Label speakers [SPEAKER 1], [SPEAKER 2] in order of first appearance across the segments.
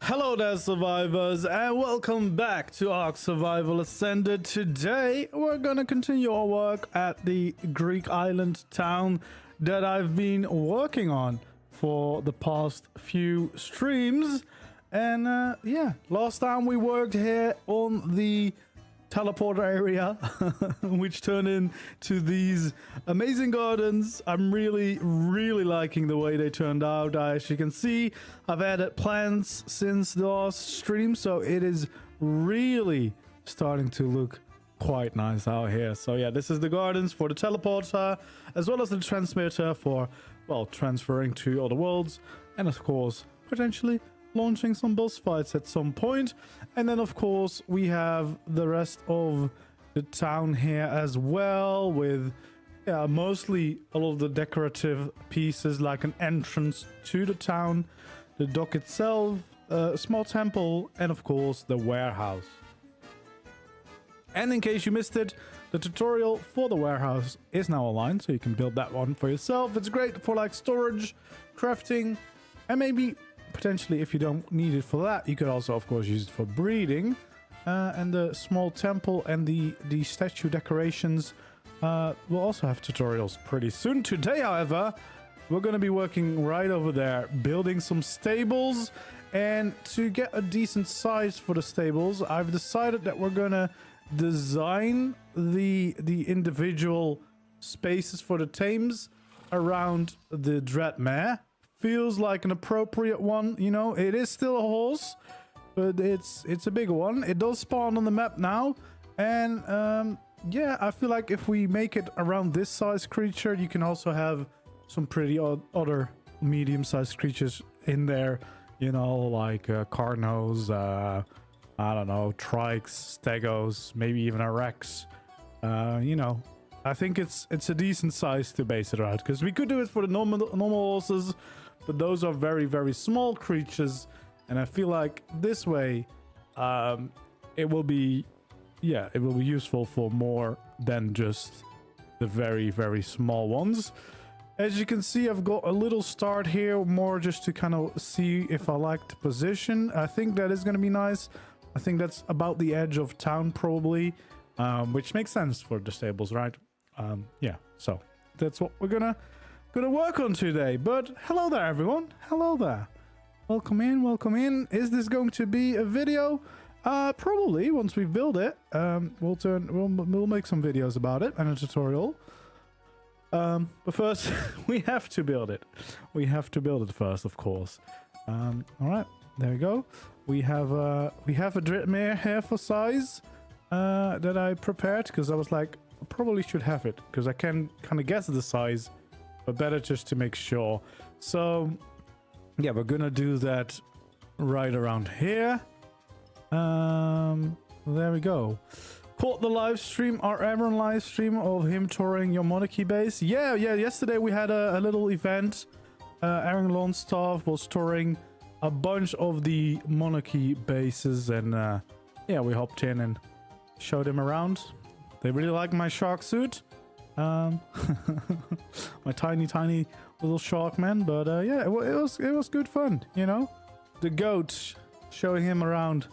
[SPEAKER 1] Hello there, survivors, and welcome back to ARK Survival Ascended. Today, we're gonna continue our work at the Greek island town that I've been working on for the past few streams. And yeah, last time we worked here on the teleporter area, which turned into these amazing gardens. I'm really liking the way they turned out. As you can see, I've added plants since the last stream, so it is really starting to look quite nice out here. So yeah, this is the gardens for the teleporter, as well as the transmitter for, well, transferring to other worlds, and of course, potentially launching some boss fights at some point. And then of course we have the rest of the town here as well, with mostly all of the decorative pieces, like an entrance to the town, the dock itself, a small temple, and of course the warehouse. And in case you missed it, the tutorial for the warehouse is now online, so you can build that one for yourself. It's great for like storage, crafting, and maybe potentially, if you don't need it for that, you could also of course use it for breeding. And the small temple and the statue decorations will also have tutorials pretty soon. Today, however, we're going to be working right over there, building some stables. And to get a decent size for the stables, I've decided that we're going to design the individual spaces for the tames around the Dreadmare. Feels like an appropriate one, you know. It is still a horse, but it's a bigger one. It does spawn on the map now, and yeah, I feel like if we make it around this size creature, you can also have some pretty other medium-sized creatures in there, you know, like Carnos, I don't know, Trikes, Stegos, maybe even a Rex. You know, I think it's a decent size to base it around, because we could do it for the normal horses, but those are very small creatures, and I feel like this way it will be useful for more than just the very small ones. As you can see, I've got a little start here, more just to kind of see if I like the position. I think that is going to be nice. I think that's about the edge of town probably, which makes sense for the stables, right? Yeah, so that's what we're gonna work on today. But hello there, everyone. Hello there. Welcome in. Is this going to be a video? Probably once we build it. We'll make some videos about it and a tutorial. But first we have to build it. We have to build it first, of course. All right, there we go. We have a Dreadmare here for size that I prepared, because I was like, I probably should have it, because I can kind of guess the size, but better just to make sure. So yeah, we're gonna do that right around here. There we go. Caught the live stream, our Aaron live stream of him touring your monarchy base. Yeah, yesterday we had a little event. Aaron Longstaff was touring a bunch of the monarchy bases, and yeah, we hopped in and showed him around. They really like my shark suit. My tiny little shark man. But yeah, it was good fun, you know. The goat, showing him around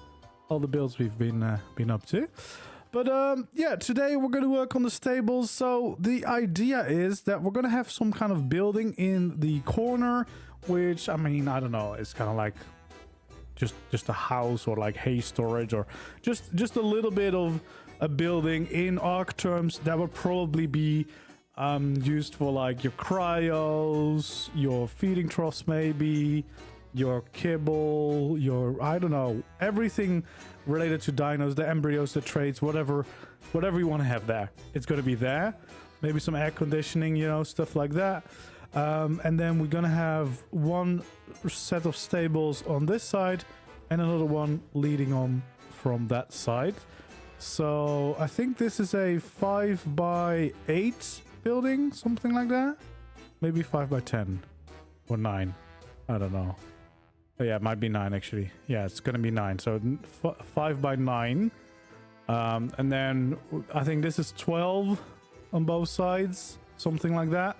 [SPEAKER 1] all the builds we've been up to. But yeah, today we're going to work on the stables. So the idea is that we're going to have some kind of building in the corner, which, I mean, I don't know, it's kind of like just a house, or like hay storage, or just a little bit of a building in ARK terms that would probably be used for like your cryos, your feeding troughs, maybe your kibble, your, I don't know, everything related to dinos, the embryos, the traits, whatever you want to have there, it's going to be there. Maybe some air conditioning, you know, stuff like that. And then we're gonna have one set of stables on this side and another one leading on from that side. So I think this is a 5x8 building, something like that. Maybe 5x10 or 9. I don't know. Oh, yeah, it might be 9 actually. Yeah, it's gonna be 9. So 5x9. And then I think this is 12 on both sides, something like that.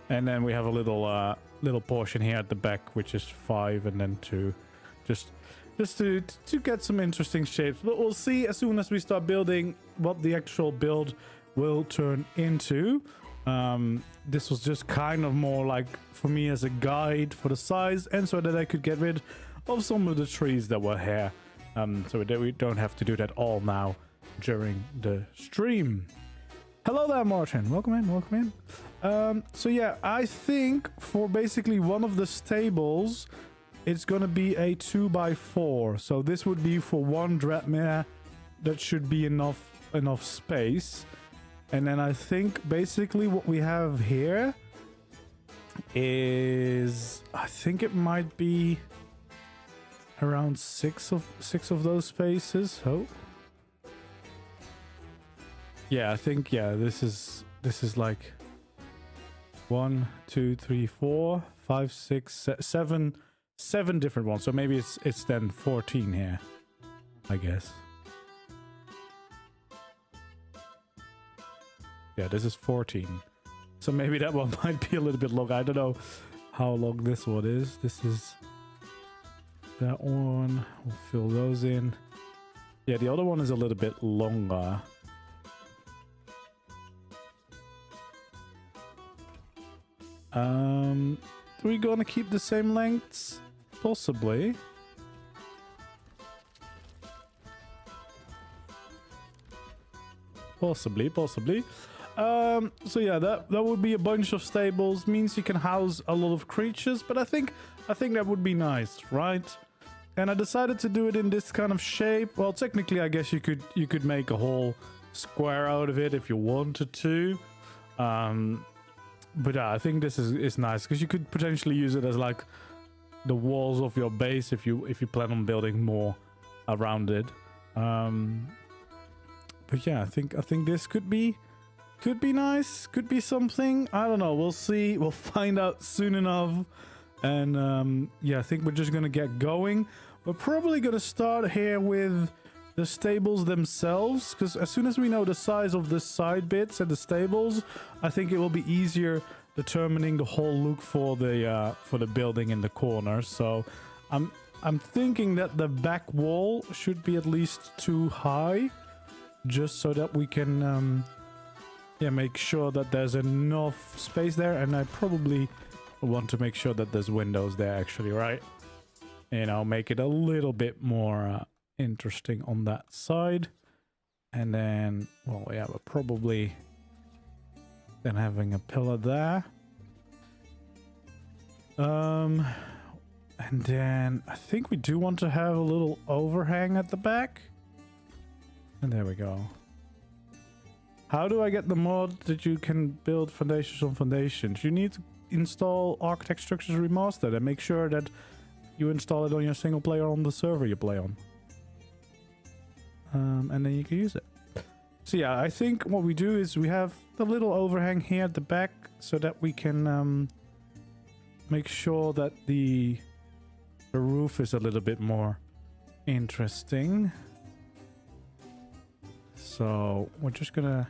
[SPEAKER 1] And then we have a little portion here at the back, which is 5, and then 2 just to get some interesting shapes. But we'll see as soon as we start building what the actual build will turn into. This was just kind of more like for me as a guide for the size, and so that I could get rid of some of the trees that were here, so that we don't have to do that all now during the stream. Hello there, Martin. Welcome in, welcome in. So yeah, I think for basically one of the stables, it's gonna be a 2x4. So this would be for one dreadmare. That should be enough space. And then I think basically what we have here is, I think it might be around six of those spaces. Oh, yeah, I think, yeah, this is like 1, 2, 3, 4, 5, 6, 7 different ones. So maybe it's then 14 here, I guess. Yeah, this is 14. So maybe that one might be a little bit long. I don't know how long this one is. This is that one. We'll fill those in. Yeah, the other one is a little bit longer. Are we gonna keep the same lengths? Possibly. Possibly. So yeah, that would be a bunch of stables. Means you can house a lot of creatures, but I think that would be nice, right? And I decided to do it in this kind of shape. Well, technically, I guess you could make a whole square out of it if you wanted to. But yeah, I think this is nice because you could potentially use it as like the walls of your base if you plan on building more around it. But yeah, I think this could be nice, could be something. I don't know. We'll see. We'll find out soon enough. And yeah, I think we're just gonna get going. We're probably gonna start here with the stables themselves, because as soon as we know the size of the side bits and the stables, I think it will be easier determining the whole look for the building in the corner. So I'm thinking that the back wall should be at least 2 high, just so that we can yeah, make sure that there's enough space there. And I probably want to make sure that there's windows there actually, right? You know, make it a little bit more interesting on that side. And then, well, yeah, we're probably then having a pillar there. And then I think we do want to have a little overhang at the back. And there we go. How do I get the mod that you can build foundations on foundations? You need to install Architect Structures Remastered and make sure that you install it on your single player on the server you play on. And then you can use it. So yeah, I think what we do is we have the little overhang here at the back so that we can make sure that the roof is a little bit more interesting. So we're just gonna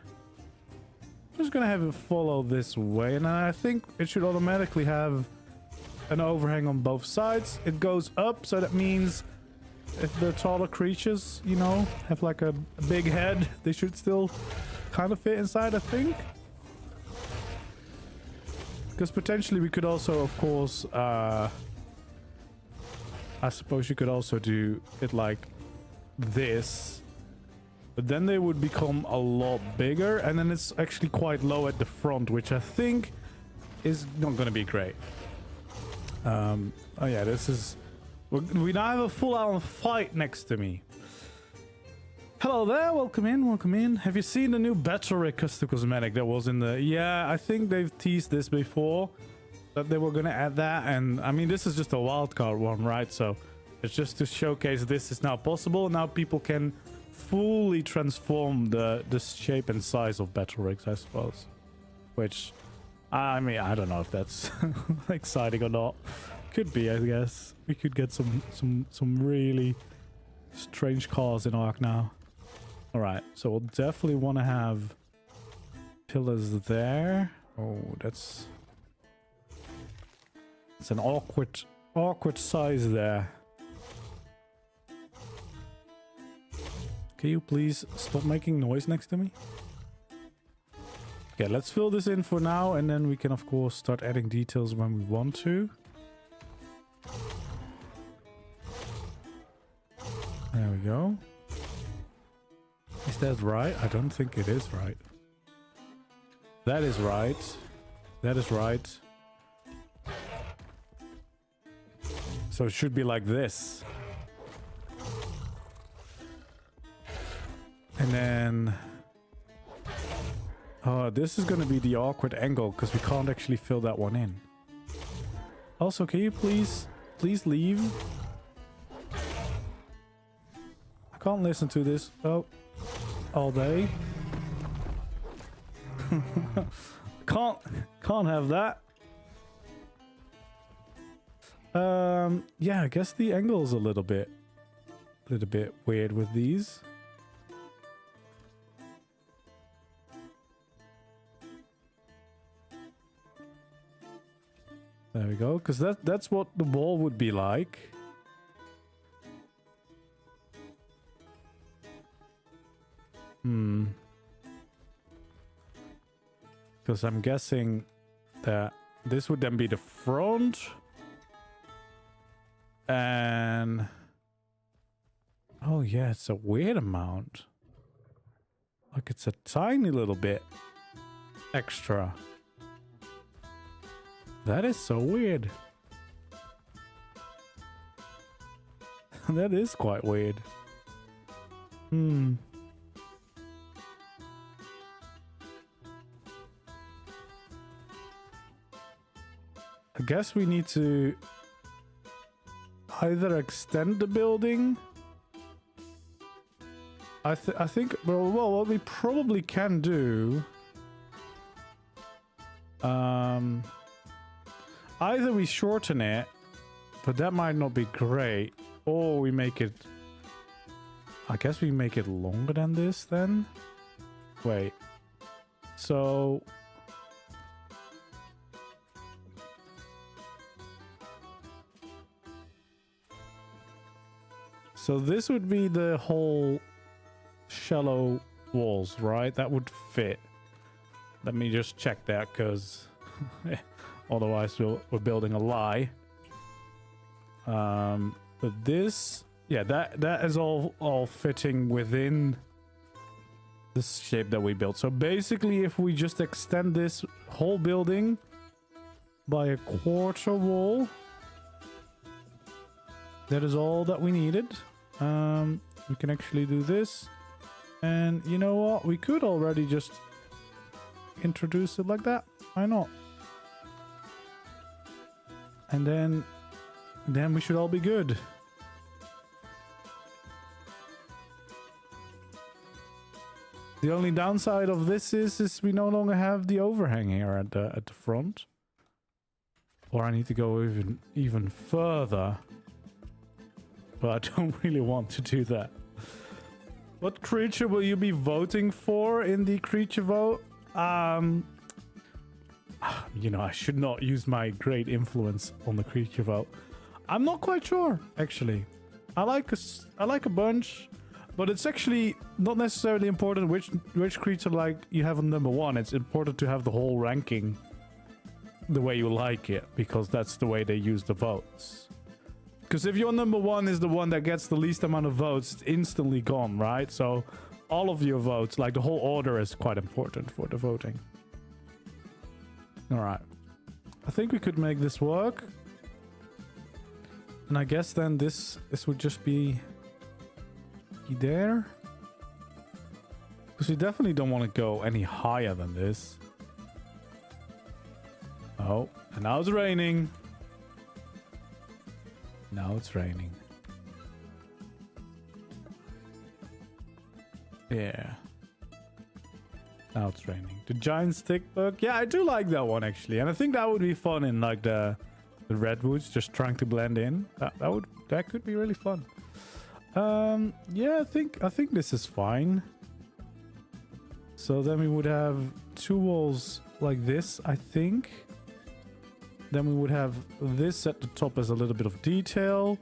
[SPEAKER 1] have it follow this way, and I think it should automatically have an overhang on both sides. It goes up, so that means if the taller creatures, you know, have like a big head, they should still kind of fit inside, I think. Because potentially we could also, of course, I suppose you could also do it like this. But then they would become a lot bigger, and then it's actually quite low at the front, which I think is not going to be great. Oh yeah, this is... We now have a full-on fight next to me. Hello there, welcome in, welcome in. Have you seen the new Battle Rig custom cosmetic that was in the... Yeah, I think they've teased this before, that they were going to add that. And I mean, this is just a wildcard one, right? So it's just to showcase this is now possible. Now people can fully transform the shape and size of battle rigs, I suppose. Which, I mean, I don't know if that's exciting or not. Could be, I guess. We could get some really strange cars in ARK now. All right, so we'll definitely want to have pillars there. Oh, it's an awkward size there. Can you please stop making noise next to me? Okay, let's fill this in for now, and then we can of course start adding details when we want to. There we go. Is that right? I don't think it is right. That is right. That is right. So it should be like this. And then... oh, this is going to be the awkward angle because we can't actually fill that one in. Also, can you please leave? I can't listen to this all day. Can't have that. Yeah, I guess the angle is a little bit weird with these. There we go, because that's what the wall would be like. Because I'm guessing that this would then be the front. And... oh yeah, it's a weird amount. Like it's a tiny little bit extra. That is so weird. That is quite weird. I guess we need to either extend the building. I think well what we probably can do, either we shorten it, but that might not be great, or we make it, I guess we make it longer than this then. Wait, so this would be the whole shallow walls, right? That would fit. Let me just check that, because otherwise we're building a lie. But this, yeah, that is all fitting within the shape that we built. So basically, if we just extend this whole building by a quarter wall, that is all that we needed. We can actually do this, and you know what, we could already just introduce it like that. Why not? And then we should all be good. The only downside of this is we no longer have the overhang here at the front. Or I need to go even further. But I don't really want to do that. What creature will you be voting for in the creature vote? You know, I should not use my great influence on the creature vote. I'm not quite sure, actually. I like a bunch, but it's actually not necessarily important which creature like you have on number 1. It's important to have the whole ranking the way you like it, because that's the way they use the votes. Because if your number 1 is the one that gets the least amount of votes, it's instantly gone, right? So all of your votes, like the whole order, is quite important for the voting. All right. I think we could make this work. And I guess then this would just be there. Because we definitely don't want to go any higher than this. Oh, and now it's raining. Now it's raining. Yeah. Now it's raining. The giant stick bug. Yeah, I do like that one actually, and I think that would be fun in like the redwoods, just trying to blend in. That could be really fun. Yeah, I think this is fine. So then we would have 2 walls like this, I think. Then we would have this at the top as a little bit of detail.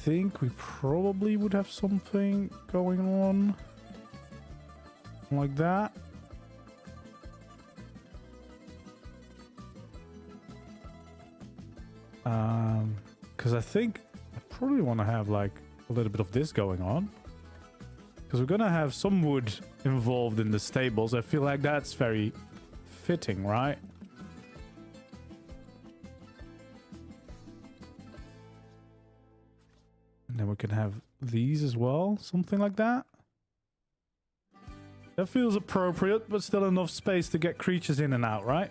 [SPEAKER 1] think we probably would have something going on like that. Because I think I probably want to have like a little bit of this going on. Because we're gonna have some wood involved in the stables. I feel like that's very fitting, right? And then we can have these as well, something like that. That feels appropriate, but still enough space to get creatures in and out, right?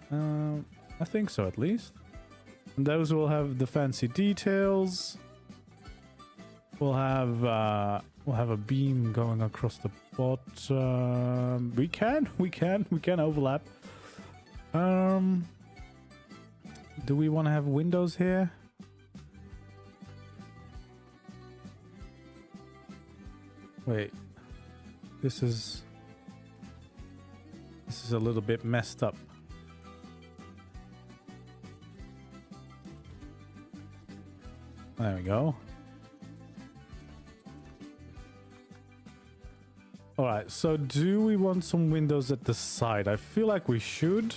[SPEAKER 1] I think so, at least. And those will have the fancy details. We'll have a beam going across the bottom. We can overlap. Do we want to have windows here? Wait, this is a little bit messed up. There we go. All right, so do we want some windows at the side? I feel like we should.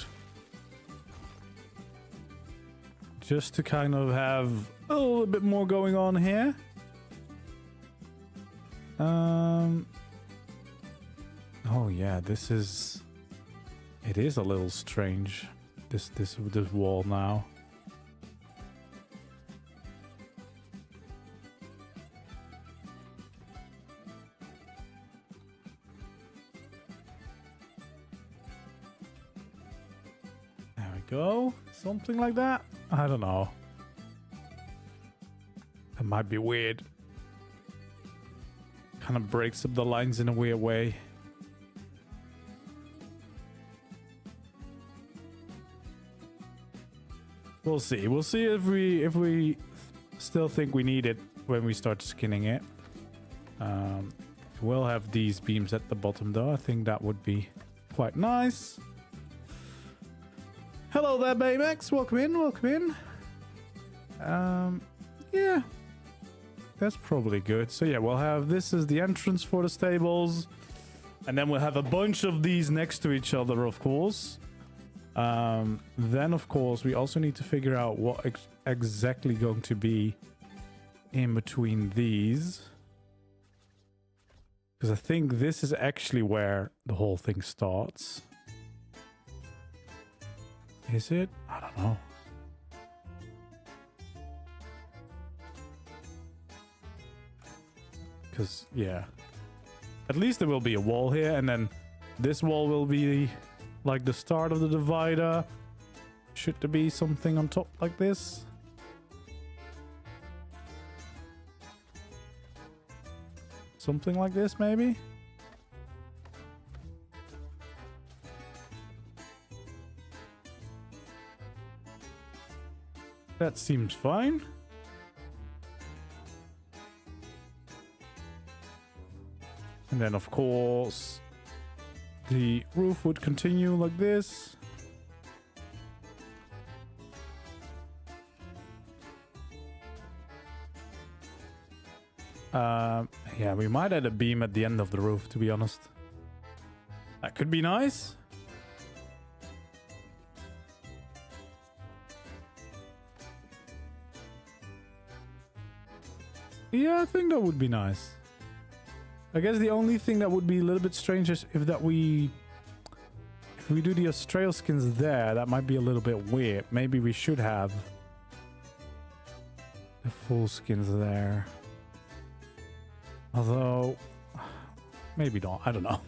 [SPEAKER 1] Just to kind of have a little bit more going on here. Oh yeah, this is... It is a little strange, this wall now. There we go. Something like that. I don't know. That might be weird. Kind of breaks up the lines in a weird way. We'll see. We'll see if we still think we need it when we start skinning it. We'll have these beams at the bottom though. I think that would be quite nice. Hello there, Baymax. Welcome in. Welcome in. Yeah. That's probably good. So yeah, we'll have this as the entrance for the stables. And then we'll have a bunch of these next to each other, of course. Then, of course, we also need to figure out what exactly going to be in between these. Because I think this is actually where the whole thing starts. Is it? I don't know. Because, yeah. At least there will be a wall here, and then this wall will be like the start of the divider. Should there be something on top like this? Something like this, maybe? That seems fine. And then, of course, the roof would continue like this. Yeah, we might add a beam at the end of the roof, to be honest. That could be nice. Yeah, I think that would be nice. I guess the only thing that would be a little bit strange is if we do the Astraeos skins there, that might be a little bit weird. Maybe we should have the full skins there. Although, maybe not. I don't know.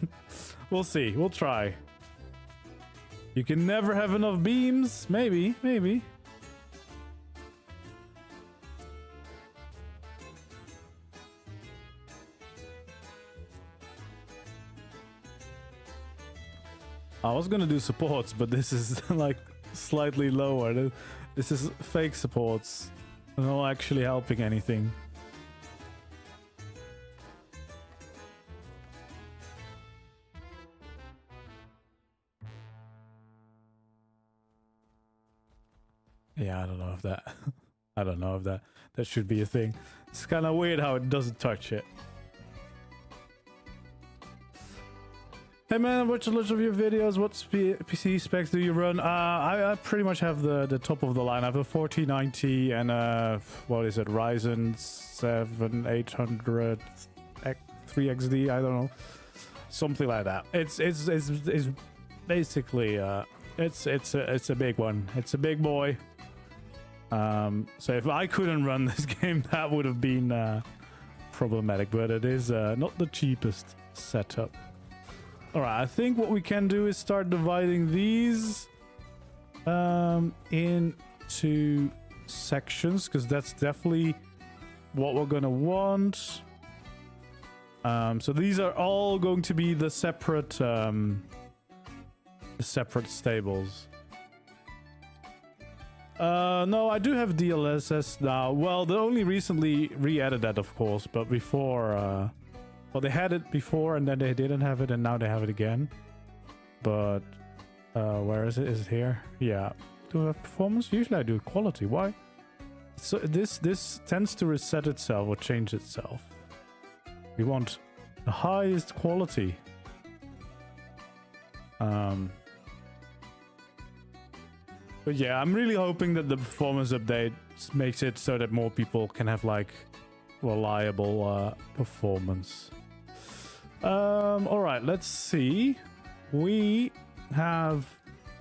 [SPEAKER 1] We'll see. We'll try. You can never have enough beams. Maybe. I was gonna do supports, but this is like slightly lower. This is fake supports. Not actually helping anything. Yeah, I don't know if that... I don't know if that should be a thing. It's kind of weird how it doesn't touch it. Hey man, I watch a lot of your videos. What PC specs do you run? I pretty much have the top of the line. I have a 4090 and what is it, Ryzen 7 800 3XD. I don't know, something like that. It's basically it's a big one. It's a big boy. So if I couldn't run this game, that would have been problematic. But it is not the cheapest setup. All right, I think what we can do is start dividing these into sections, because that's definitely what we're gonna want. So these are all going to be the separate stables. No, I do have DLSS now. Well, they only recently re-added that, of course, but before well, they had it before and then they didn't have it and now they have it again. But where is it? Is it here? Yeah. Do I have performance? Usually I do quality. Why? So this tends to reset itself or change itself. We want the highest quality. But yeah, I'm really hoping that the performance update makes it so that more people can have like reliable performance. All right, let's see. We have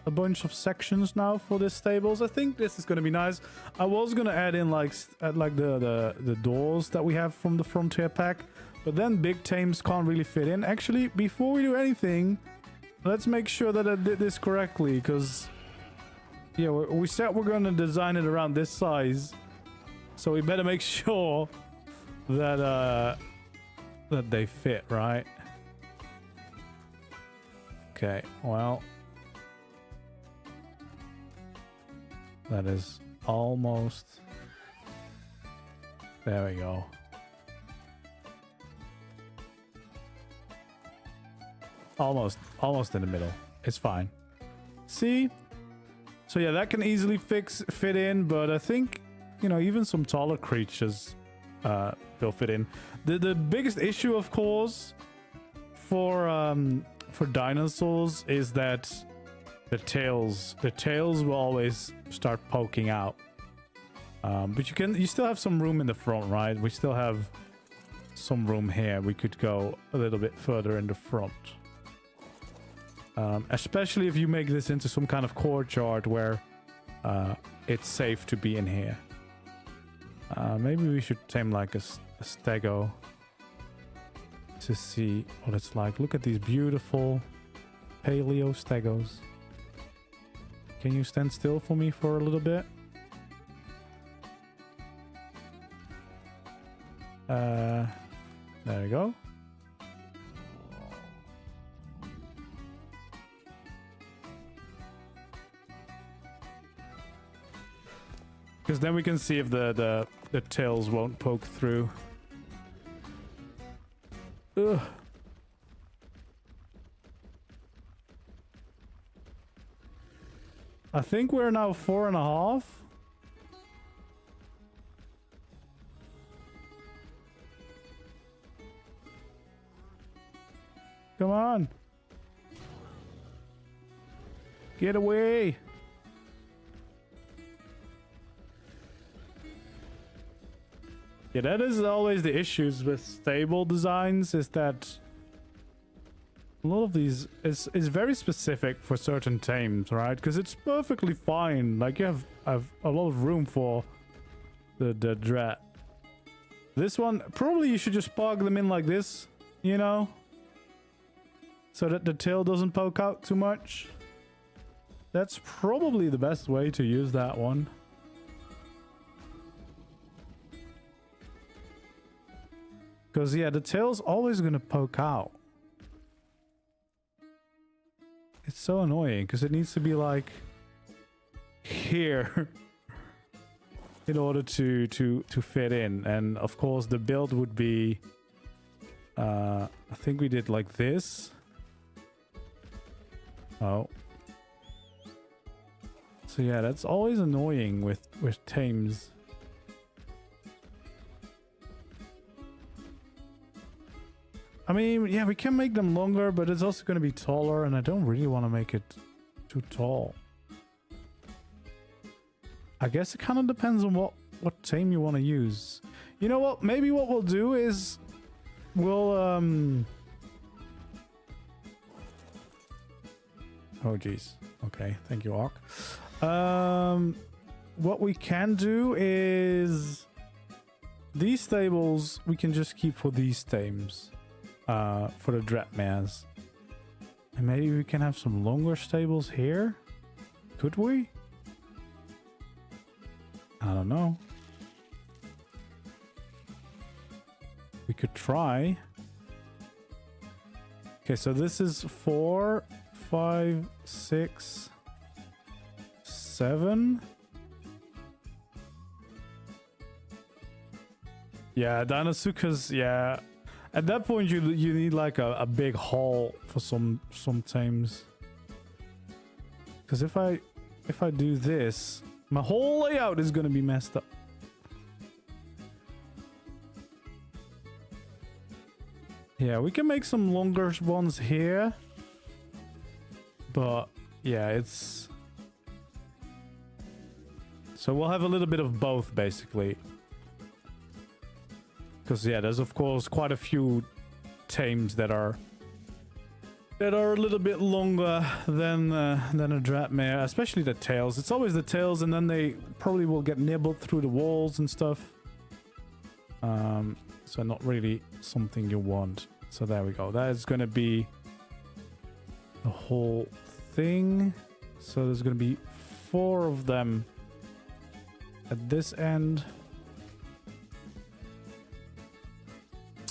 [SPEAKER 1] a bunch of sections now for this stables. I think this is going to be nice. I was going to add in like the doors that we have from the Frontier pack, but then big tames can't really fit in. Actually, before we do anything, let's make sure that I did this correctly, because yeah, we said we're going to design it around this size, so we better make sure that that they fit, right? Okay, well, that is almost, there we go. Almost in the middle. It's fine. See? So yeah, that can easily fit in, but I think, you know, even some taller creatures will fit in. The biggest issue, of course, for dinosaurs is that the tails will always start poking out. But you still have some room in the front, right? We still have some room here. We could go a little bit further in the front. Especially if you make this into some kind of courtyard where it's safe to be in here. Maybe we should tame like a stego to see what it's like. Look at these beautiful paleo stegos. Can you stand still for me for a little bit? There we go. Because then we can see if the tails won't poke through. Ugh. I think we're now 4.5. Come on. Get away. Yeah, that is always the issues with stable designs, is that a lot of these is very specific for certain tames, right? Because it's perfectly fine. Like, you have a lot of room for the dread. This one, probably you should just plug them in like this, you know? So that the tail doesn't poke out too much. That's probably the best way to use that one. Because, yeah, the tail's always going to poke out. It's so annoying because it needs to be like here in order to fit in. And of course the build would be I think we did like this. Oh. So yeah, that's always annoying with tames. I mean, yeah, we can make them longer, but it's also going to be taller, and I don't really want to make it too tall. I guess it kind of depends on what tame you want to use. You know what? Maybe what we'll do is we'll oh geez. Okay, thank you, ARK. What we can do is these stables we can just keep for these tames, for the Dreadmares. And maybe we can have some longer stables here. Could we? I don't know. We could try. Okay, so this is 4, 5, 6, 7. Yeah, Dainosuke's, yeah. At that point you need like a big hall for some tames. Because if I do this, my whole layout is gonna be messed up. Yeah, we can make some longer ones here. But yeah, it's... So we'll have a little bit of both basically. Because yeah, there's of course quite a few tames that are a little bit longer than a Dreadmare, especially the tails. It's always the tails, and then they probably will get nibbled through the walls and stuff. So not really something you want. So there we go. That is going to be the whole thing. So there's going to be 4 of them at this end.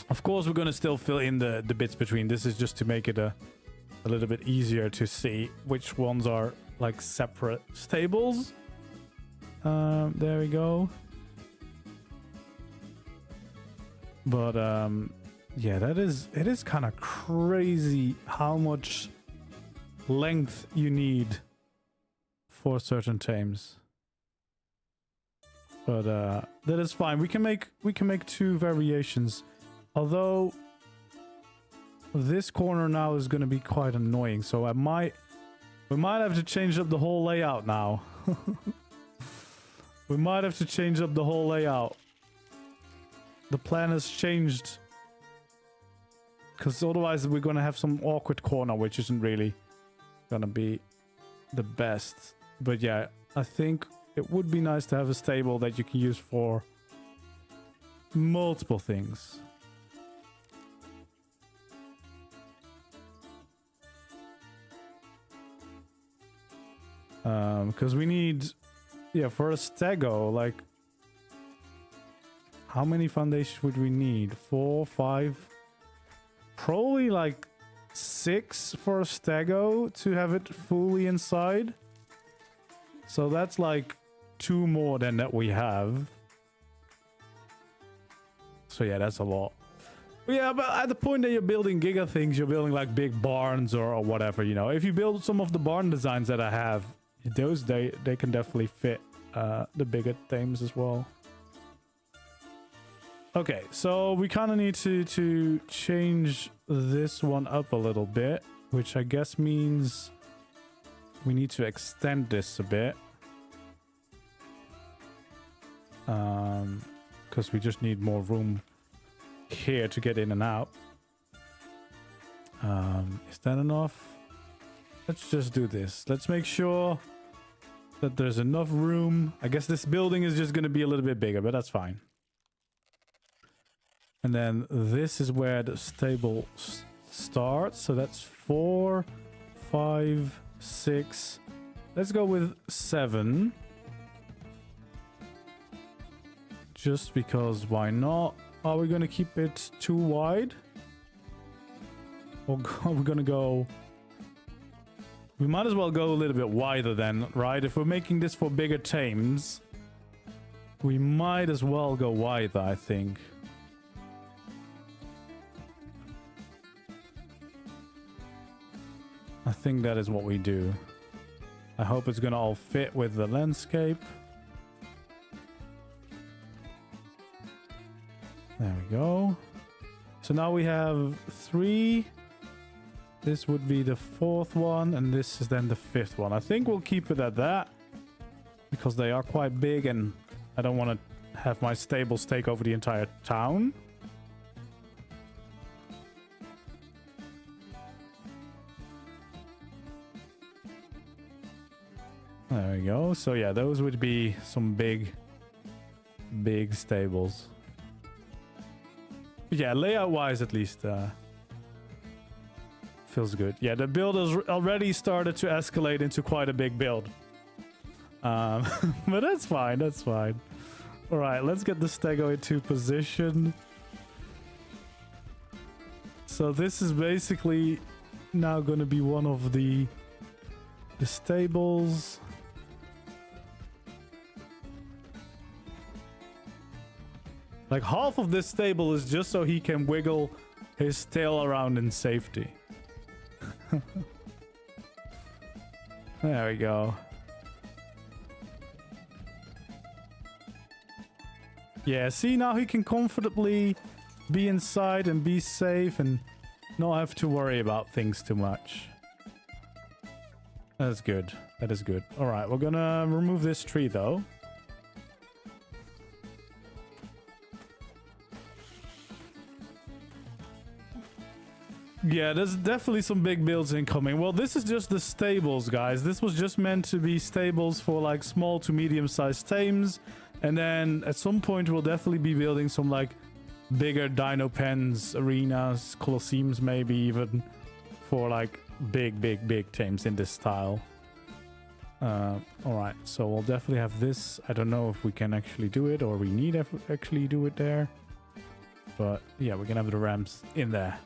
[SPEAKER 1] Of course, we're going to still fill in the bits between. This is just to make it a little bit easier to see which ones are like separate stables. There we go. But yeah, it is kind of crazy how much length you need for certain tames. But that is fine. We can make 2 variations. Although this corner now is going to be quite annoying, so we might have to change up the whole layout now. We might have to change up the whole layout. The plan has changed. Because otherwise we're going to have some awkward corner, which isn't really going to be the best. But yeah, I think it would be nice to have a stable that you can use for multiple things. Because we need, yeah, for a stego, like, how many foundations would we need? 4, 5, probably like 6 for a stego to have it fully inside. So that's like 2 more than that we have. So yeah, that's a lot. Yeah, but at the point that you're building giga things, you're building like big barns or whatever, you know. If you build some of the barn designs that I have, those they can definitely fit the bigger themes as well. Okay, so we kind of need to change this one up a little bit, which I guess means we need to extend this a bit. Because we just need more room here to get in and out. Is that enough? Let's just do this. Let's make sure that there's enough room. I guess this building is just going to be a little bit bigger, but that's fine. And then this is where the stable starts. So that's 4, 5, 6. Let's go with 7. Just because why not? Are we going to keep it too wide? Or are we going to go... We might as well go a little bit wider then, right? If we're making this for bigger tames, we might as well go wider, I think. I think that is what we do. I hope it's gonna all fit with the landscape. There we go. So now we have 3. This would be the 4th one, and this is then the 5th one. I think we'll keep it at that because they are quite big, and I don't want to have my stables take over the entire town. There we go. So yeah, those would be some big stables. But yeah, layout wise at least feels good. Yeah, the build has already started to escalate into quite a big build. But that's fine, that's fine. All right, let's get the stego into position. So this is basically now going to be one of the stables. Like half of this stable is just so he can wiggle his tail around in safety. There we go. Yeah, see, now he can comfortably be inside and be safe and not have to worry about things too much. That's good. That is good. All right, we're gonna remove this tree though. Yeah, there's definitely some big builds incoming. Well, this is just the stables, guys. This was just meant to be stables for like small to medium-sized tames. And then at some point, we'll definitely be building some like bigger dino pens, arenas, colosseums, maybe even for like big tames in this style. All right, so we'll definitely have this. I don't know if we can actually do it or we need to actually do it there. But yeah, we can have the ramps in there.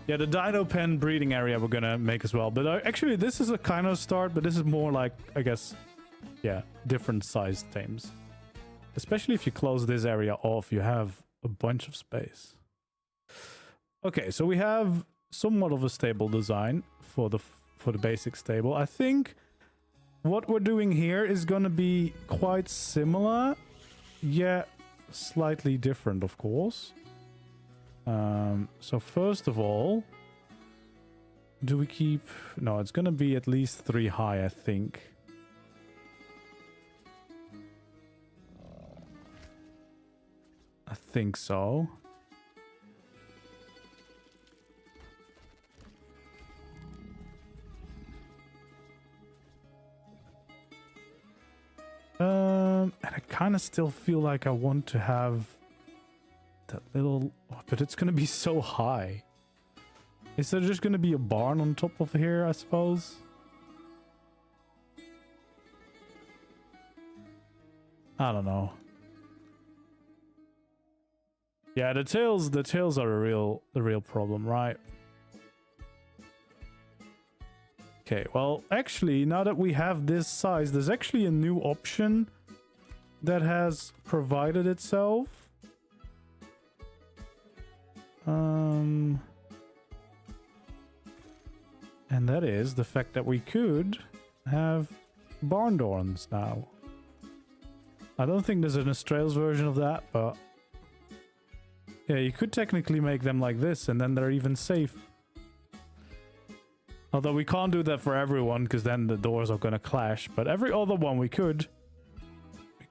[SPEAKER 1] Yeah, the dino pen breeding area we're gonna make as well. But actually, this is a kind of start, but this is more like, I guess, yeah, different sized tames. Especially if you close this area off, you have a bunch of space. Okay, so we have somewhat of a stable design for the basic stable. I think what we're doing here is gonna be quite similar, yet slightly different, of course. So first of all, do we keep... No, it's gonna be at least 3 high, I think. I think so. And I kind of still feel like I want to have that little... But it's gonna be so high. Is there just gonna be a barn on top of here, I suppose? I don't know. Yeah, the tails are the real problem, right? Okay, well, actually, now that we have this size, there's actually a new option that has provided itself. And that is the fact that we could have barn doors now. I don't think there's an Astraeos version of that, but yeah, you could technically make them like this and then they're even safe. Although we can't do that for everyone because then the doors are going to clash, but every other one we could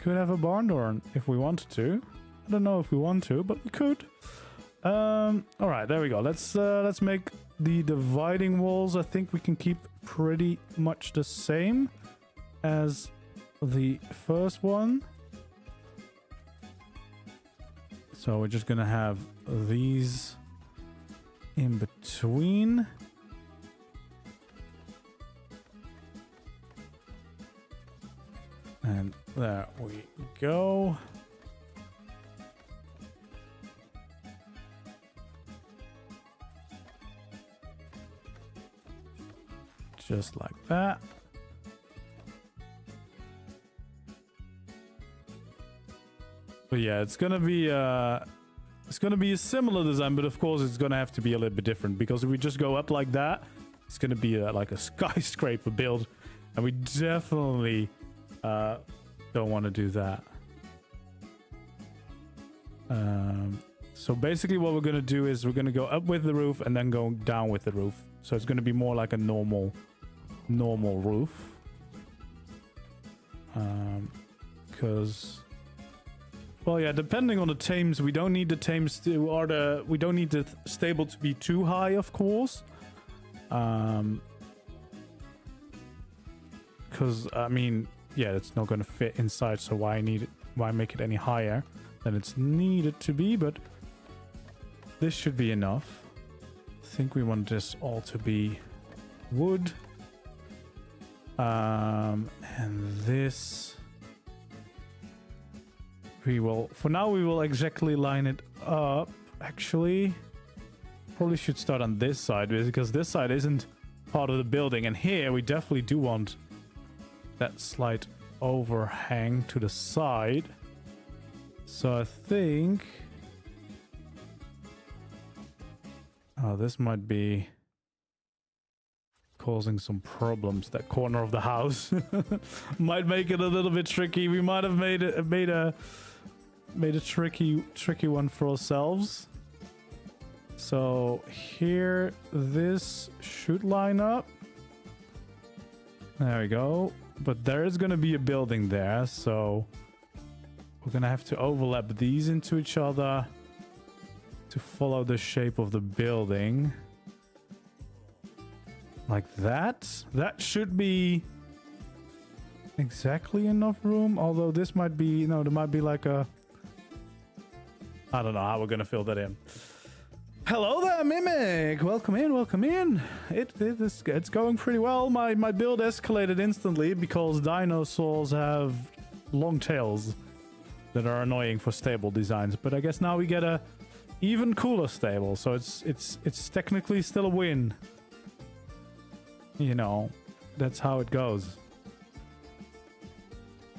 [SPEAKER 1] have a barn door if we wanted to. I don't know if we want to, but we could. All right, there we go. Let's make the dividing walls. I think we can keep pretty much the same as the first one. So we're just gonna have these in between. And there we go. Just like that. But yeah, it's gonna be a similar design, but of course it's gonna have to be a little bit different because if we just go up like that, it's gonna be like a skyscraper build, and we definitely don't want to do that. So basically what we're going to do is we're going to go up with the roof and then go down with the roof. So it's going to be more like a normal roof. Because, well, yeah, depending on the tames, we don't need the tames to, or we don't need the stable to be too high, of course. Because, I mean, yeah, it's not going to fit inside, so why make it any higher than it's needed to be? But this should be enough. I think we want this all to be wood. And this for now we will exactly line it up. Actually, probably should start on this side because this side isn't part of the building, and here we definitely do want that slight overhang to the side. So I think, oh, this might be causing some problems. That corner of the house might make it a little bit tricky. We might have made a tricky one for ourselves. So here, this should line up. There we go. But there is going to be a building there, so we're going to have to overlap these into each other to follow the shape of the building. Like that. That should be exactly enough room. Although this might be, you know, there might be like a, I don't know how we're gonna fill that in. Hello there, Mimic. Welcome in. Welcome in. It's going pretty well. My build escalated instantly because dinosaurs have long tails that are annoying for stable designs. But I guess now we get a even cooler stable, so it's technically still a win. You know, that's how it goes.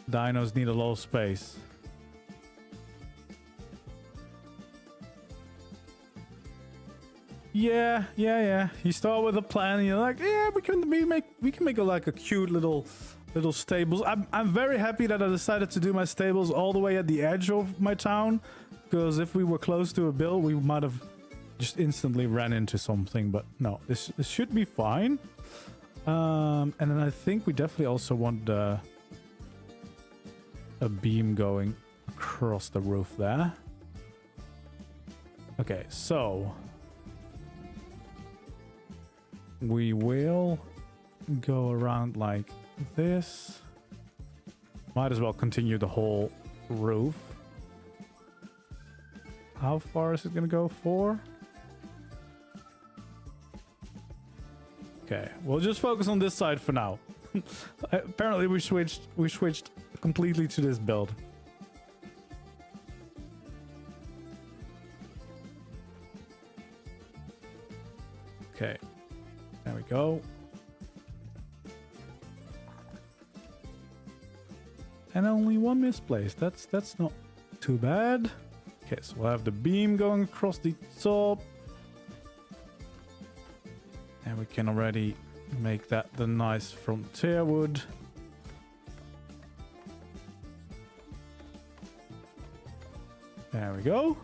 [SPEAKER 1] Dinos need a lot of space. Yeah. You start with a plan and you're like, yeah, we can make it like a cute little stables. I'm very happy that I decided to do my stables all the way at the edge of my town, because if we were close to a build, we might have just instantly ran into something. But no, this should be fine. And then I think we definitely also want a beam going across the roof there. Okay, so we will go around like this. Might as well continue the whole roof. How far is it gonna go for? Okay, we'll just focus on this side for now. Apparently we switched completely to this build. Okay, there we go. And only one misplaced. That's not too bad. Okay, so we'll have the beam going across the top. And we can already make that the nice frontier wood. There we go.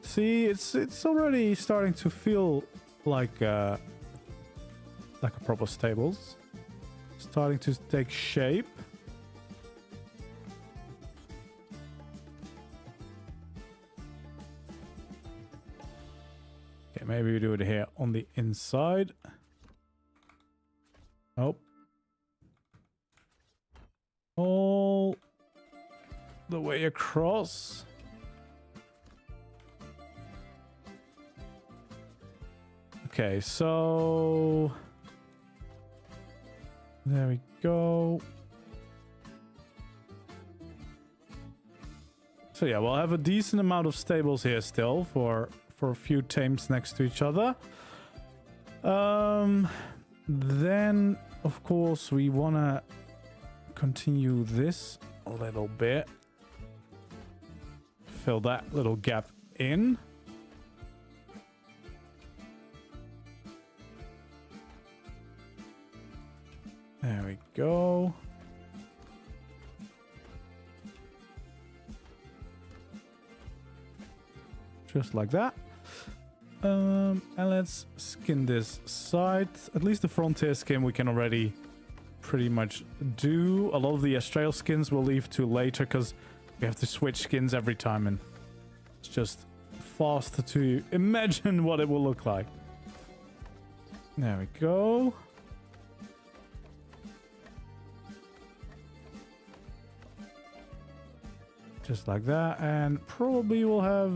[SPEAKER 1] See, it's already starting to feel like a proper stables. Starting to take shape. Okay, maybe we do it here on the inside. Nope. All the way across. Okay, so there we go. So yeah, we'll have a decent amount of stables here still for a few tames next to each other. Then of course we want to continue this a little bit. Fill that little gap in. There we go. Just like that. And let's skin this side. At least the frontier skin we can already pretty much do. A lot of the Astraeos skins we'll leave to later because we have to switch skins every time, and it's just faster to imagine what it will look like. There we go. Just like that, and probably we'll have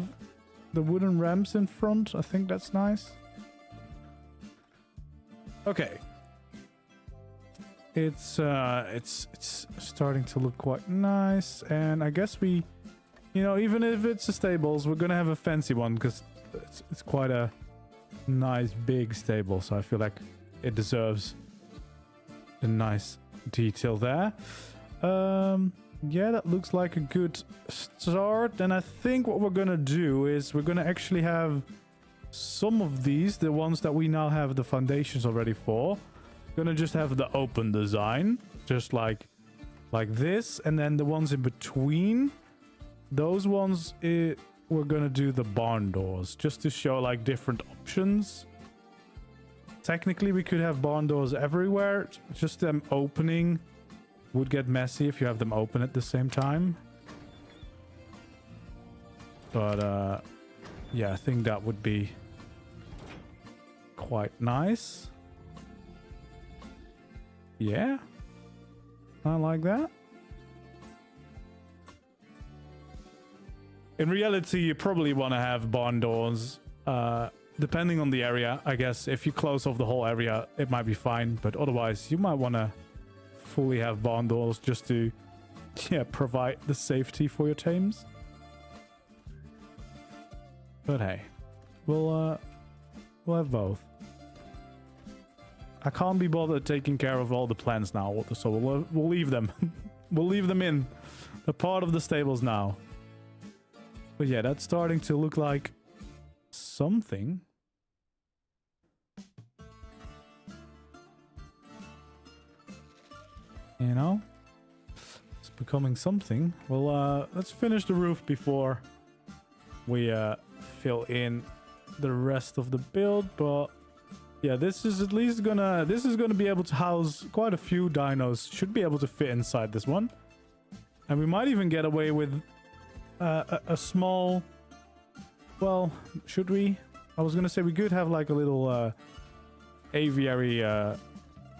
[SPEAKER 1] the wooden ramps in front. I think that's nice. Okay. It's starting to look quite nice, and I guess we, you know, even if it's a stables, we're gonna have a fancy one because it's quite a nice big stable, so I feel like it deserves a nice detail there. Yeah, that looks like a good start, and I think what we're gonna do is we're gonna actually have some of these, the ones that we now have the foundations already for, gonna just have the open design, just like this, and then the ones in between, those ones, we're gonna do the barn doors, just to show like different options. Technically we could have barn doors everywhere, just them opening would get messy if you have them open at the same time. But yeah, I think that would be quite nice. Yeah, I like that. In reality, you probably want to have barn doors, depending on the area. I guess if you close off the whole area, it might be fine, but otherwise you might want to fully have barn doors just to, yeah, provide the safety for your tames. But hey, we'll have both. I can't be bothered taking care of all the plants now, so we'll leave them. We'll leave them in. They're part of the stables now. But yeah, that's starting to look like something. You know? It's becoming something. Well, let's finish the roof before we fill in the rest of the build. But yeah, this is at least gonna be able to house quite a few dinos. Should be able to fit inside this one. And we might even get away with a small, well, should we? I was gonna say we could have like a little aviary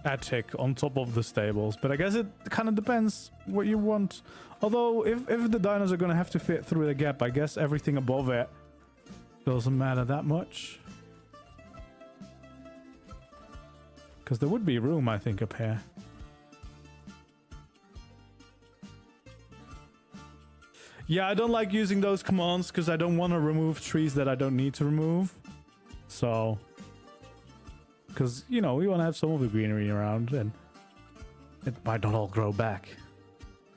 [SPEAKER 1] attic on top of the stables, but I guess it kind of depends what you want. Although if the dinos are gonna have to fit through the gap, I guess everything above it doesn't matter that much, because there would be room, I think, up here. Yeah, I don't like using those commands because I don't want to remove trees that I don't need to remove. So, because, you know, we want to have some of the greenery around, and it might not all grow back.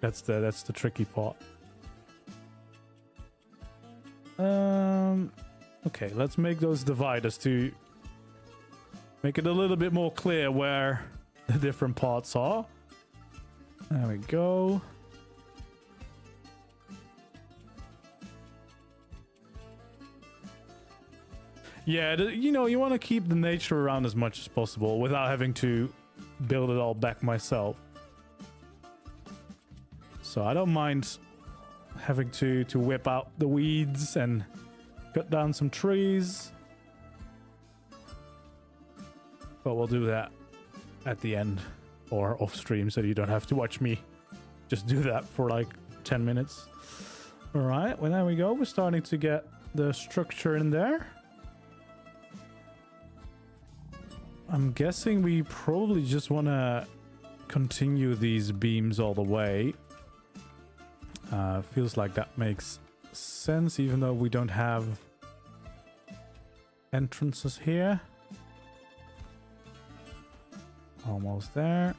[SPEAKER 1] That's the tricky part. Okay, let's make those dividers to make it a little bit more clear where the different parts are. There we go. Yeah, you know, you want to keep the nature around as much as possible without having to build it all back myself. So I don't mind having to whip out the weeds and cut down some trees. But we'll do that at the end or off stream, so you don't have to watch me just do that for like 10 minutes. All right, well, there we go. We're starting to get the structure in there. I'm guessing we probably just want to continue these beams all the way. Feels like that makes sense, even though we don't have entrances here. Almost there.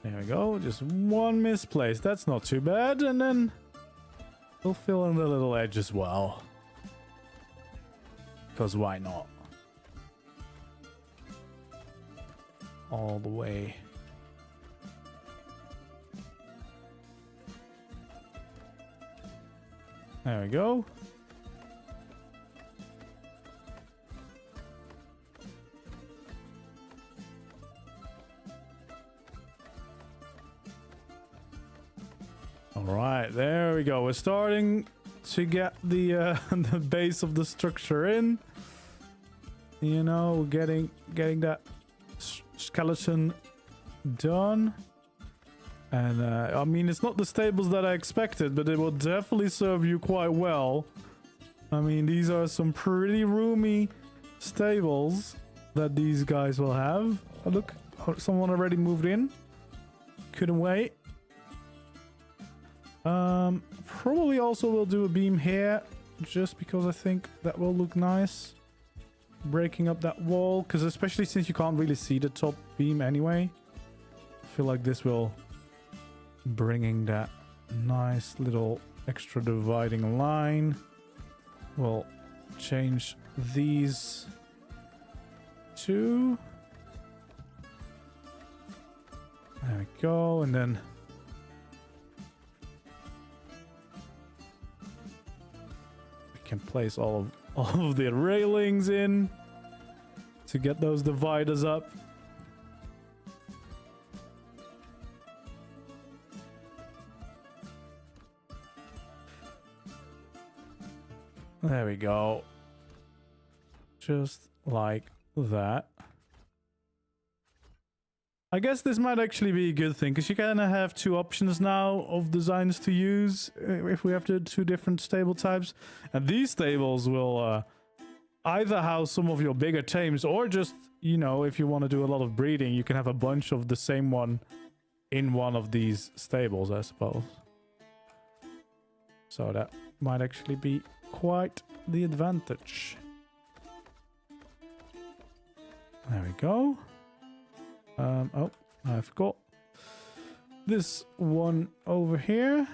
[SPEAKER 1] There we go. Just one misplaced. That's not too bad. And then we'll fill in the little edge as well. Because why not? All the way. There we go. All right, there we go. We're starting to get the the base of the structure in. You know, getting that skeleton done. And I mean, it's not the stables that I expected, but it will definitely serve you quite well. I mean, these are some pretty roomy stables that these guys will have. Oh, look, someone already moved in. Couldn't wait. Probably also will do a beam here, just because I think that will look nice. Breaking up that wall, because especially since you can't really see the top beam anyway. I feel like this will bringing that nice little extra dividing line. We'll change these two. There we go, and then we can place all of the railings in to get those dividers up. There we go. Just like that. I guess this might actually be a good thing, because you kind of have two options now of designs to use if we have the two different stable types. And these stables will either house some of your bigger tames, or just, you know, if you want to do a lot of breeding, you can have a bunch of the same one in one of these stables, I suppose. So that might actually be quite the advantage. There we go. Oh, I forgot this one over here.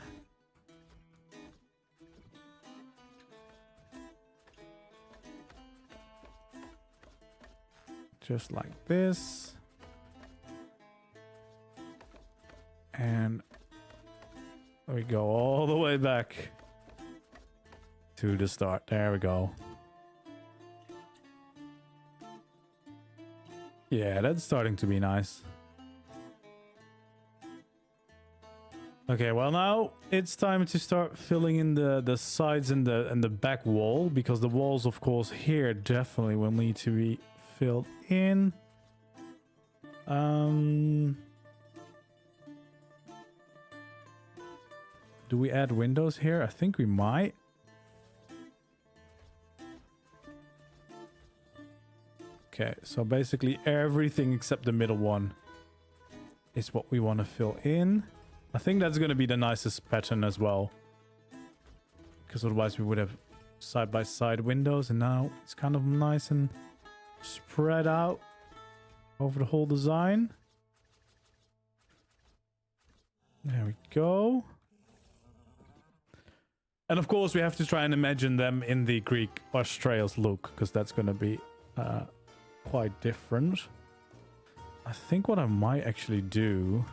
[SPEAKER 1] Just like this. And we go all the way back to the start. There we go. Yeah, that's starting to be nice. Okay, well now it's time to start filling in the sides and the back wall, because the walls, of course, here definitely will need to be filled in. Do we add windows here? I think we might. Okay, so basically everything except the middle one is what we want to fill in. I think that's going to be the nicest pattern as well, because otherwise we would have side-by-side windows, and now it's kind of nice and spread out over the whole design. There we go. And of course we have to try and imagine them in the Greek Astraeos look, because that's going to be quite different. I think what I might actually do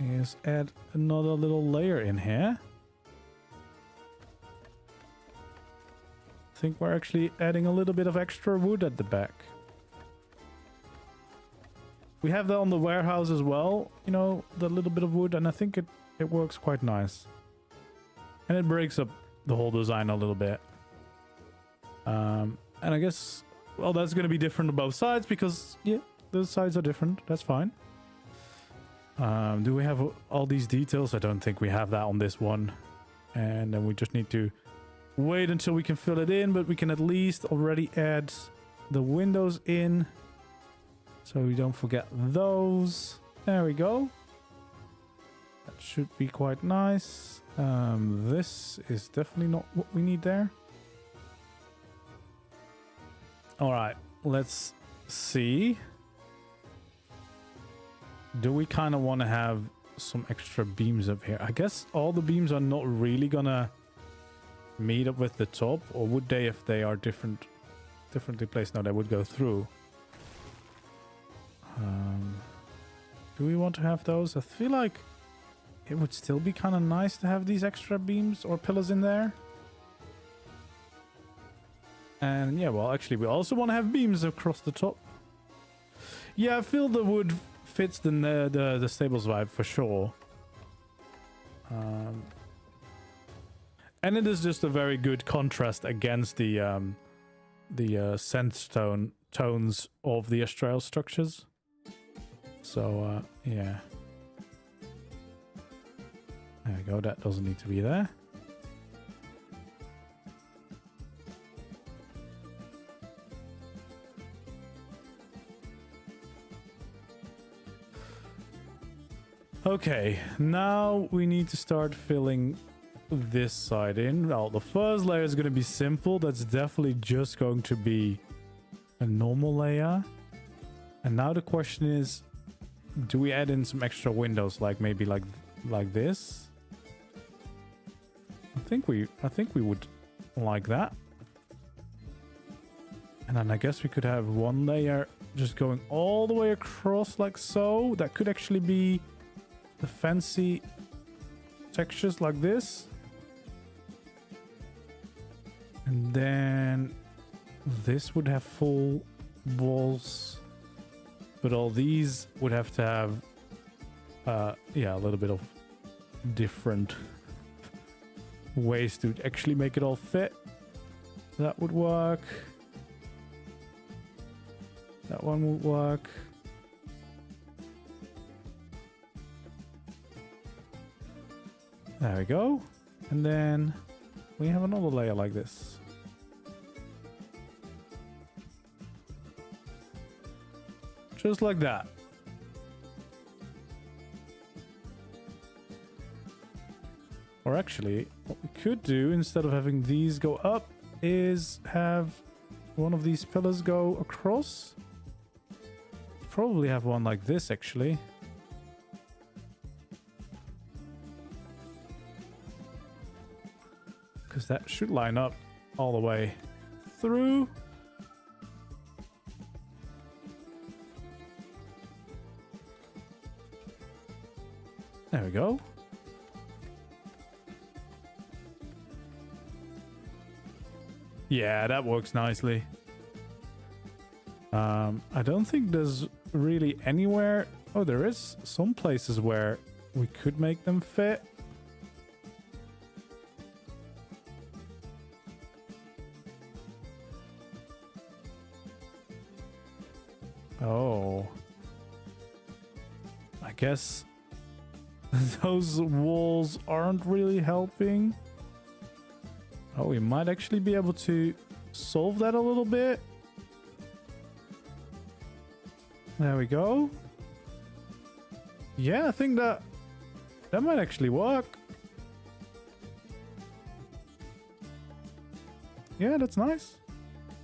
[SPEAKER 1] is add another little layer in here. I think we're actually adding a little bit of extra wood at the back. We have that on the warehouse as well, you know, the little bit of wood, and I think it works quite nice. And it breaks up the whole design a little bit. And I guess, well, that's going to be different on both sides, because, yeah, those sides are different. That's fine. Do we have all these details? I don't think we have that on this one. And then we just need to wait until we can fill it in, but we can at least already add the windows in, so we don't forget those. There we go. That should be quite nice. This is definitely not what we need there. All right, let's see. Do we kind of want to have some extra beams up here? I guess all the beams are not really gonna meet up with the top, or would they if they are differently placed? No, they would go through. Do we want to have those? I feel like it would still be kind of nice to have these extra beams or pillars in there. And yeah, well, actually, we also want to have beams across the top. Yeah, I feel the wood fits the stables vibe for sure. And it is just a very good contrast against the sandstone tones of the Astraeos structures. So yeah, there we go. That doesn't need to be there. Okay, now we need to start filling this side in. Well, the first layer is going to be simple. That's definitely just going to be a normal layer. And now the question is, do we add in some extra windows, like maybe like this? I think we would like that. And then I guess we could have one layer just going all the way across like so. That could actually be the fancy textures like this. And then this would have full walls, but all these would have to have yeah, a little bit of different ways to actually make it all fit. That would work. That one would work. There we go. And then we have another layer like this. Just like that. Or actually, what we could do instead of having these go up is have one of these pillars go across. Probably have one like this actually. Because that should line up all the way through. There we go. Yeah, that works nicely. I don't think there's really anywhere... Oh, there is some places where we could make them fit. Oh. I guess those walls aren't really helping. Oh, we might actually be able to solve that a little bit. There we go. Yeah, I think that might actually work. Yeah, that's nice.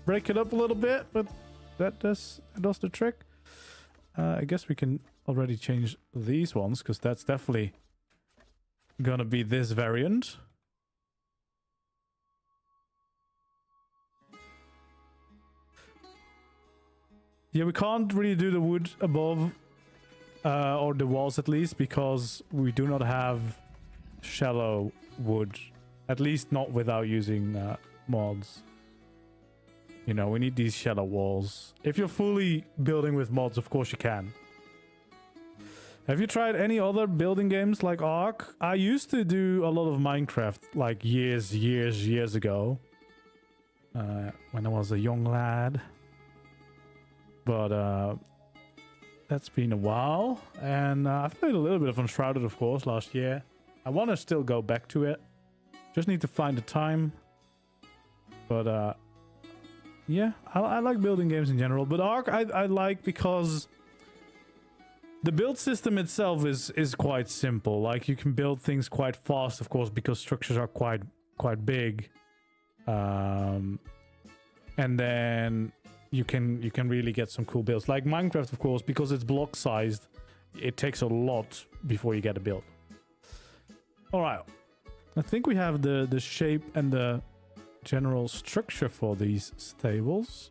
[SPEAKER 1] Break it up a little bit, but that does the trick. I guess we can already change these ones, because that's definitely gonna be this variant. Yeah, we can't really do the wood above, or the walls at least, because we do not have shallow wood. At least not without using mods. You know, we need these shallow walls. If you're fully building with mods, of course you can. Have you tried any other building games like ARK? I used to do a lot of Minecraft, like years ago. When I was a young lad. But that's been a while. And I've played a little bit of Unshrouded, of course, last year. I want to still go back to it. Just need to find the time. But yeah, I like building games in general. But ARK I like because the build system itself is quite simple. Like, you can build things quite fast, of course, because structures are quite big. And then you can really get some cool builds. Like Minecraft, of course, because it's block sized, it takes a lot before you get a build. All right, I think we have the shape and the general structure for these stables.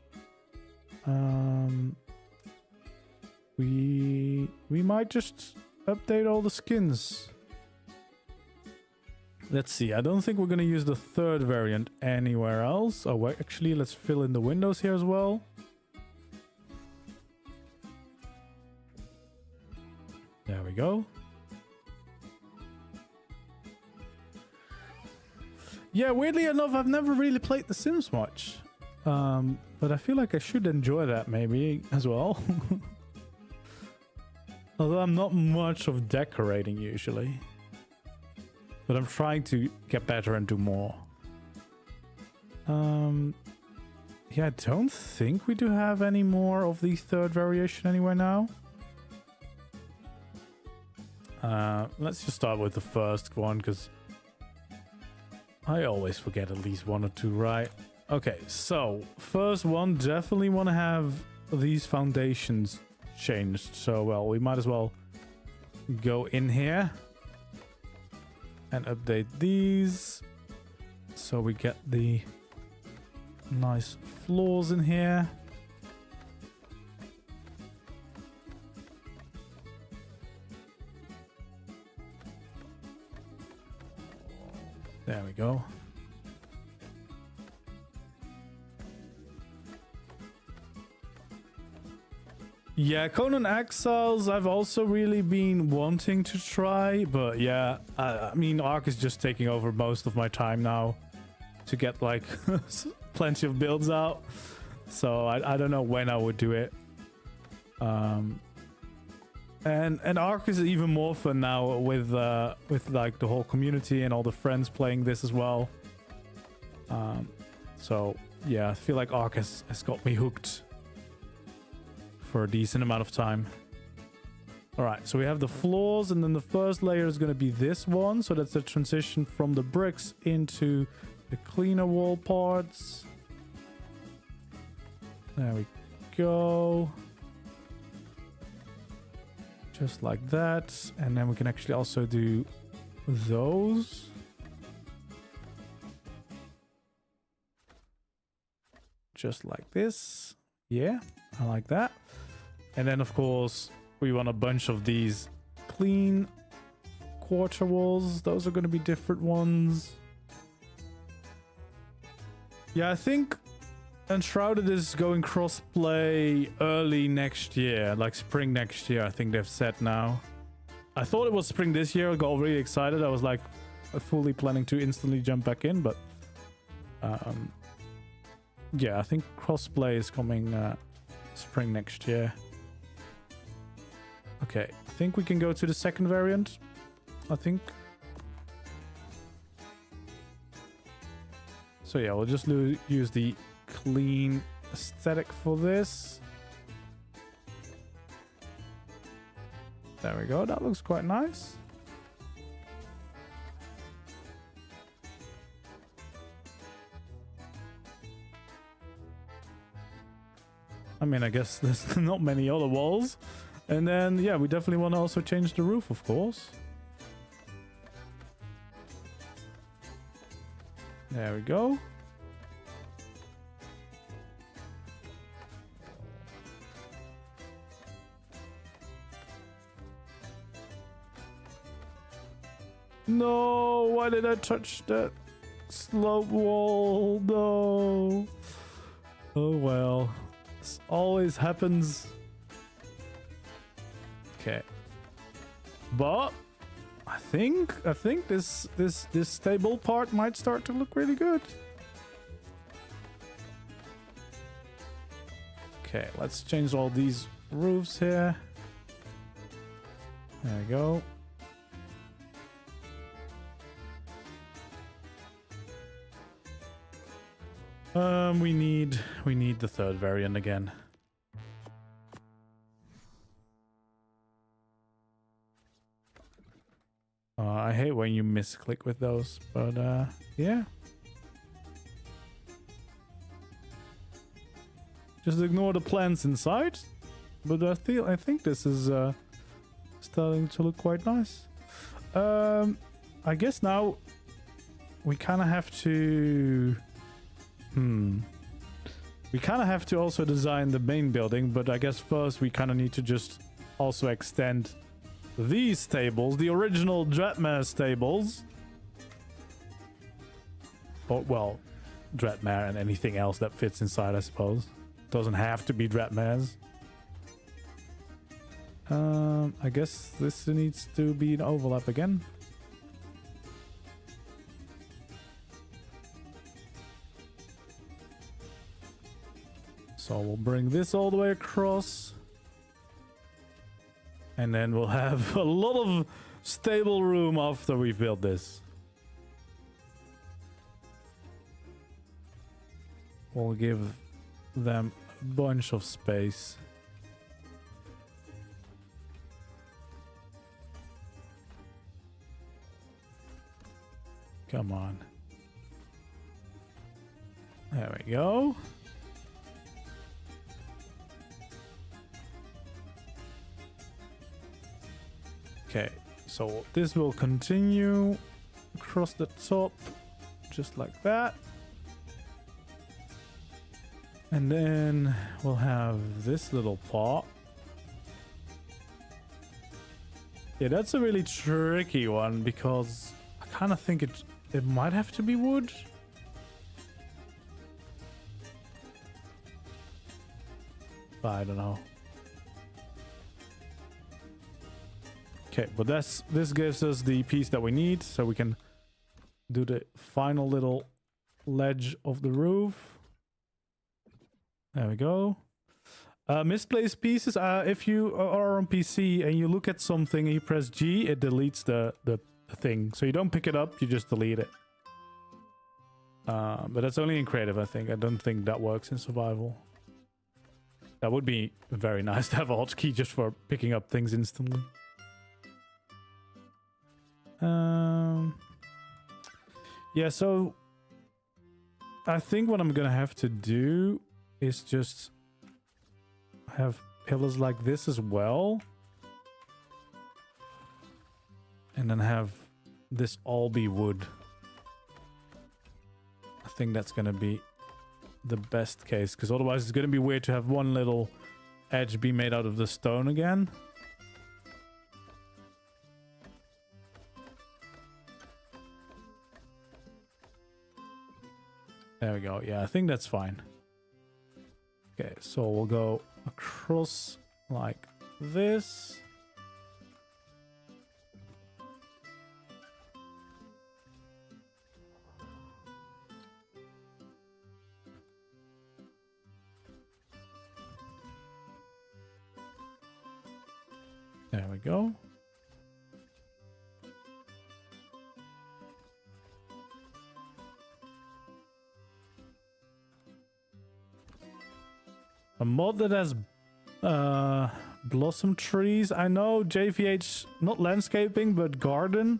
[SPEAKER 1] We might just update all the skins. Let's see. I don't think we're going to use the third variant anywhere else. Oh, wait, actually, let's fill in the windows here as well. There we go. Yeah, weirdly enough, I've never really played The Sims much. But I feel like I should enjoy that maybe as well. Although I'm not much of decorating usually. But I'm trying to get better and do more. Yeah, I don't think we do have any more of the third variation anywhere now. Let's just start with the first one, because I always forget at least one or two, right? Okay, so first one, definitely want to have these foundations changed. So, well, we might as well go in here and update these so we get the nice floors in here. There we go. Yeah, Conan Exiles I've also really been wanting to try, but yeah, I mean, ARK is just taking over most of my time now to get like plenty of builds out. So I don't know when I would do it. And ARK is even more fun now with like the whole community and all the friends playing this as well. So yeah, I feel like ARK has got me hooked for a decent amount of time. All right, so we have the floors, and then the first layer is going to be this one. So that's the transition from the bricks into the cleaner wall parts. There we go. Just like that. And then we can actually also do those. Just like this. Yeah, I like that. And then, of course, we want a bunch of these clean quarter walls. Those are going to be different ones. Yeah, I think Enshrouded is going cross-play early next year, like spring next year, I think they've said now. I thought it was spring this year. I got really excited. I was like fully planning to instantly jump back in, but yeah, I think cross-play is coming spring next year. Okay, I think we can go to the second variant, I think. So yeah, we'll just use the clean aesthetic for this. There we go, that looks quite nice. I mean, I guess there's not many other walls. And then, yeah, we definitely want to also change the roof, of course. There we go. No, why did I touch that slope wall? No. Oh well. This always happens. Okay. But I think this stable part might start to look really good. Okay, let's change all these roofs here. There we go. We need the third variant again. I hate when you misclick with those, but yeah. Just ignore the plants inside. But I think this is starting to look quite nice. I guess now we kind of have to. We kind of have to also design the main building, but I guess first we kind of need to just also extend these stables, the original Dreadmare stables. Or, well, Dreadmare and anything else that fits inside, I suppose. Doesn't have to be Dreadmares. I guess this needs to be an overlap again. So we'll bring this all the way across. And then we'll have a lot of stable room after we've built this. We'll give them a bunch of space. Come on. There we go. Okay, so this will continue across the top, just like that. And then we'll have this little part. Yeah, that's a really tricky one because I kind of think it might have to be wood. But I don't know. Okay, but this gives us the piece that we need, so we can do the final little ledge of the roof. There we go. Misplaced pieces. If you are on PC and you look at something and you press G, it deletes the thing. So you don't pick it up, you just delete it. But that's only in creative, I think. I don't think that works in survival. That would be very nice to have a hotkey just for picking up things instantly. Yeah, so I think what I'm gonna have to do is just have pillars like this as well. And then have this all be wood. I think that's gonna be the best case, because otherwise it's gonna be weird to have one little edge be made out of the stone again. There we go. Yeah, I think that's fine. Okay, so we'll go across like this. There we go. A mod that has blossom trees. I know JVH, not landscaping, but garden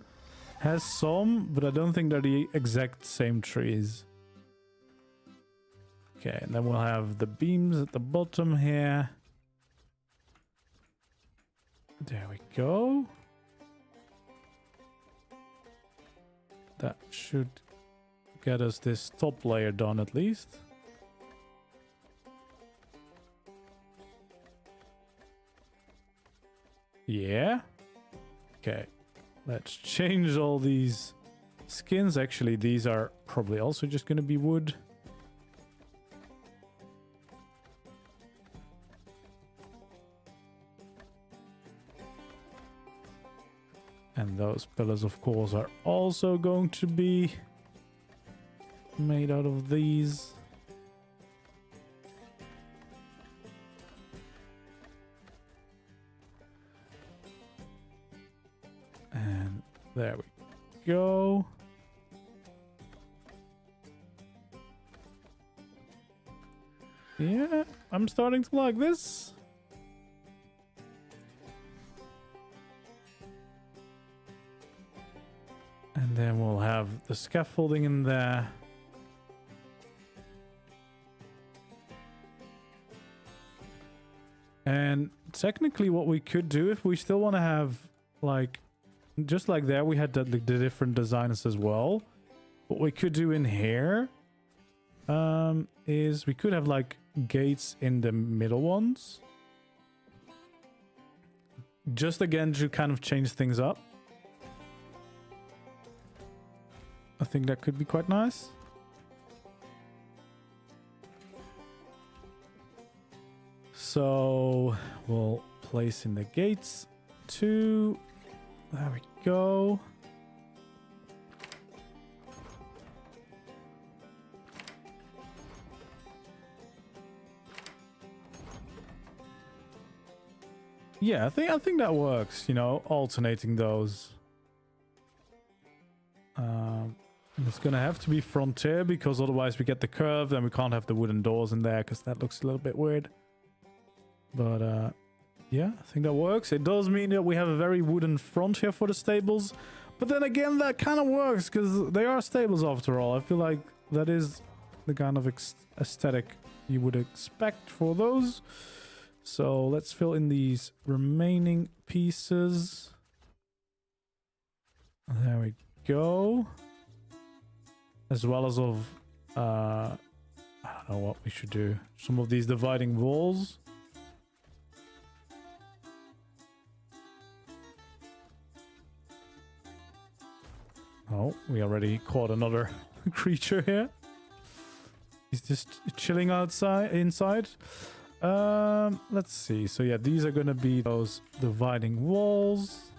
[SPEAKER 1] has some, but I don't think they're the exact same trees. Okay, and then we'll have the beams at the bottom here. There we go. That should get us this top layer done at least. Yeah. Okay. Let's change all these skins. Actually, these are probably also just going to be wood. And those pillars, of course, are also going to be made out of these. And there we go. Yeah, I'm starting to like this. And then we'll have the scaffolding in there. And technically what we could do, if we still want to have, like, just like there we had the different designs as well. What we could do in here is we could have like gates in the middle ones. Just again to kind of change things up. I think that could be quite nice. So we'll place in the gates 2. There we go. Yeah, I think that works, you know, alternating those. It's gonna have to be frontier because otherwise we get the curve and we can't have the wooden doors in there because that looks a little bit weird. But yeah, I think that works. It does mean that we have a very wooden front here for the stables. But then again, that kind of works because they are stables after all. I feel like that is the kind of aesthetic you would expect for those. So let's fill in these remaining pieces. There we go. As well as of, I don't know what we should do. Some of these dividing walls. Oh, we already caught another creature here. He's just chilling inside. Let's see. So yeah, these are gonna be those dividing walls.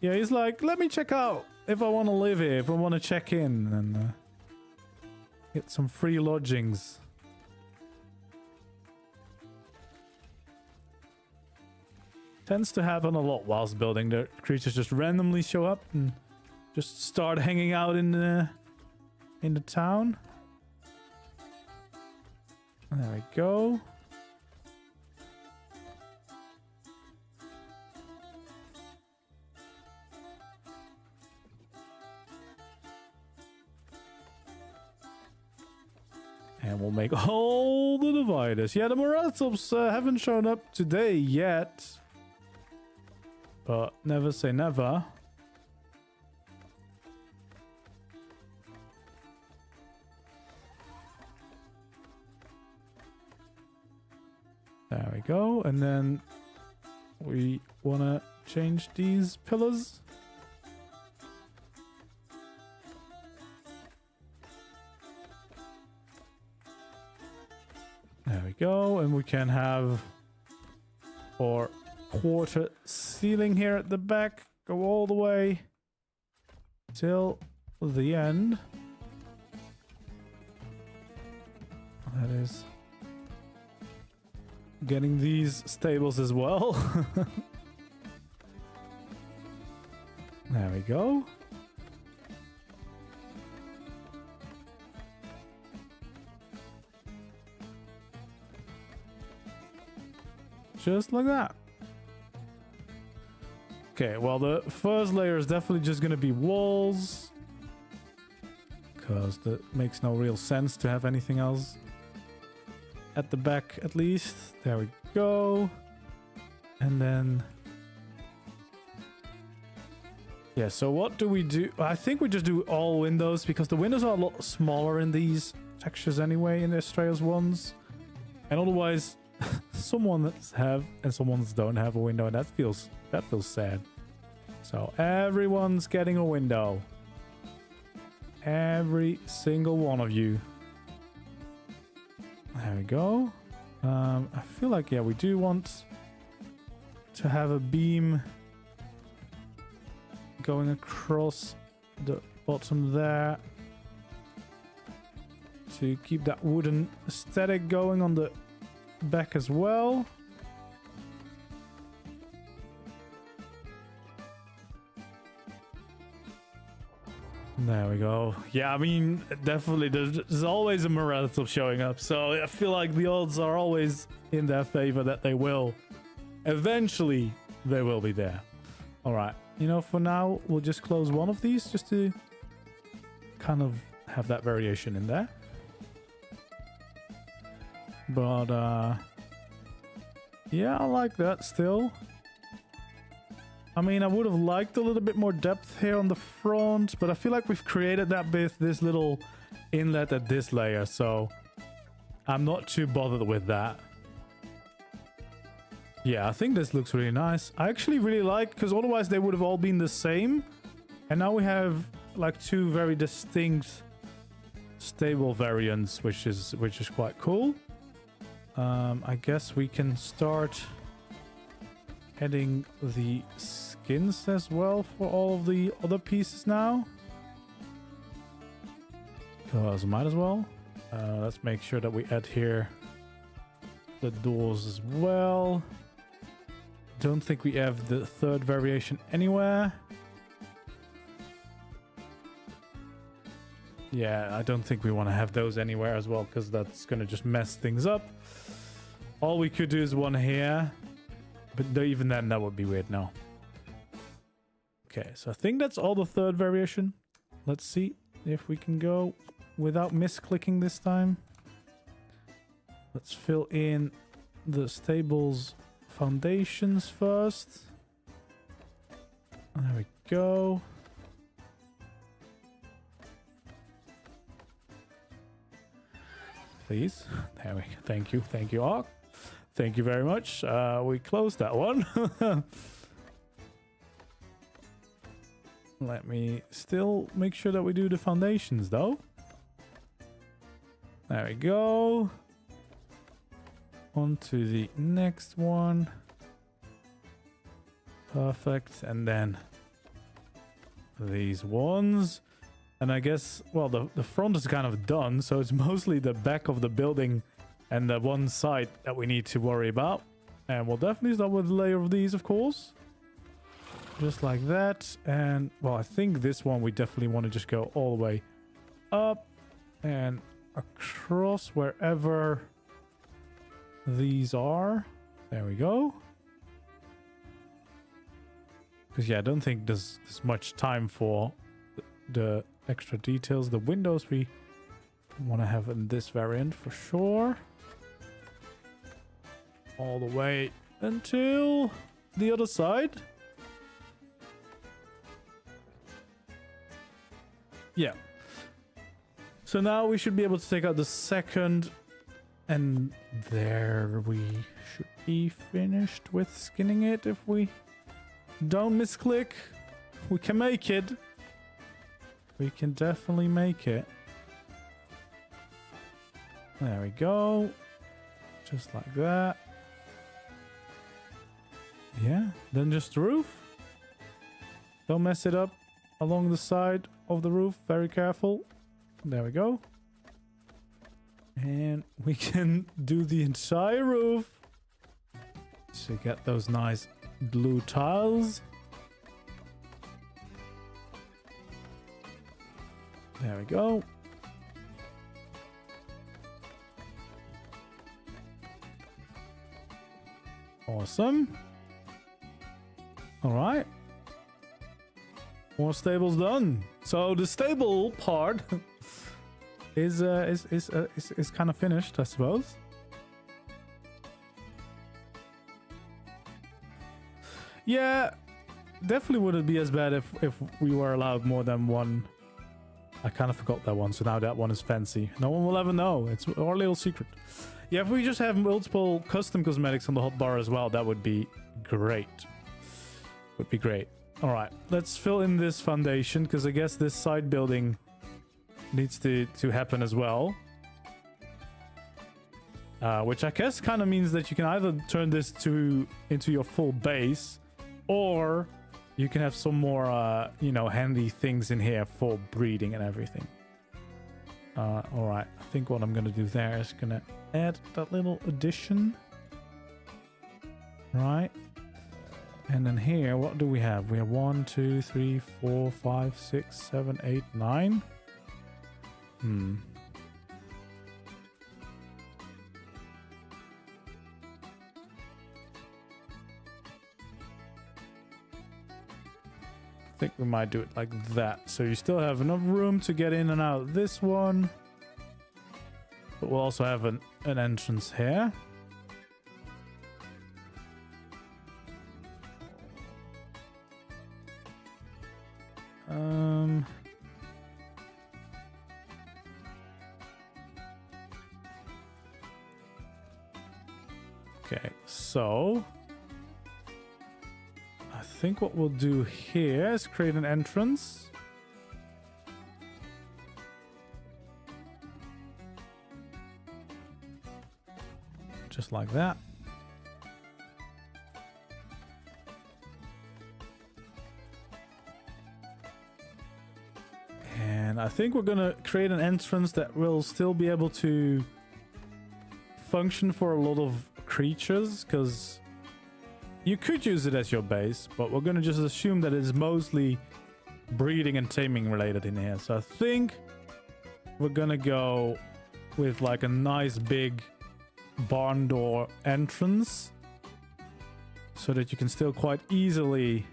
[SPEAKER 1] Yeah, he's like, let me check out if I want to live here, if I want to check in and get some free lodgings. Tends to happen a lot whilst building. The creatures just randomly show up and just start hanging out in the town. There we go. And we'll make all the dividers. Yeah, the Moratops haven't shown up today yet. But never say never. There we go. And then we want to change these pillars. There we go. And we can have our quarter ceiling here at the back go all the way till the end. That is getting these stables as well. There we go. Just like that. Okay, well, the first layer is definitely just going to be walls. Because that makes no real sense to have anything else at the back, at least. There we go. And then... yeah, so what do we do? I think we just do all windows, because the windows are a lot smaller in these textures anyway, in the Astraeos ones. And otherwise... someone have and someone don't have a window, and that feels sad. So everyone's getting a window. Every single one of you. There we go. I feel like, yeah, we do want to have a beam going across the bottom there to keep that wooden aesthetic going on the back as well. There we go. Yeah, I mean, definitely there's always a Moratops showing up, so I feel like the odds are always in their favor that they will eventually they will be there. All right, you know, for now we'll just close one of these just to kind of have that variation in there. But yeah, I like that still. I mean, I would have liked a little bit more depth here on the front, but I feel like we've created that with this little inlet at this layer, so I'm not too bothered with that. Yeah, I think this looks really nice. I actually really like, because otherwise they would have all been the same, and now we have like two very distinct stable variants, which is quite cool. I guess we can start adding the skins as well for all of the other pieces now. Because might as well. Let's make sure that we add here the doors as well. Don't think we have the third variation anywhere. Yeah, I don't think we want to have those anywhere as well, because that's going to just mess things up. All we could do is one here, but even then that would be weird now. Okay, so I think that's all the third variation. Let's see if we can go without misclicking this time. Let's fill in the stable's foundations first. There we go. Please. There we go. Thank you. Thank you, ARK. Thank you very much. We closed that one. Let me still make sure that we do the foundations, though. There we go. On to the next one. Perfect. And then these ones. And I guess, well, the front is kind of done, so it's mostly the back of the building and the one side that we need to worry about. And we'll definitely start with a layer of these, of course. Just like that. And, well, I think this one we definitely want to just go all the way up and across wherever these are. There we go. Because, yeah, I don't think there's much time for the extra details. The windows we want to have in this variant for sure. All the way until the other side. Yeah. So now we should be able to take out the second, and there we should be finished with skinning it. If we don't misclick, we can make it. We can definitely make it. There we go. Just like that. Yeah, then just the roof. Don't mess it up along the side of the roof. Very careful. There we go. And we can do the entire roof to get those nice blue tiles. There we go. Awesome. All right. More stables done. So the stable part is kind of finished, I suppose. Yeah, definitely wouldn't be as bad if we were allowed more than one. I kind of forgot that one, so now that one is fancy. No one will ever know. It's our little secret. Yeah, if we just have multiple custom cosmetics on the hotbar as well, that would be great. Would be great. All right, let's fill in this foundation, because I guess this side building needs to happen as well. Which I guess kind of means that you can either turn this into your full base, or you can have some more, you know, handy things in here for breeding and everything. All right, I think what I'm going to do there is going to add that little addition. Right. And then here, what do we have? We have 1, 2, 3, 4, 5, 6, 7, 8, 9. I think we might do it like that. So you still have enough room to get in and out of this one. But we'll also have an entrance here. Okay, so I think what we'll do here is create an entrance. just like that. And I think we're gonna create an entrance that will still be able to function for a lot of creatures, because you could use it as your base, but we're gonna just assume that it's mostly breeding and taming related in here. So I think we're gonna go with like a nice big barn door entrance so that you can still quite easily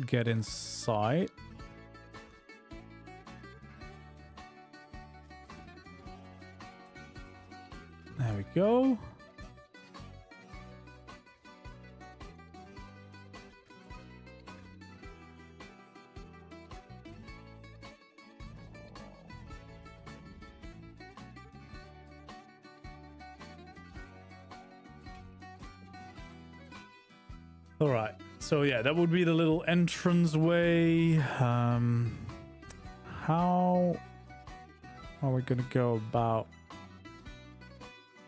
[SPEAKER 1] get inside. There we go. All right, so yeah, that would be the little entrance way. How are we gonna go about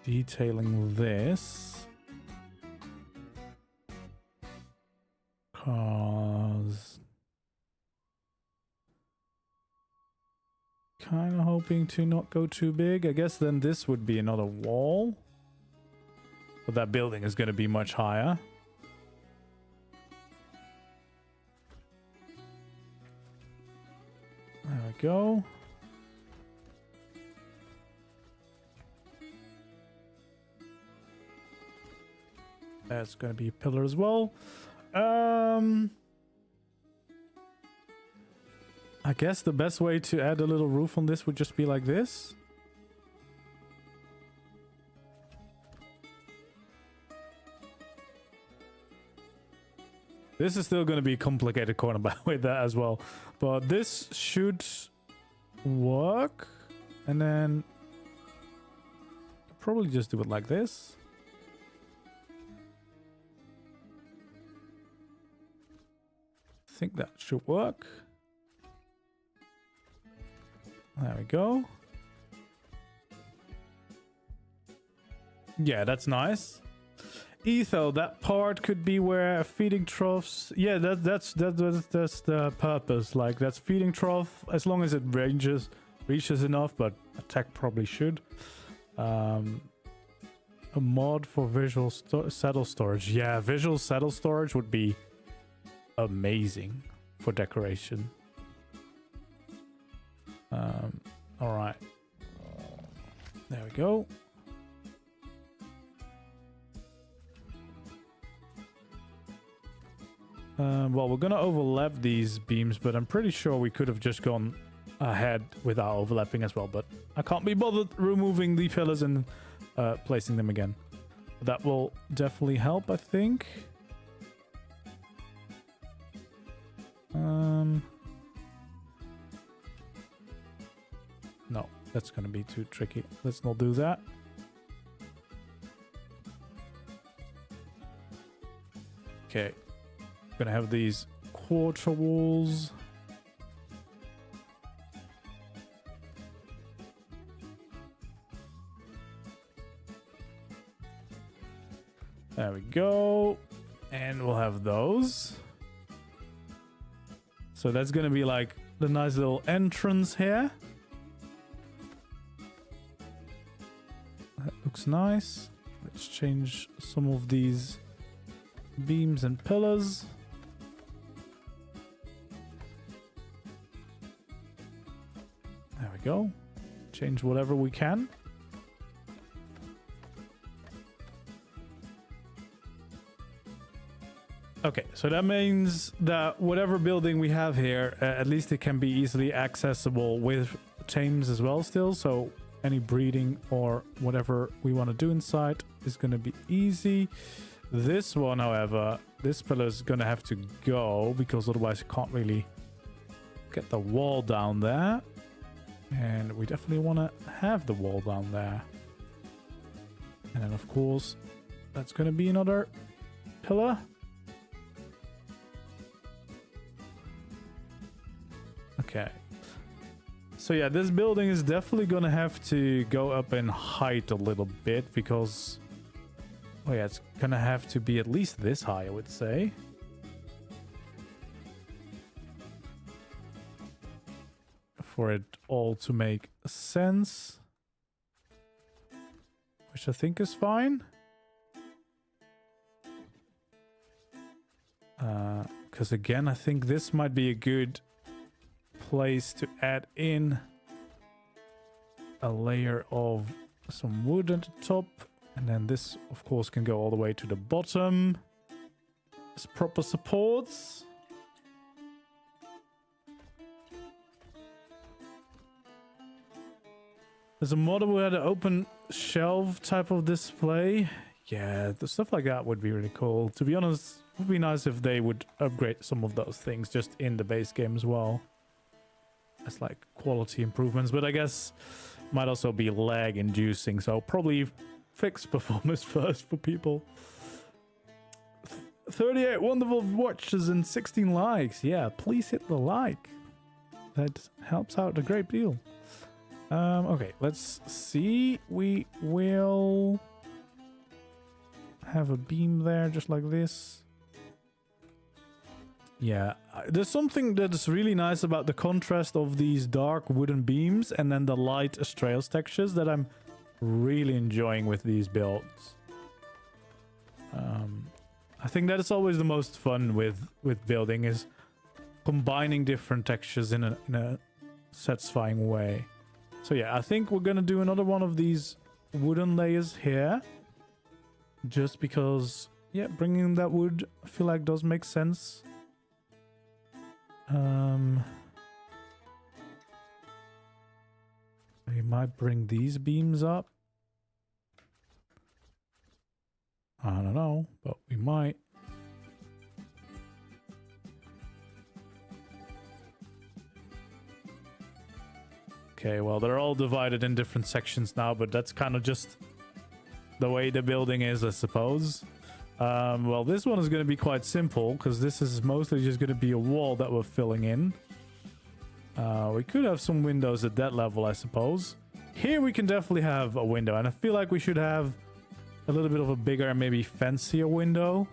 [SPEAKER 1] detailing this? Cause kind of hoping to not go too big. I guess then this would be another wall, but that building is gonna be much higher. There we go. That's going to be a pillar as well. I guess the best way to add a little roof on this would just be like this. This is still going to be a complicated corner by the way, that as well. But this should work. And then probably just do it like this. I think that should work. There we go. Yeah, that's nice. Etho, that part could be where feeding troughs. Yeah, that's the purpose. Like that's feeding trough as long as it reaches enough, but attack probably should. A mod for visual saddle storage. Yeah, visual saddle storage would be amazing for decoration. All right. There we go. Well, we're gonna overlap these beams, but I'm pretty sure we could have just gone ahead without overlapping as well, but I can't be bothered removing the pillars and placing them again. That will definitely help, I think. No, that's gonna be too tricky. Let's not do that. Okay. Gonna have these quarter walls. There we go. And we'll have those. So that's gonna be like the nice little entrance here. That looks nice. Let's change some of these beams and pillars. There we go. Change whatever we can. Okay, so that means that whatever building we have here, at least it can be easily accessible with tames as well still. So any breeding or whatever we want to do inside is going to be easy. This one, however, this pillar is going to have to go because otherwise you can't really get the wall down there. And we definitely want to have the wall down there. And then, of course, that's going to be another pillar. So So yeah, this building is definitely gonna have to go up in height a little bit because, oh yeah, it's gonna have to be at least this high, I would say. For it all to make sense. Which I think is fine. Because again, I think this might be a good place to add in a layer of some wood at the top. And then this, of course, can go all the way to the bottom. As proper supports. There's a model who had an open shelf type of display. Yeah, the stuff like that would be really cool. To be honest, it would be nice if they would upgrade some of those things just in the base game as well. As like quality improvements, but I guess might also be lag inducing, so probably fix performance first for people. 38 wonderful watches and 16 likes. Yeah, please hit the like. That helps out a great deal. Okay, let's see. We will have a beam there just like this. Yeah, there's something that's really nice about the contrast of these dark wooden beams and then the light Astraeos textures that I'm really enjoying with these builds. I think that is always the most fun with building, is combining different textures in a satisfying way. So yeah, I think we're gonna do another one of these wooden layers here. Just because, yeah, bringing that wood, I feel like does make sense. We might bring these beams up. I don't know, but we might. Okay, well, they're all divided in different sections now, but that's kind of just the way the building is, I suppose. Well, this one is going to be quite simple because this is mostly just going to be a wall that we're filling in. We could have some windows at that level, I suppose. Here we can definitely have a window, and I feel like we should have a little bit of a bigger and maybe fancier window.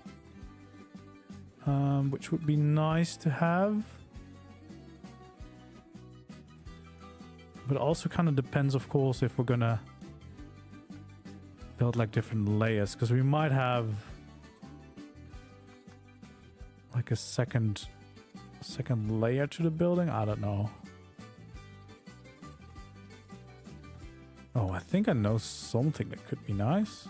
[SPEAKER 1] Which would be nice to have. But it also kind of depends, of course, if we're gonna build like different layers, because we might have like a second layer to the building. I don't know. Oh, I think I know something that could be nice.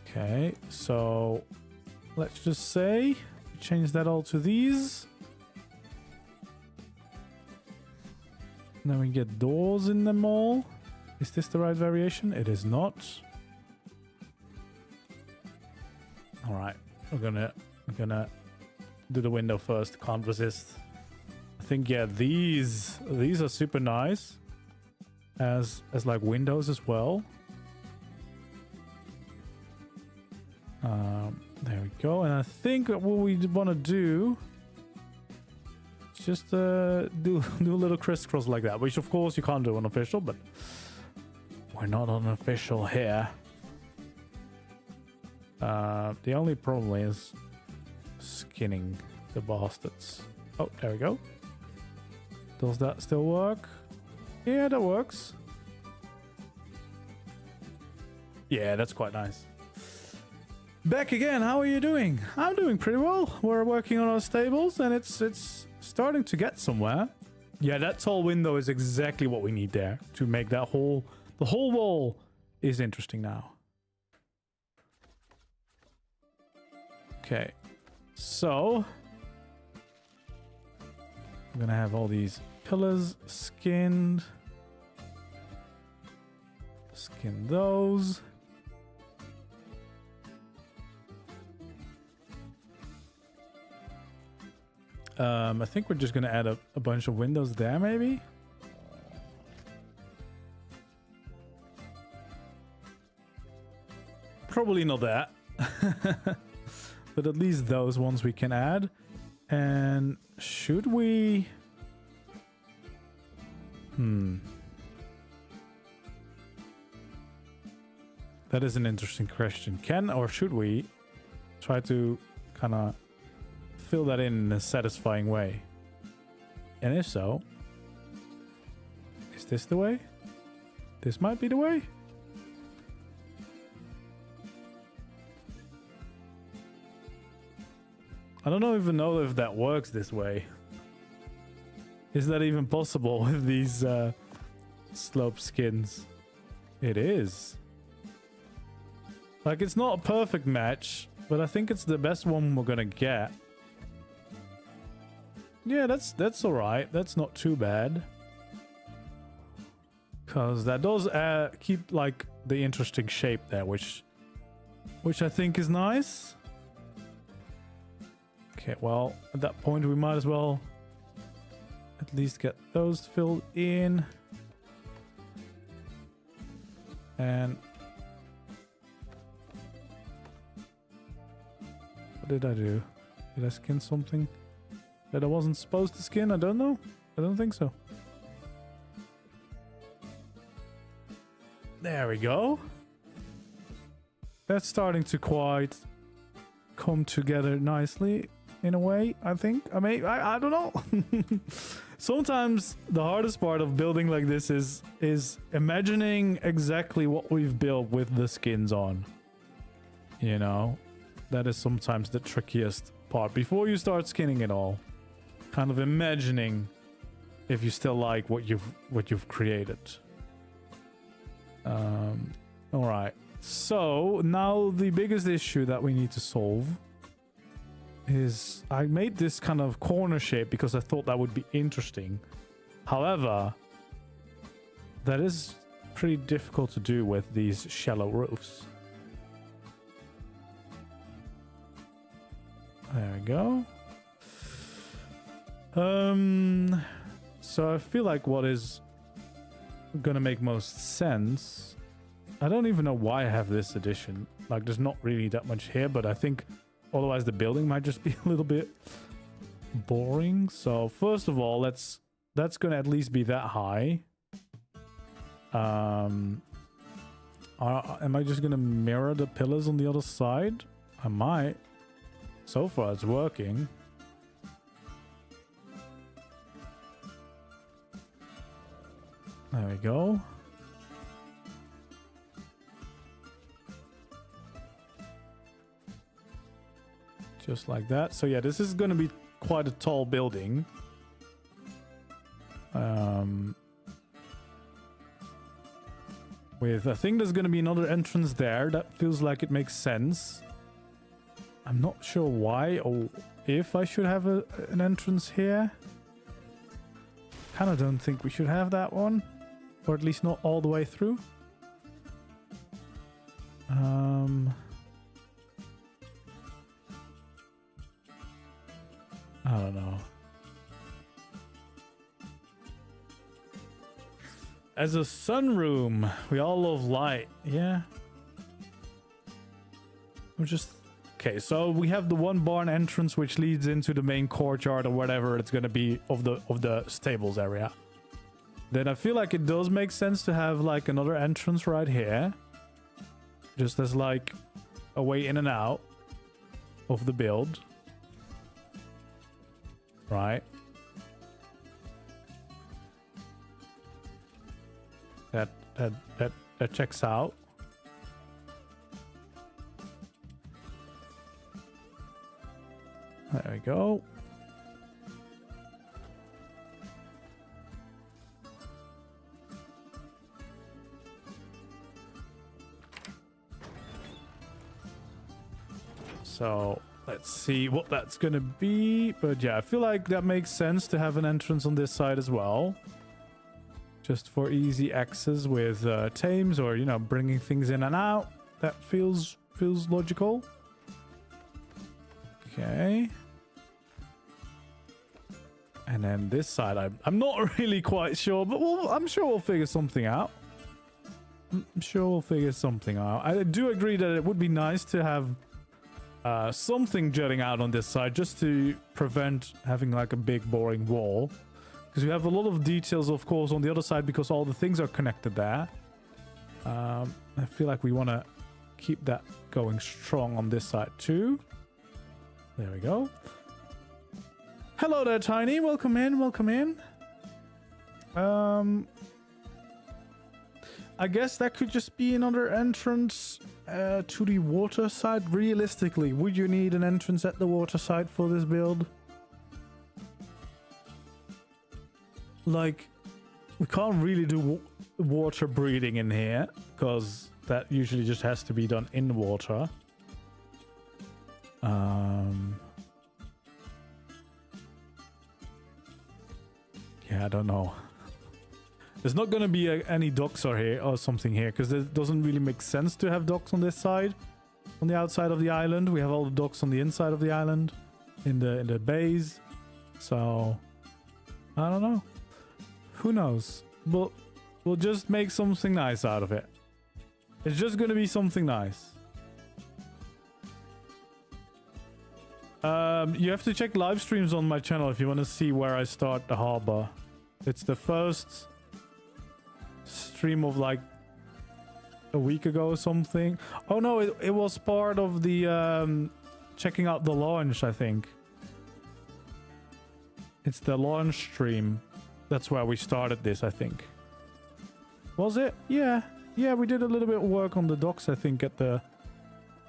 [SPEAKER 1] Okay, so let's just say change that all to these. And then we get doors in them all. Is this the right variation? It is not. All right, we're gonna do the window first. Can't resist. I think, yeah, these are super nice as like windows as well. There we go. And I think what we want to do is just do a little crisscross like that, which of course you can't do on official, but we're not on official here. The only problem is skinning the bastards. Oh, there we go. Does that still work? Yeah, that works. Yeah, that's quite nice. Back again, how are you doing? I'm doing pretty well. We're working on our stables and it's starting to get somewhere. Yeah, that tall window is exactly what we need there to make that the whole wall is interesting now. Okay, so I'm gonna have all these pillars skinned. Skin those. I think we're just gonna add a bunch of windows there, maybe. Probably not that. But at least those ones we can add. And should we... That is an interesting question. Can or should we try to kind of fill that in a satisfying way? And if so, is this the way? This might be the way? I don't even know if that works this way. Is that even possible with these slope skins? It is. Like, it's not a perfect match, but I think it's the best one we're gonna get. Yeah, that's all right. That's not too bad. Because that does keep, like, the interesting shape there, which I think is nice. Okay, well, at that point, we might as well at least get those filled in. And what did I do? Did I skin something that I wasn't supposed to skin? I don't know. I don't think so. There we go. That's starting to quite come together nicely in a way, I think. I don't know. Sometimes the hardest part of building like this is imagining exactly what we've built with the skins on. You know, that is sometimes the trickiest part before you start skinning it all. Kind of imagining if you still like what you've created. All right. So now the biggest issue that we need to solve is I made this kind of corner shape because I thought that would be interesting. However, that is pretty difficult to do with these shallow roofs. There we go. So I feel like what is gonna make most sense, I don't even know why I have this addition. Like, there's not really that much here, but I think otherwise the building might just be a little bit boring. So first of all, that's gonna at least be that high. Am I just gonna mirror the pillars on the other side? I might. So far it's working. There we go. Just like that. So yeah, this is going to be quite a tall building. I think there's going to be another entrance there. That feels like it makes sense. I'm not sure why or if I should have an entrance here. Kind of don't think we should have that one. Or at least not all the way through. I don't know. As a sunroom, we all love light. Yeah. We're just... Okay, so we have the one barn entrance which leads into the main courtyard or whatever it's going to be of the stables area. Then I feel like it does make sense to have like another entrance right here. Just as like a way in and out of the build. Right. That checks out. There we go. So let's see what that's gonna be. But yeah, I feel like that makes sense to have an entrance on this side as well. Just for easy access with tames or, you know, bringing things in and out. That feels logical. Okay. And then this side, I'm not really quite sure, but I'm sure we'll figure something out. I do agree that it would be nice to have something jutting out on this side just to prevent having like a big boring wall, because we have a lot of details of course on the other side because all the things are connected there. I feel like we want to keep that going strong on this side too. There we go. Hello there, Tiny. Welcome in. Welcome in. I guess that could just be another entrance to the water side. Realistically, would you need an entrance at the water side for this build? Like, we can't really do water breeding in here because that usually just has to be done in water. Yeah, I don't know. There's not going to be any docks or something here because it doesn't really make sense to have docks on this side. On the outside of the island, we have all the docks on the inside of the island in the bays. So I don't know. Who knows? But we'll just make something nice out of it. It's just going to be something nice. You have to check live streams on my channel if you want to see where I start the harbor. It's the first stream of like a week ago or something. Oh no, it was part of the checking out the launch, I think. It's the launch stream. That's where we started this, I think. Was it? Yeah. Yeah, we did a little bit of work on the docks, I think, at the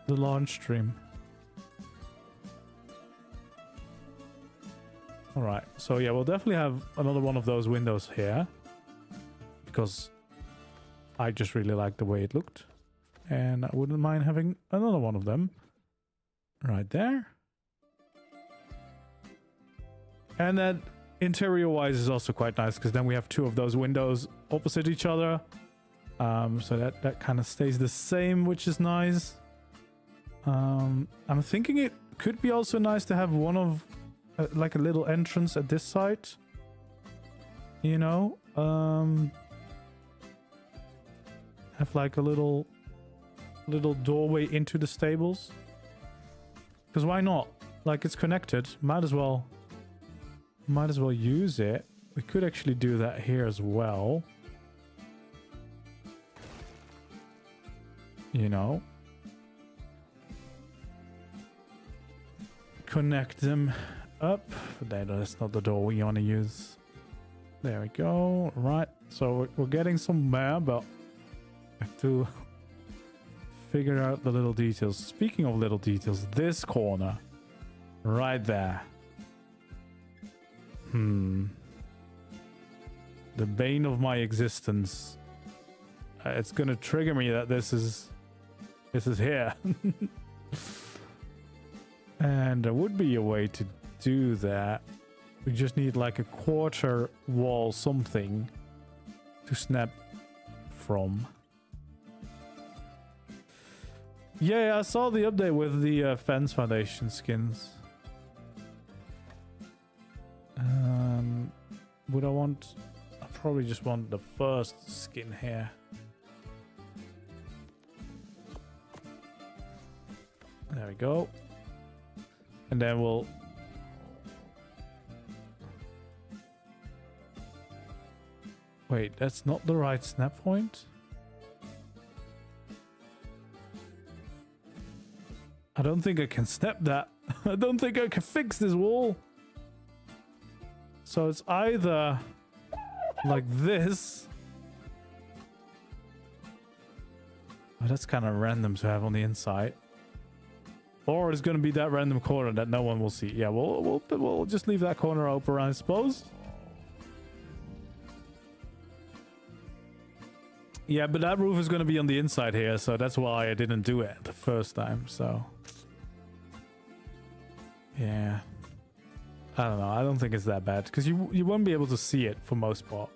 [SPEAKER 1] launch stream. Alright, so yeah, we'll definitely have another one of those windows here. Because I just really like the way it looked. And I wouldn't mind having another one of them. Right there. And that interior-wise is also quite nice, because then we have two of those windows opposite each other. So that kind of stays the same, which is nice. I'm thinking it could be also nice to have one of... like a little entrance at this side. You know? Have like a little doorway into the stables. Because why not? Like, it's connected. Might as well use it. We could actually do that here as well. You know? Connect them up. That's not the door we want to use. There we go. Right. So we're getting somewhere, but I have to figure out the little details. Speaking of little details, this corner right there. The bane of my existence. It's gonna trigger me that this is here. And there would be a way to do that. We just need like a quarter wall something to snap from. Yeah, I saw the update with the fence foundation skins. Would I want... I probably just want the first skin here. There we go. And then we'll... Wait, that's not the right snap point? I don't think I can snap that. I don't think I can fix this wall. So it's either like this. Oh, that's kind of random to have on the inside. Or it's going to be that random corner that no one will see. Yeah, we'll just leave that corner open, I suppose. Yeah, but that roof is going to be on the inside here, so that's why I didn't do it the first time, so... Yeah. I don't know, I don't think it's that bad, because you won't be able to see it for most part.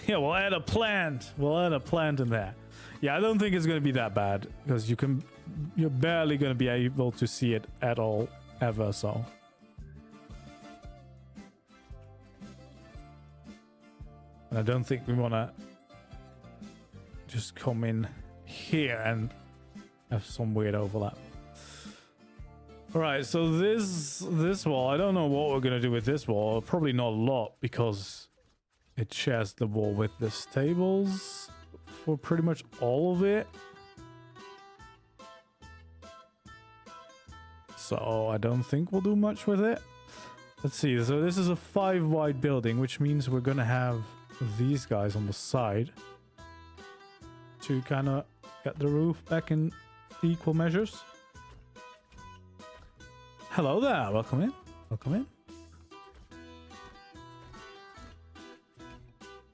[SPEAKER 1] Yeah, we'll add a plant. We'll add a plant in there. Yeah, I don't think it's going to be that bad, because you're barely going to be able to see it at all, ever, so... I don't think we want to just come in here and have some weird overlap. All right, so this wall, I don't know what we're gonna do with this wall. Probably not a lot because it shares the wall with the stables for pretty much all of it. So I don't think we'll do much with it. Let's see. So this is a 5 wide building, which means we're gonna have these guys on the side to kind of get the roof back in equal measures. Hello there, welcome in. Welcome in.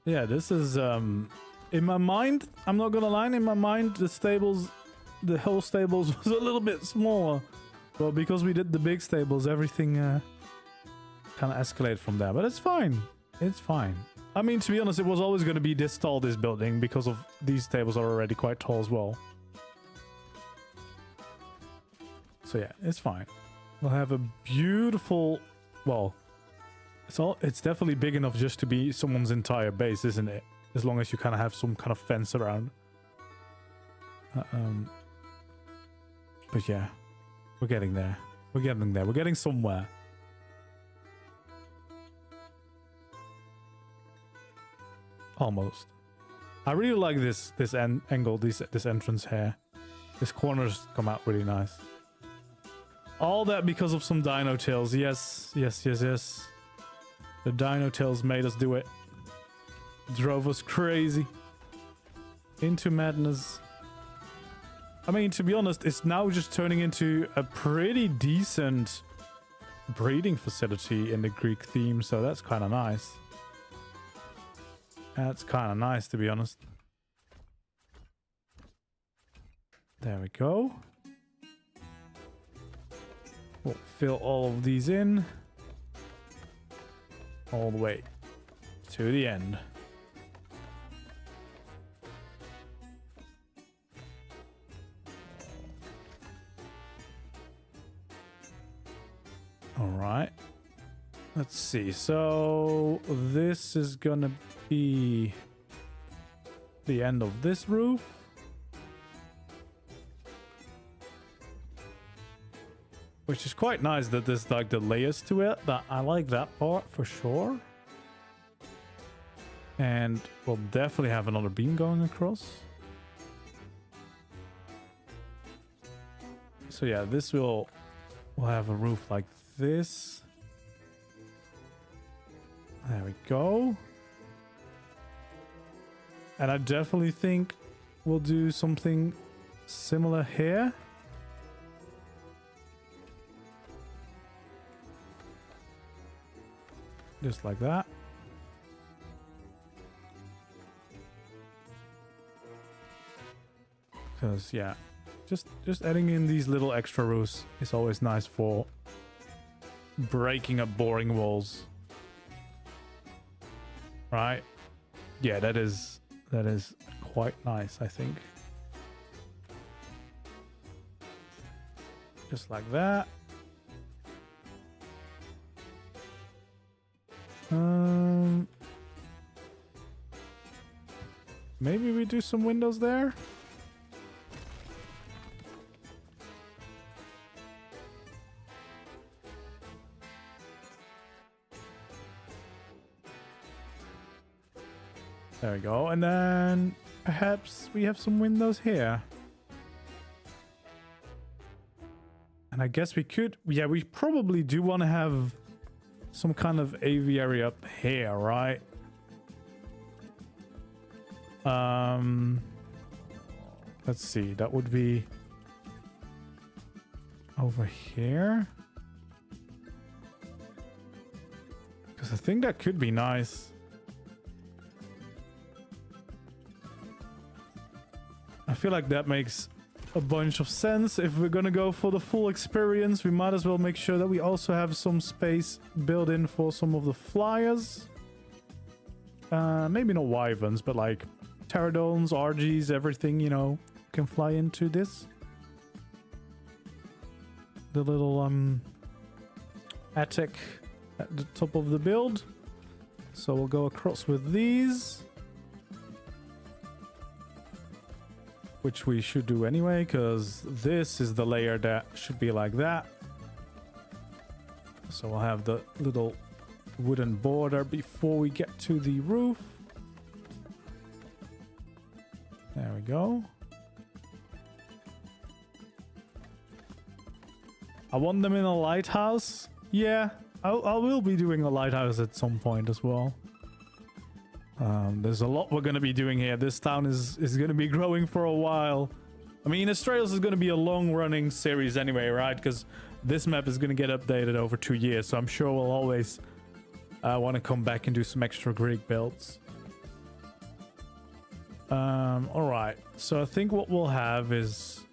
[SPEAKER 1] Yeah, this is in my mind, I'm not gonna lie, in my mind the stables, the whole stables was a little bit smaller. But because we did the big stables, everything kind of escalated from there. But it's fine. It's fine. I mean, to be honest, it was always going to be this tall, this building, because of these tables are already quite tall as well. So yeah, it's fine. We'll have a beautiful, well, it's definitely big enough just to be someone's entire base, isn't it? As long as you kind of have some kind of fence around. But yeah, we're getting there. We're getting there. We're getting somewhere. Almost. I really like this angle, this entrance here. This corners come out really nice. All that because of some dino tails. Yes, yes, yes, yes. The dino tails made us do it. Drove us crazy. Into madness. I mean, to be honest, it's now just turning into a pretty decent breeding facility in the Greek theme, so that's kind of nice. That's kind of nice, to be honest. There we go. We'll fill all of these in. All the way to the end. All right. Let's see. So this is gonna be the end of this roof. Which is quite nice that there's like the layers to it. That I like that part for sure. And we'll definitely have another beam going across. So yeah, this will have a roof like this. There we go. And I definitely think we'll do something similar here. Just like that. Because yeah, just adding in these little extra roofs is always nice for breaking up boring walls. Right? Yeah, that is quite nice, I think. Just like that. Maybe we do some windows there. There we go. And then perhaps we have some windows here. And I guess we could, yeah, we probably do want to have some kind of aviary up here, right? Let's see, that would be over here. Because I think that could be nice. I feel like that makes a bunch of sense. If we're gonna go for the full experience, we might as well make sure that we also have some space built in for some of the flyers. Maybe not wyverns, but like pterodons, RGs, everything, you know, can fly into this. The little attic at the top of the build. So we'll go across with these. which we should do anyway, because this is the layer that should be like that. So we'll have the little wooden border before we get to the roof. There we go. I want them in a lighthouse. Yeah, I will be doing a lighthouse at some point as well. There's a lot we're going to be doing here. This town is going to be growing for a while. I mean, Astraeos is going to be a long-running series anyway, right? Because this map is going to get updated over 2 years. So I'm sure we'll always want to come back and do some extra Greek builds. All right. So I think what we'll have is...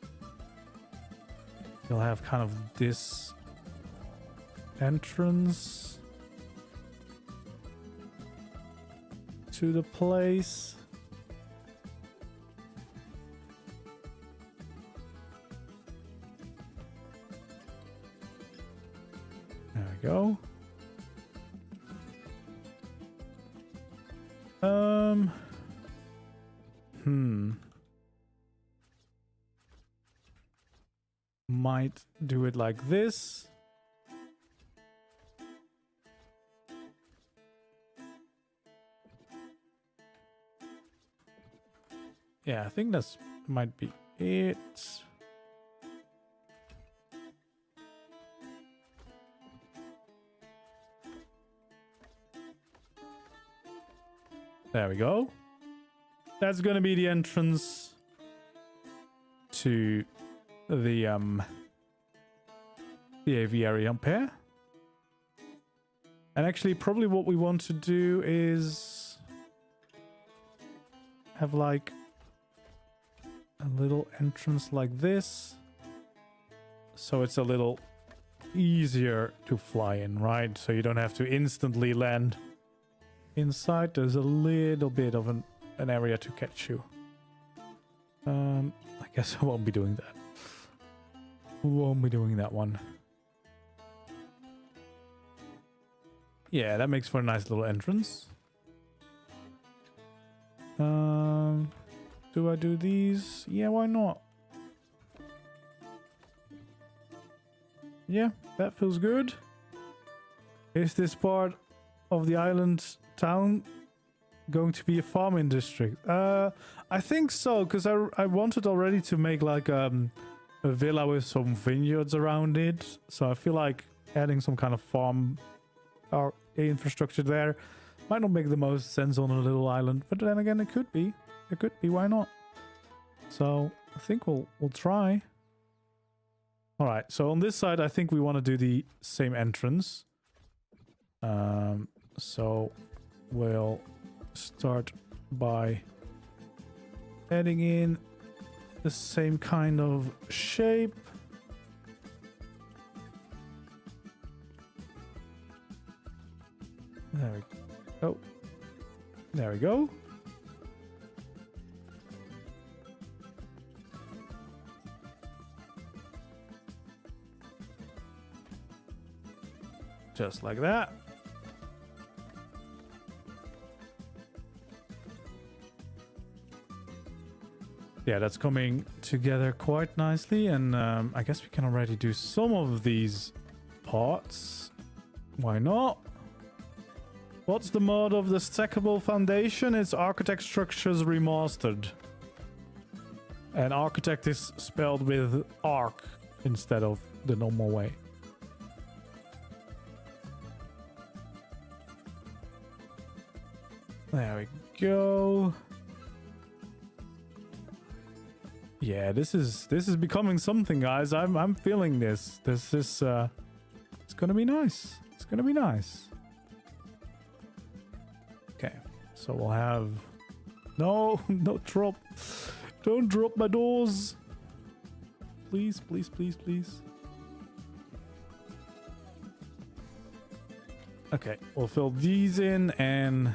[SPEAKER 1] We'll have kind of this entrance to the place. There we go. Might do it like this. Yeah, I think that's might be it. There we go. That's gonna be the entrance to the aviary up here. And actually probably what we want to do is have like a little entrance like this, so it's a little easier to fly in, right? So you don't have to instantly land inside. There's a little bit of an area to catch you. I guess I won't be doing that. Won't be doing that one. Yeah, that makes for a nice little entrance. Do I do these? Yeah, why not? Yeah, that feels good. Is this part of the island town going to be a farming district? I think so, because I wanted already to make like a villa with some vineyards around it. So I feel like adding some kind of farm or infrastructure there might not make the most sense on a little island, but then again, it could be. It could be. Why not? So I think we'll try. All right. So on this side, I think we want to do the same entrance. So we'll start by adding in the same kind of shape. There we go. There we go. Just like that. Yeah, that's coming together quite nicely, and I guess we can already do some of these parts. Why not? What's the mode of the stackable foundation? It's Architect Structures Remastered. And Architect is spelled with ARK instead of the normal way. There we go. Yeah, this is becoming something, guys. I'm feeling this. This is it's gonna be nice. It's gonna be nice. Okay, so we'll have no drop. Don't drop my doors. Please, please, please, please. Okay, we'll fill these in and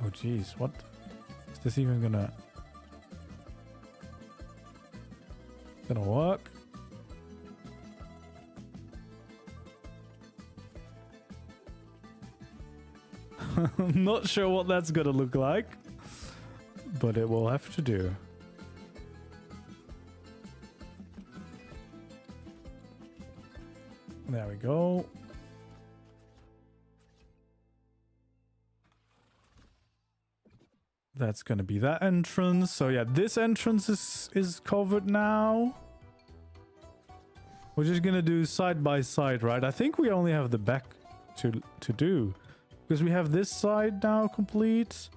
[SPEAKER 1] oh geez, what is this even gonna work? I'm not sure what that's gonna look like, but it will have to do. There we go. That's gonna be that entrance. So yeah, this entrance is covered now. We're just gonna do side by side, right? I think we only have the back to do, because we have this side now complete.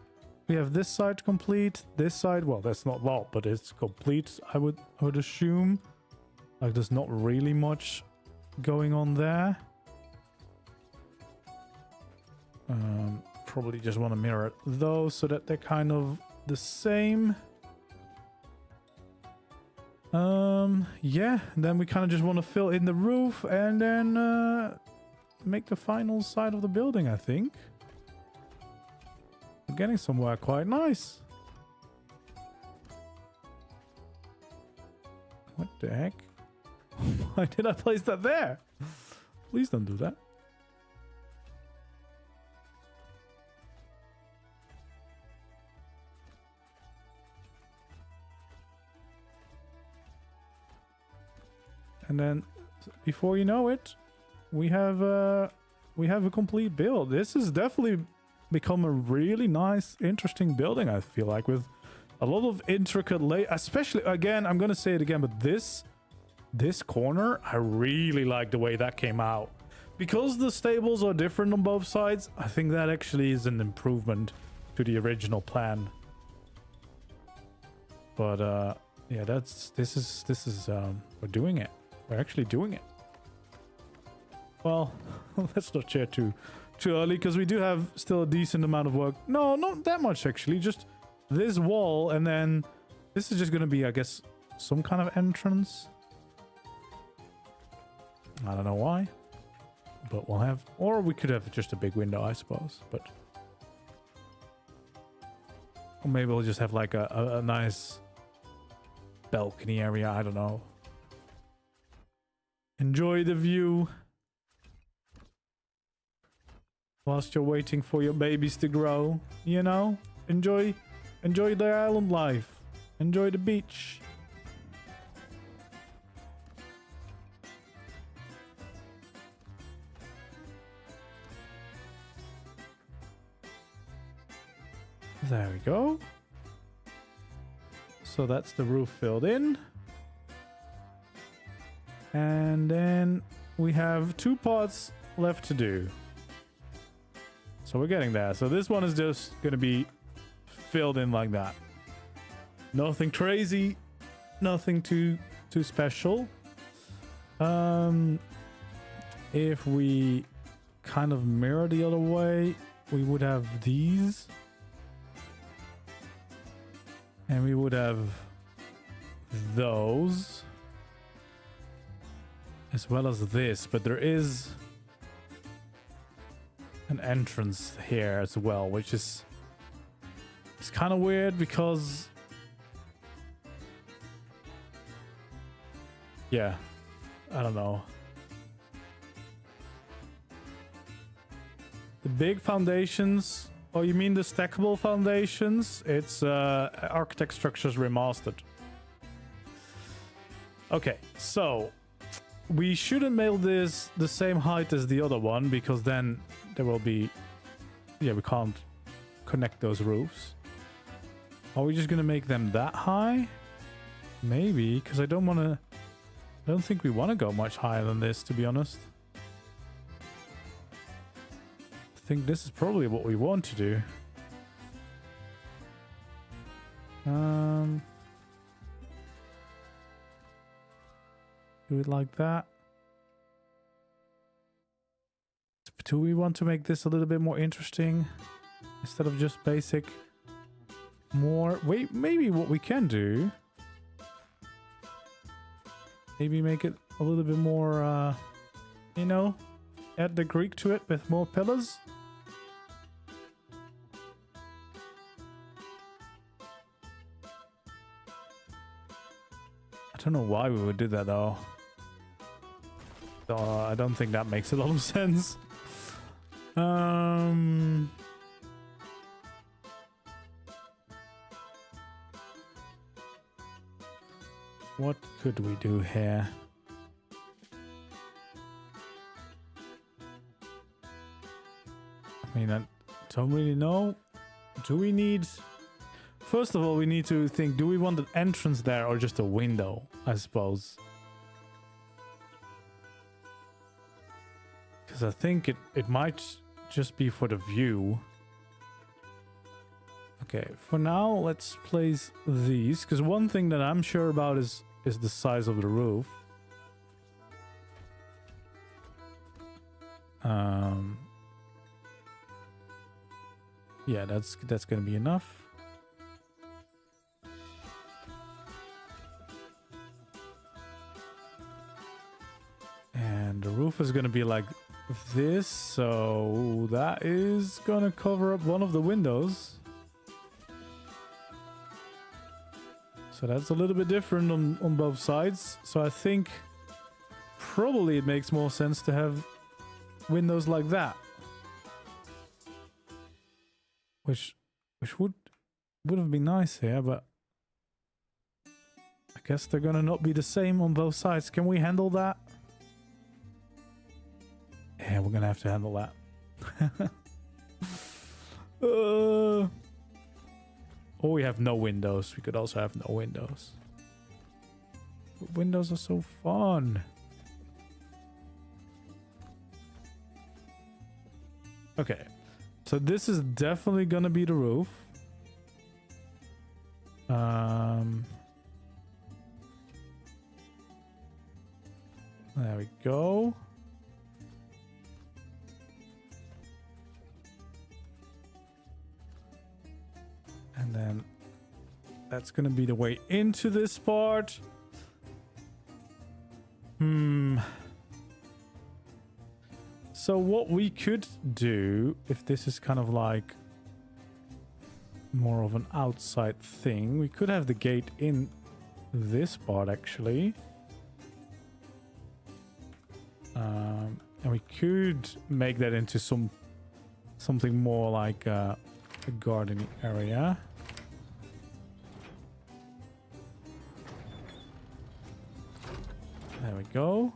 [SPEAKER 1] We have this side complete. This side, well, that's not vault, but it's complete. I would assume. Like, there's not really much going on there. Probably just want to mirror those so that they're kind of the same. Yeah, then we kind of just want to fill in the roof and then make the final side of the building, I think. We're getting somewhere quite nice. What the heck? Why did I place that there? Please don't do that. And then, before you know it, we have a complete build. This has definitely become a really nice, interesting building, I feel like, with a lot of intricate especially, again, I'm gonna say it again, but this corner, I really like the way that came out. Because the stables are different on both sides, I think that actually is an improvement to the original plan. But yeah, this is we're doing it. We're actually doing it. Well, let's not share too early, because we do have still a decent amount of work. No, not that much actually. Just this wall, and then this is just going to be, I guess, some kind of entrance. I don't know why, but we'll have, or we could have just a big window, I suppose. But or maybe we'll just have like a nice balcony area. I don't know. Enjoy the view whilst you're waiting for your babies to grow, you know? Enjoy the island life. Enjoy the beach. There we go. So that's the roof filled in. And then we have 2 parts left to do. So we're getting there. So this one is just going to be filled in like that. Nothing crazy. Nothing too special. If we kind of mirror the other way, we would have these. And we would have those. As well as this, but there is an entrance here as well, which is, it's kind of weird because, yeah, I don't know. The big foundations, oh, you mean the stackable foundations? It's Architect Structures Remastered. Okay, so we shouldn't make this the same height as the other one, because then there will be, yeah, we can't connect those roofs. Are we just gonna make them that high? Maybe, because I don't think we want to go much higher than this, to be honest. I think this is probably what we want to do. Do it like that. Do we want to make this a little bit more interesting instead of just basic? More, wait, maybe what we can do, maybe make it a little bit more, you know, add the Greek to it with more pillars. I don't know why we would do that though. I don't think that makes a lot of sense. what could we do here? I mean, I don't really know. Do we need... First of all, we need to think, do we want an entrance there or just a window, I suppose? Because I think it might just be for the view. Okay, for now, let's place these. Because one thing that I'm sure about is the size of the roof. Yeah, that's gonna be enough. And the roof is gonna be like this, so that is gonna cover up one of the windows. So that's a little bit different on both sides. So I think probably it makes more sense to have windows like that. Which would have been nice here, but I guess they're gonna not be the same on both sides. Can we handle that? Yeah, we're gonna have to handle that. Or we have no windows. We could also have no windows. But windows are so fun. Okay. So this is definitely gonna be the roof. There we go. And then that's gonna be the way into this part. So what we could do, if this is kind of like more of an outside thing, we could have the gate in this part actually. And we could make that into something more like a gardening area. There we go.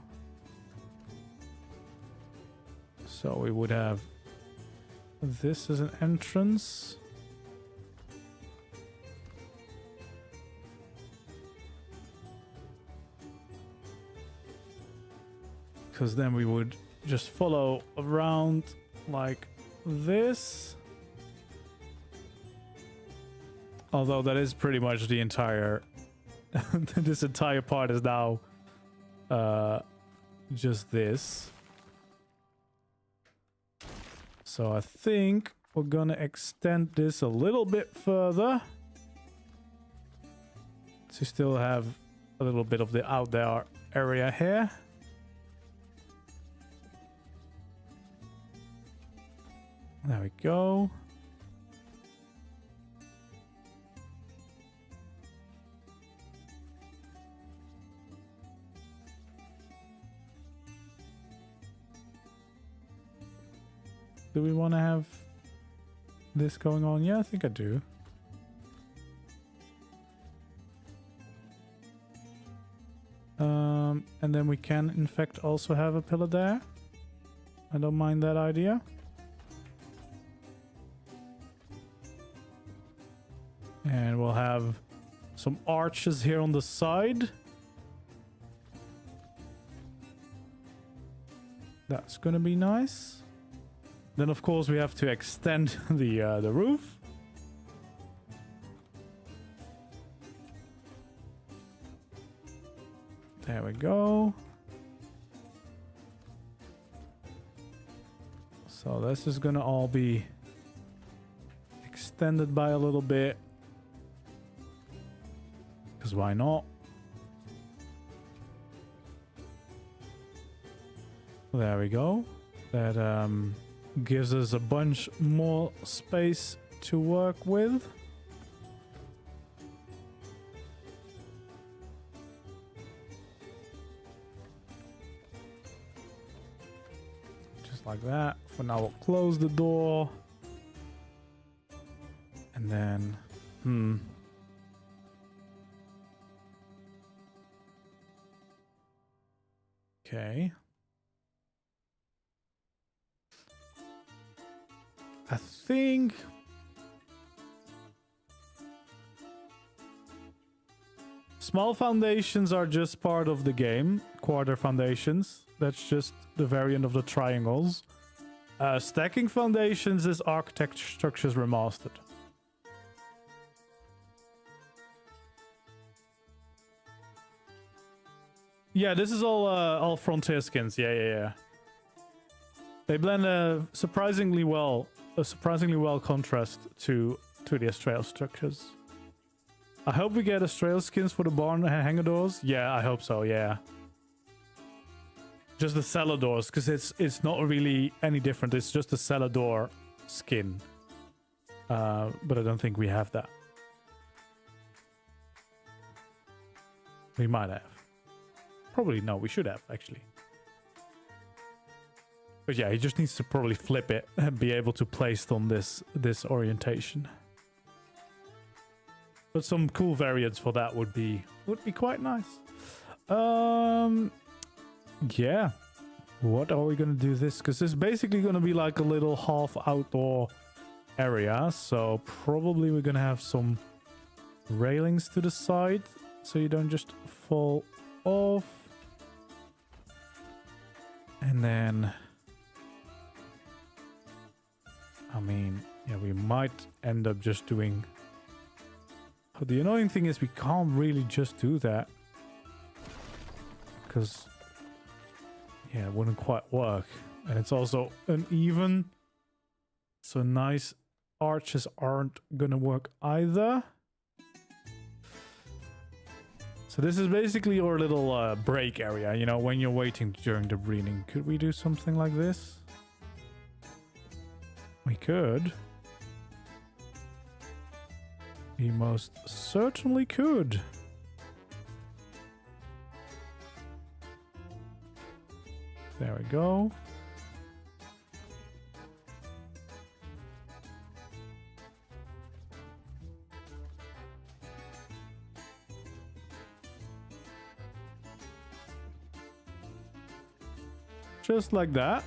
[SPEAKER 1] So we would have this as an entrance. Because then we would just follow around like this. Although that is pretty much the entire... this entire part is now just this. So I think we're gonna extend this a little bit further to still have a little bit of the outdoor area here. There we go. Do we want to have this going on? Yeah, I think I do. And then we can, in fact, also have a pillar there. I don't mind that idea. And we'll have some arches here on the side. That's gonna be nice. Then, of course, we have to extend the roof. There we go. So this is gonna all be extended by a little bit. Because why not? There we go. That gives us a bunch more space to work with. Just like that. For now, we'll close the door. And then, Okay. I think small foundations are just part of the game. Quarter foundations. That's just the variant of the triangles. Stacking foundations is architect structures remastered. Yeah, this is all frontier skins. Yeah. They blend surprisingly well. A surprisingly well contrast to the Astraeos structures. I hope we get Astraeos skins for the barn hangar doors. Yeah, I hope so. Yeah. Just the cellar doors, because it's not really any different. It's just a cellar door skin. But I don't think we have that. We might have. Probably no, we should have actually. But yeah, he just needs to probably flip it and be able to place it on this orientation. But some cool variants for that would be quite nice. Yeah. What are we gonna do this? Because it's basically gonna be like a little half outdoor area. So probably we're gonna have some railings to the side so you don't just fall off. And then, I mean, yeah, we might end up just doing... But the annoying thing is we can't really just do that. Because, yeah, it wouldn't quite work. And it's also uneven. So nice arches aren't gonna work either. So this is basically your little break area, you know, when you're waiting during the breeding. Could we do something like this? We could. We most certainly could. There we go. Just like that.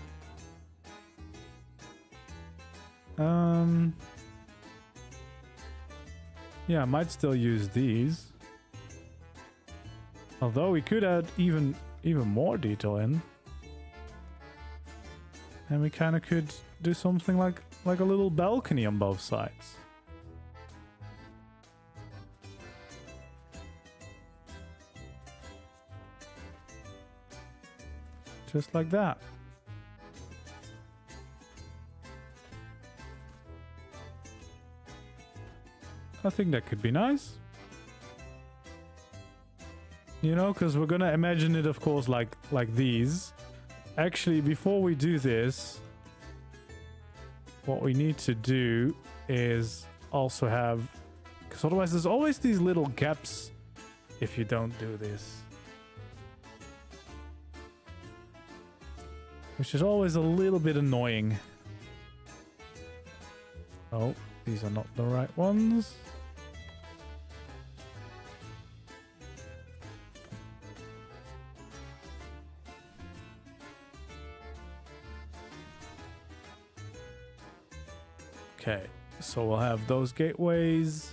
[SPEAKER 1] Yeah, I might still use these. Although we could add even more detail in. And we kind of could do something like a little balcony on both sides. Just like that. I think that could be nice. You know, because we're gonna imagine it, of course, like these. Actually, before we do this, what we need to do is also have... Because otherwise there's always these little gaps if you don't do this. Which is always a little bit annoying. Oh, these are not the right ones. Okay, so we'll have those gateways.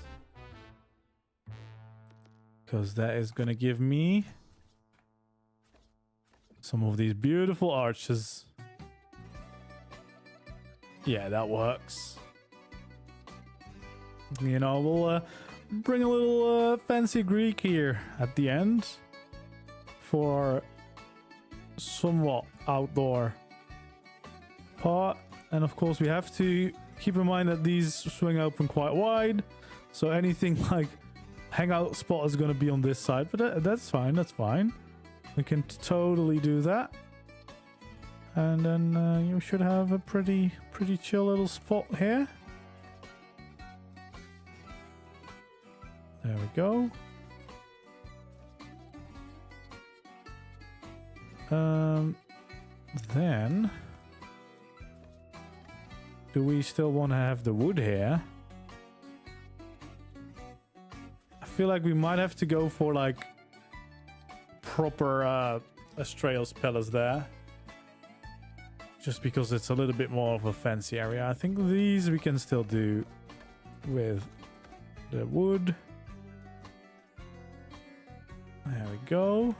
[SPEAKER 1] Because that is going to give me some of these beautiful arches. Yeah, that works. You know, we'll bring a little fancy Greek here at the end for somewhat outdoor part. And of course, we have to keep in mind that these swing open quite wide. So anything like hangout spot is going to be on this side. But that's fine. That's fine. We can totally do that. And then you should have a pretty chill little spot here. There we go. Then do we still want to have the wood here? I feel like we might have to go for like proper Astraeos pillars there. Just because it's a little bit more of a fancy area. I think these we can still do with the wood. There we go.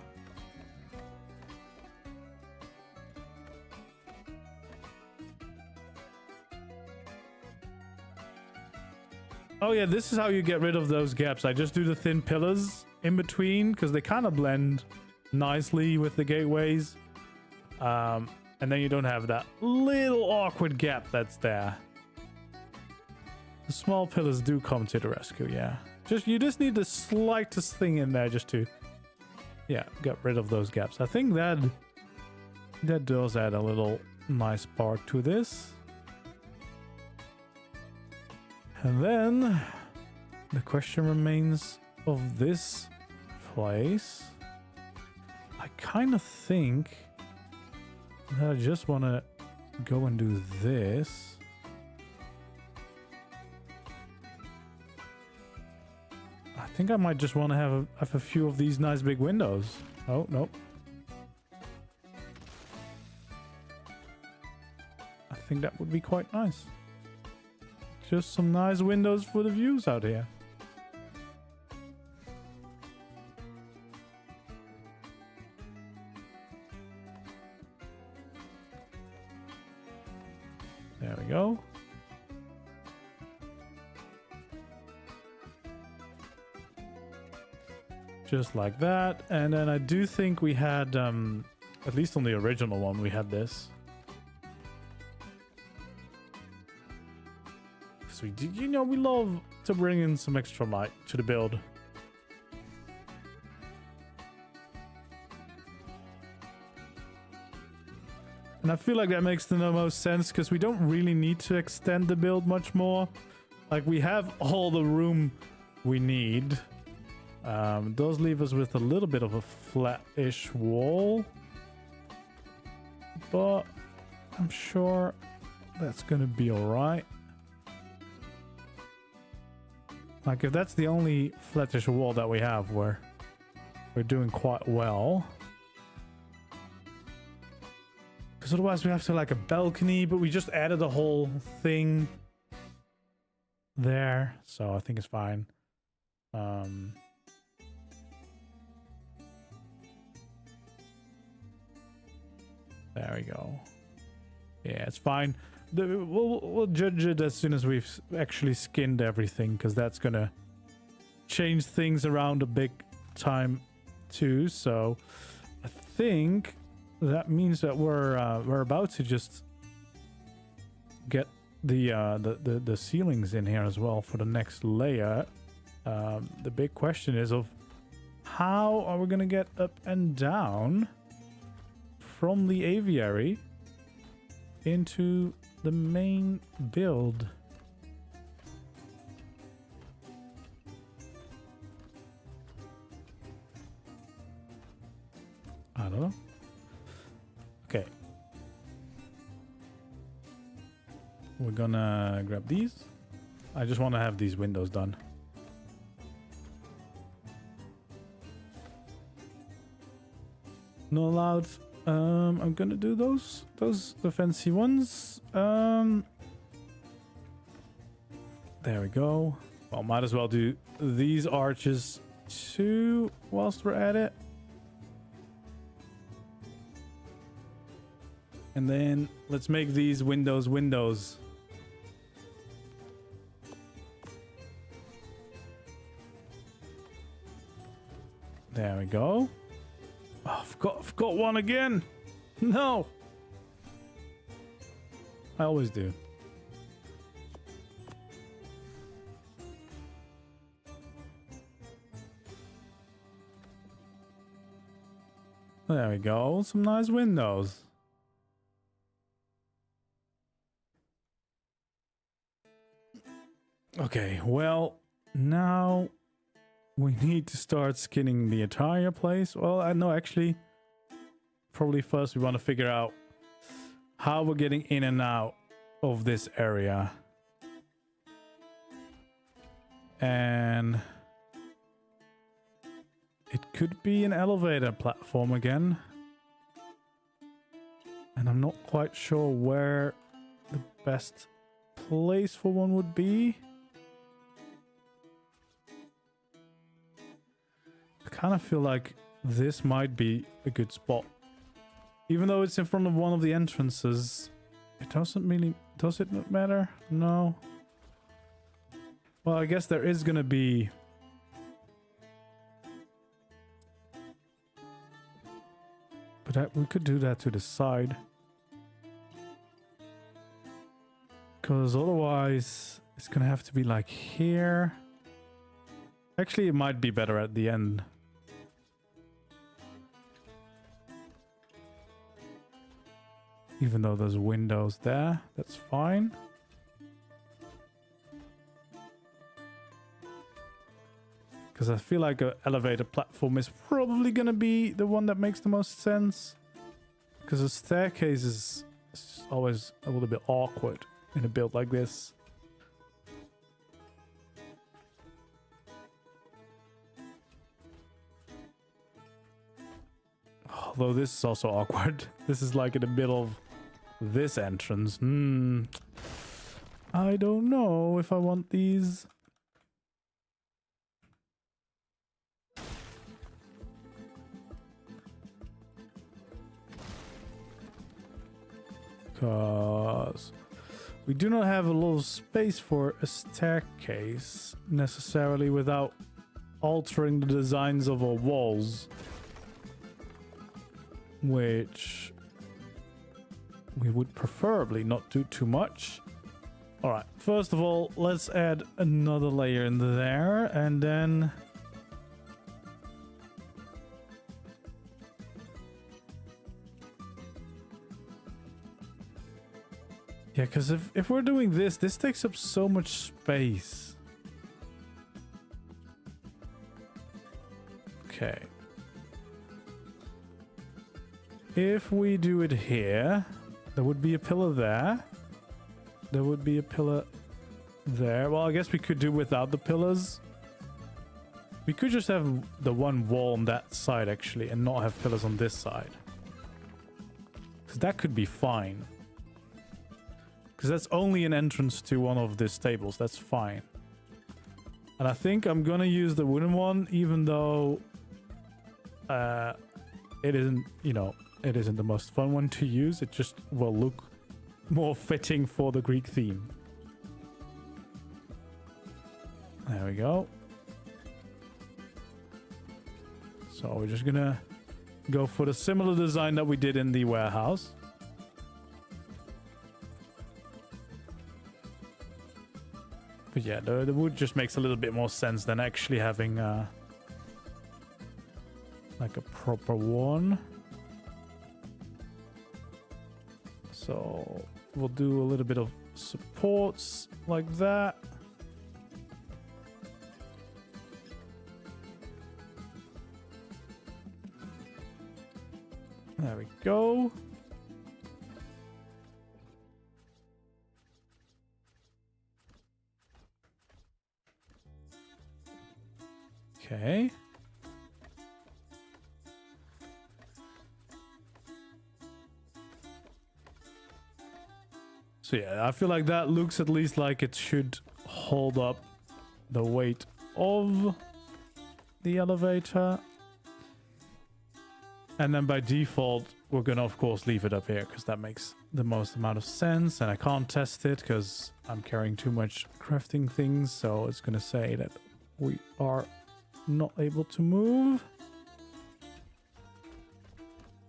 [SPEAKER 1] Oh yeah, this is how you get rid of those gaps. I just do the thin pillars in between because they kind of blend nicely with the gateways. And then you don't have that little awkward gap that's there. The small pillars do come to the rescue, yeah. You just need the slightest thing in there just to, yeah, get rid of those gaps. I think that does add a little nice part to this. And then the question remains of this place. I kind of think that I just want to go and do this. I think I might just want to have a few of these nice big windows. Oh, no. I think that would be quite nice. Just some nice windows for the views out here. There we go. Just like that. And then I do think we had, at least on the original one, we had this. Because we did, you know, we love to bring in some extra light to the build. And I feel like that makes the most sense because we don't really need to extend the build much more. Like, we have all the room we need. It does leave us with a little bit of a flat-ish wall. But I'm sure that's going to be alright. Like, if that's the only flattish wall that we have, we're doing quite well. Because otherwise we have to like a balcony, but we just added a whole thing there. So I think it's fine. There we go. Yeah, it's fine. We'll judge it as soon as we've actually skinned everything, because that's gonna change things around a big time too. So I think that means that we're about to just get the ceilings in here as well for the next layer. The big question is of how are we gonna get up and down from the aviary into the main build. I don't know. Okay. We're gonna grab these. I just want to have these windows done. Not allowed. I'm gonna do those the fancy ones. There we go. Well, might as well do these arches too whilst we're at it. And then let's make these windows. There we go. Oh, I've got one again. No. I always do. There we go. Some nice windows. Okay, well, now we need to start skinning the entire place. Well, I know actually, probably first we want to figure out how we're getting in and out of this area. And it could be an elevator platform again. And I'm not quite sure where the best place for one would be. I kind of feel like this might be a good spot. Even though it's in front of one of the entrances, it doesn't really... Does it not matter? No. Well, I guess there is gonna be... But we could do that to the side. Because otherwise, it's gonna have to be like here. Actually, it might be better at the end. Even though there's windows there, that's fine. Because I feel like an elevator platform is probably going to be the one that makes the most sense. Because a staircase is always a little bit awkward in a build like this. Although this is also awkward. This is like in the middle of this entrance. I don't know if I want these. Because we do not have a lot of space for a staircase necessarily without altering the designs of our walls. Which we would preferably not do too much. Alright, first of all, let's add another layer in there, and then... Yeah, because if we're doing this, this takes up so much space. Okay. If we do it here, there would be a pillar there. There would be a pillar there. Well, I guess we could do without the pillars. We could just have the one wall on that side, actually, and not have pillars on this side. Because that could be fine. Because that's only an entrance to one of these tables. That's fine. And I think I'm going to use the wooden one, even though it isn't, you know, it isn't the most fun one to use. It just will look more fitting for the Greek theme. There we go. So we're just gonna go for the similar design that we did in the warehouse. But yeah, the wood just makes a little bit more sense than actually having like a proper one. So we'll do a little bit of supports like that. There we go. Okay. So yeah, I feel like that looks at least like it should hold up the weight of the elevator. And then by default, we're gonna of course leave it up here because that makes the most amount of sense. And I can't test it because I'm carrying too much crafting things. So it's gonna say that we are not able to move.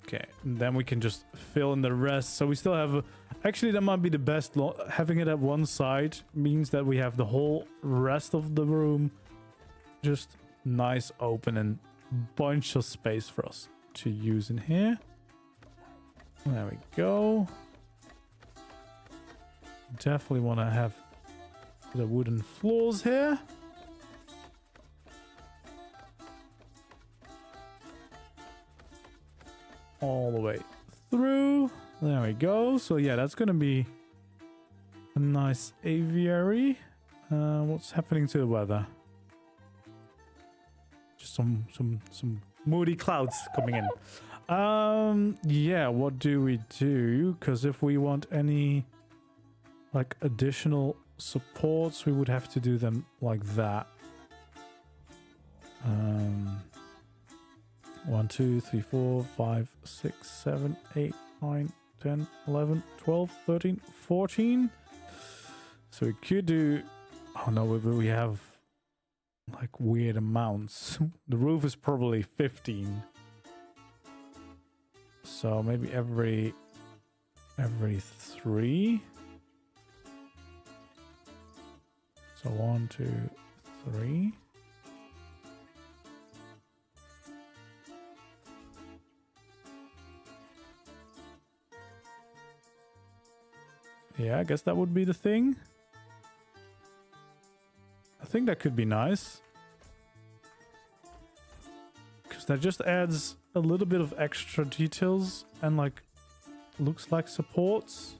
[SPEAKER 1] Okay, and then we can just fill in the rest. So we still have... Actually, that might be the best. Having it at one side means that we have the whole rest of the room just nice, open, and bunch of space for us to use in here. There we go. Definitely want to have the wooden floors here. All the way through. There we go. So yeah, that's gonna be a nice aviary. What's happening to the weather? Just some moody clouds coming in. Yeah, what do we do? Because if we want any like additional supports, we would have to do them like that. 1, 2, 3, 4, 5, 6, 7, 8, 9, 10, 11, 12, 13, 14. So we could do... Oh no, we have like weird amounts. The roof is probably 15. So maybe every 3. So 1, 2, 3. Yeah, I guess that would be the thing. I think that could be nice. Because that just adds a little bit of extra details and like looks like supports.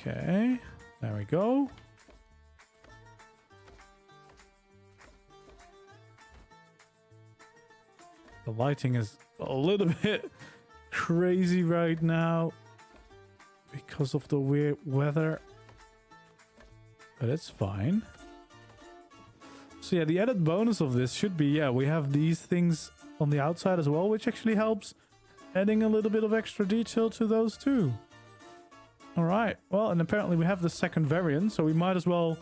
[SPEAKER 1] Okay, there we go. The lighting is a little bit crazy right now because of the weird weather, but it's fine. So yeah, the added bonus of this should be, yeah, we have these things on the outside as well, which actually helps adding a little bit of extra detail to those too. All right, well, and apparently we have the second variant, so we might as well...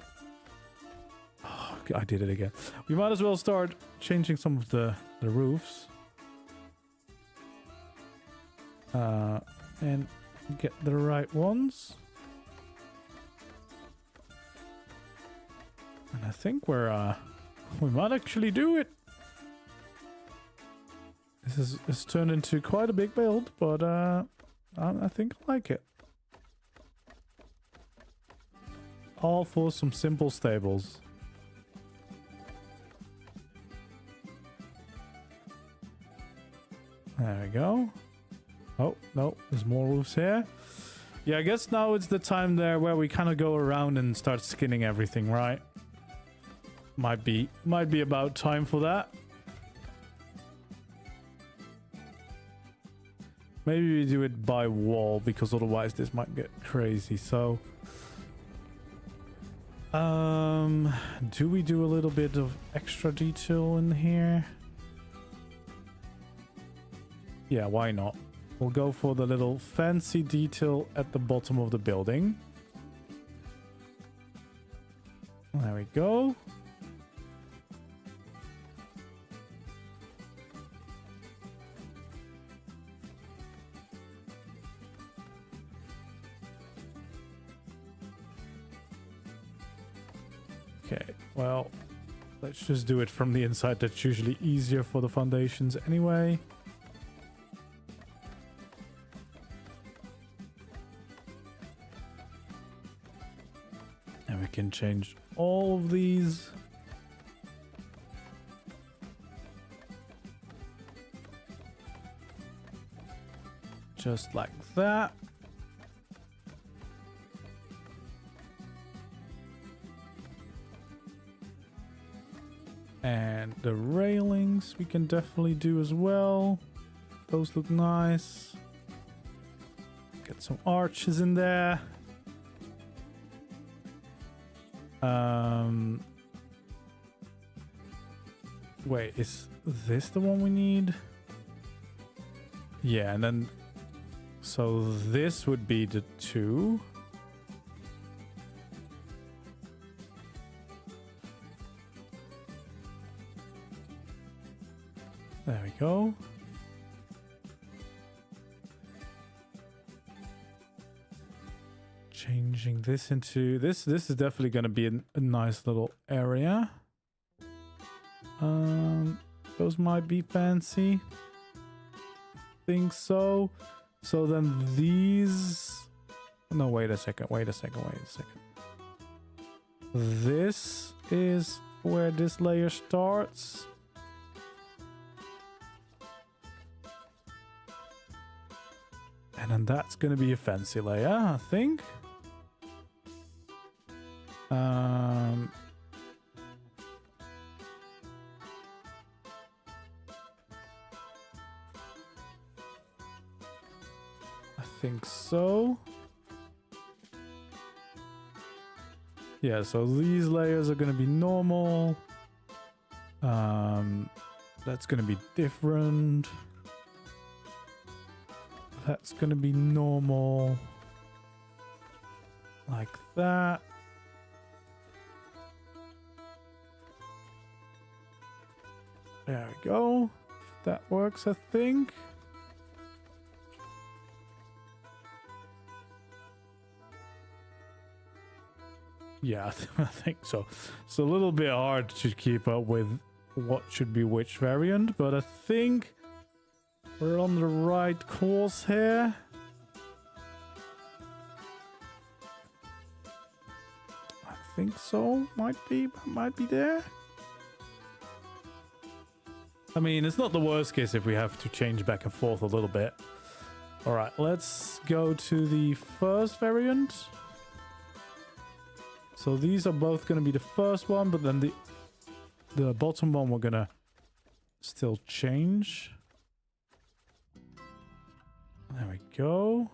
[SPEAKER 1] Oh, I did it again. We might as well start changing some of the roofs. And get the right ones. And I think we might actually do it. This is turned into quite a big build, but I think I like it. All for some simple stables. There we go. Oh, no, there's more roofs here. Yeah, I guess now it's the time there where we kind of go around and start skinning everything, right? Might be about time for that. Maybe we do it by wall, because otherwise this might get crazy. So, do we do a little bit of extra detail in here? Yeah, why not? We'll go for the little fancy detail at the bottom of the building. There we go. Okay, well, let's just do it from the inside. That's usually easier for the foundations anyway. And we can change all of these. Just like that. And the railings we can definitely do as well. Those look nice. Get some arches in there. Wait, is this the one we need? Yeah, and then so this would be the 2. There we go. Changing this into this is definitely going to be a nice little area. Those might be fancy. Think so. So then these... No, wait a second. This is where this layer starts. And then that's going to be a fancy layer, I think. I think so. Yeah, so these layers are going to be normal. That's going to be different. That's going to be normal. Like that. There we go. That works, I think. Yeah, I think so. It's a little bit hard to keep up with what should be which variant, but I think we're on the right course here. I think so. Might be there. I mean, it's not the worst case if we have to change back and forth a little bit. All right, let's go to the first variant. So these are both going to be the first one, but then the bottom one we're going to still change. There we go.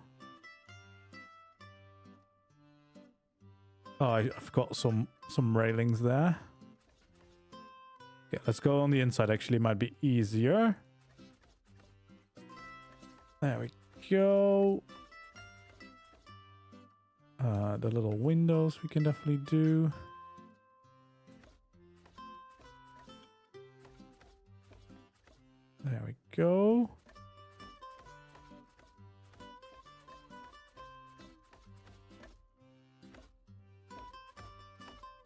[SPEAKER 1] Oh, I've got some railings there. Okay, let's go on the inside. Actually, might be easier. There we go. The little windows we can definitely do. There we go.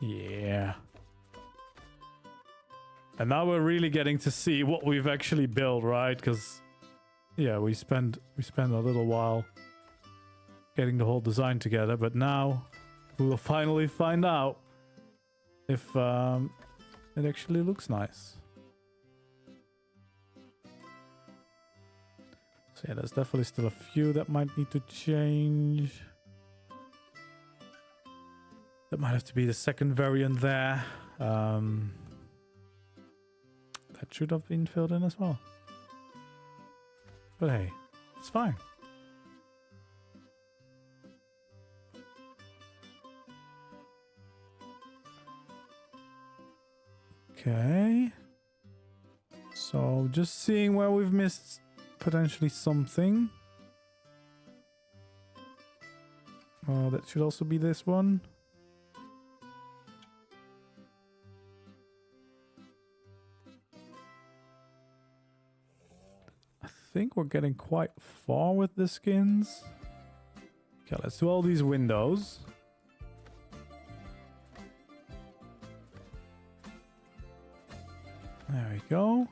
[SPEAKER 1] Yeah. And now we're really getting to see what we've actually built, right? Because, yeah, we spent a little while getting the whole design together, but now we will finally find out if it actually looks nice. So yeah, there's definitely still a few that might need to change. That might have to be the second variant there. That should have been filled in as well. But hey, it's fine. Okay. So just seeing where we've missed potentially something. That should also be this one. I think we're getting quite far with the skins. Okay, let's do all these windows. There we go.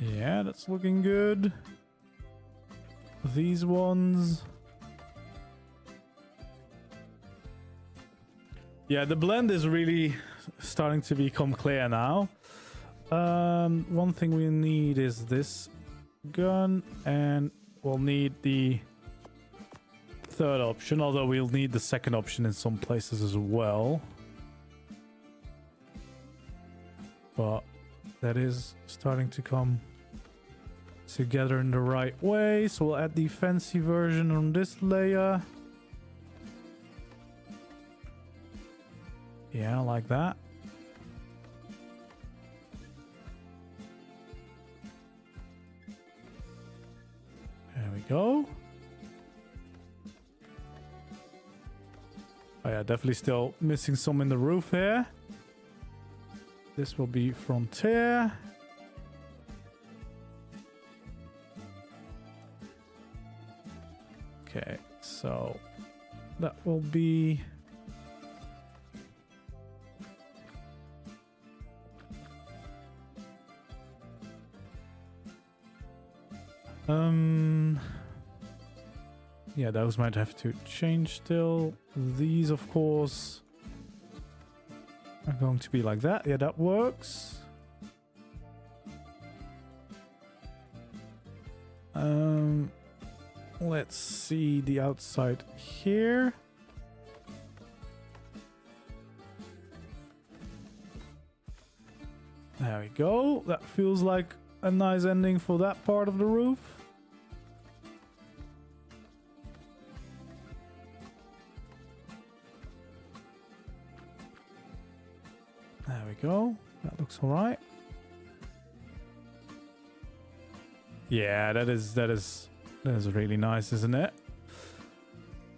[SPEAKER 1] Yeah, that's looking good. These ones. Yeah, the blend is really starting to become clear now. One thing we need is this gun, and we'll need the third option, although we'll need the second option in some places as well. But that is starting to come together in the right way. So we'll add the fancy version on this layer. Yeah, like that. There we go. Oh yeah, definitely still missing some in the roof here. This will be Frontier. Okay, so that will be... yeah, those might have to change still. These, of course, are going to be like that. Yeah, that works. Let's see the outside here. There we go. That feels like a nice ending for that part of the roof. There we go. That looks all right. Yeah, that is really nice, isn't it?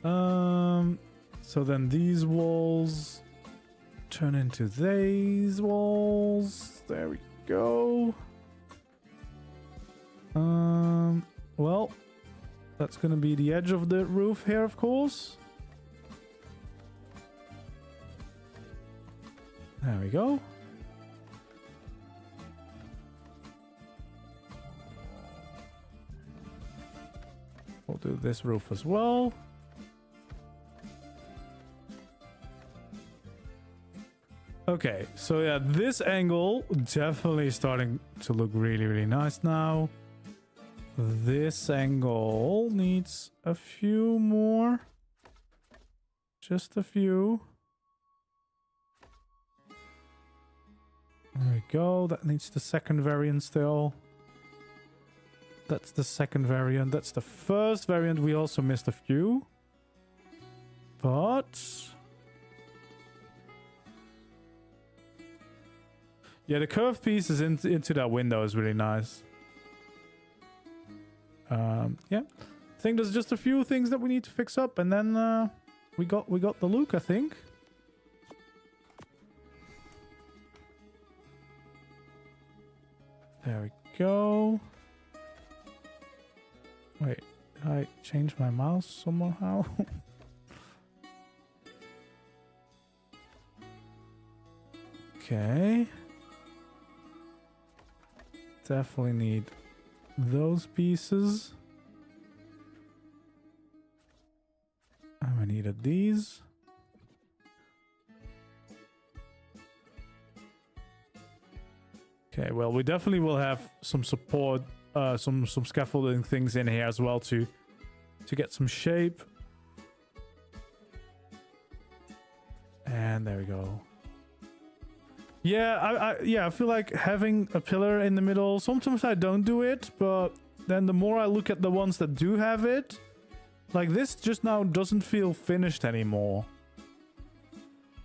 [SPEAKER 1] So then these walls turn into these walls. There we go. Well, that's gonna be the edge of the roof here, of course. There we go. We'll do this roof as well. Okay, so yeah, this angle definitely starting to look really, really nice now. This angle needs a few more. Just a few. There we go. That needs the second variant still. That's the second variant. That's the first variant. We also missed a few. But... yeah, the curved pieces into that window is really nice. Yeah. I think there's just a few things that we need to fix up, and then we got the look, I think. There we go. Wait, did I change my mouse somehow? Okay. Definitely need those pieces. And I needed these. Okay, well, we definitely will have some support, some scaffolding things in here as well to get some shape. And there we go. Yeah, I feel like having a pillar in the middle, sometimes I don't do it, but then the more I look at the ones that do have it, like this just now doesn't feel finished anymore.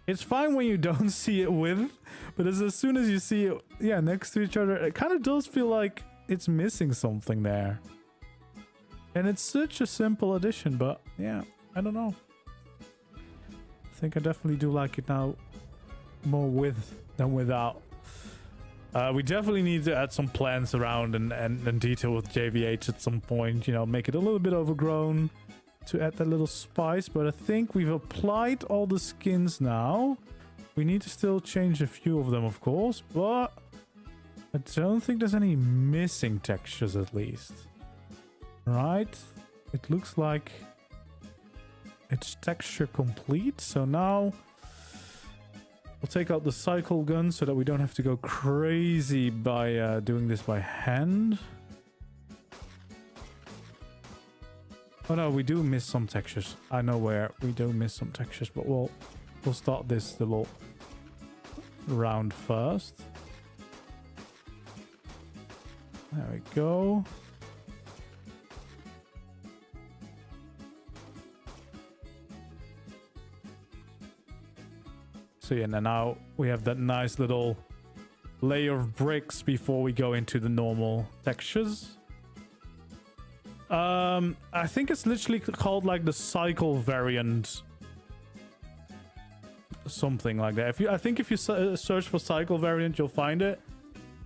[SPEAKER 1] It's fine when you don't see it with, but as soon as you see it, yeah, next to each other, it kind of does feel like it's missing something there. And it's such a simple addition, but yeah, I don't know. I think I definitely do like it now more with than without. We definitely need to add some plants around and detail with JVH at some point, you know, make it a little bit overgrown to add that little spice, but I think we've applied all the skins now. We need to still change a few of them, of course, but I don't think there's any missing textures, at least. Right? It looks like it's texture complete, so now we'll take out the cycle gun so that we don't have to go crazy by doing this by hand. Oh no, we do miss some textures. I know where we do miss some textures, but we'll start this little round first. There we go. So yeah, now we have that nice little layer of bricks before we go into the normal textures. I think it's literally called like the cycle variant, something like that. I think if you search for cycle variant, you'll find it.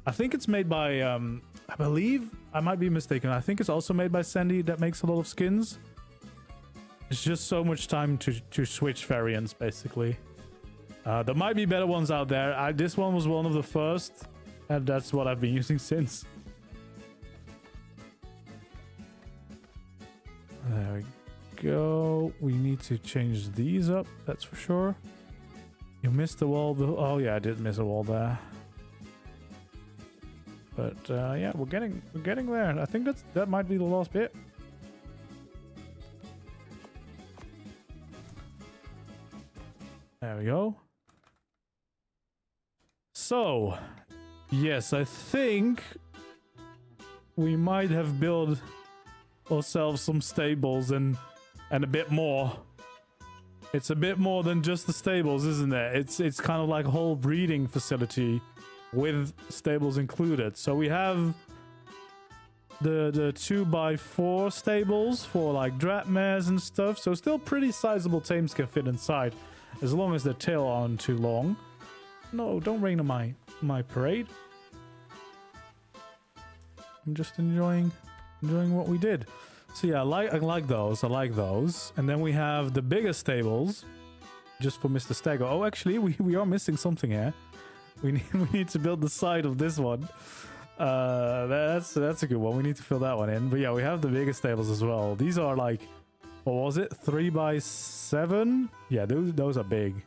[SPEAKER 1] I think it's made by I believe, I might be mistaken, I think it's also made by Sandy that makes a lot of skins. It's just so much time to switch variants, basically. There might be better ones out there. This one was one of the first, and that's what I've been using since. There we go. We need to change these up, that's for sure. You missed the wall. Oh yeah, I did miss a wall there. But yeah, we're getting there. I think that might be the last bit. There we go. So, yes, I think we might have built ourselves some stables and a bit more. It's a bit more than just the stables, isn't it? It's kind of like a whole breeding facility with stables included. So we have the 2x4 stables for like drap mares and stuff. So still pretty sizable tames can fit inside, as long as their tail aren't too long. No, don't rain on my parade. I'm just enjoying what we did. So yeah, I like those. I like those. And then we have the bigger stables, just for Mr. Stego. Oh, actually, we are missing something here. We need to build the side of this one. That's a good one. We need to fill that one in. But yeah, we have the bigger stables as well. These are like, what was it? 3x7? Yeah, those are big.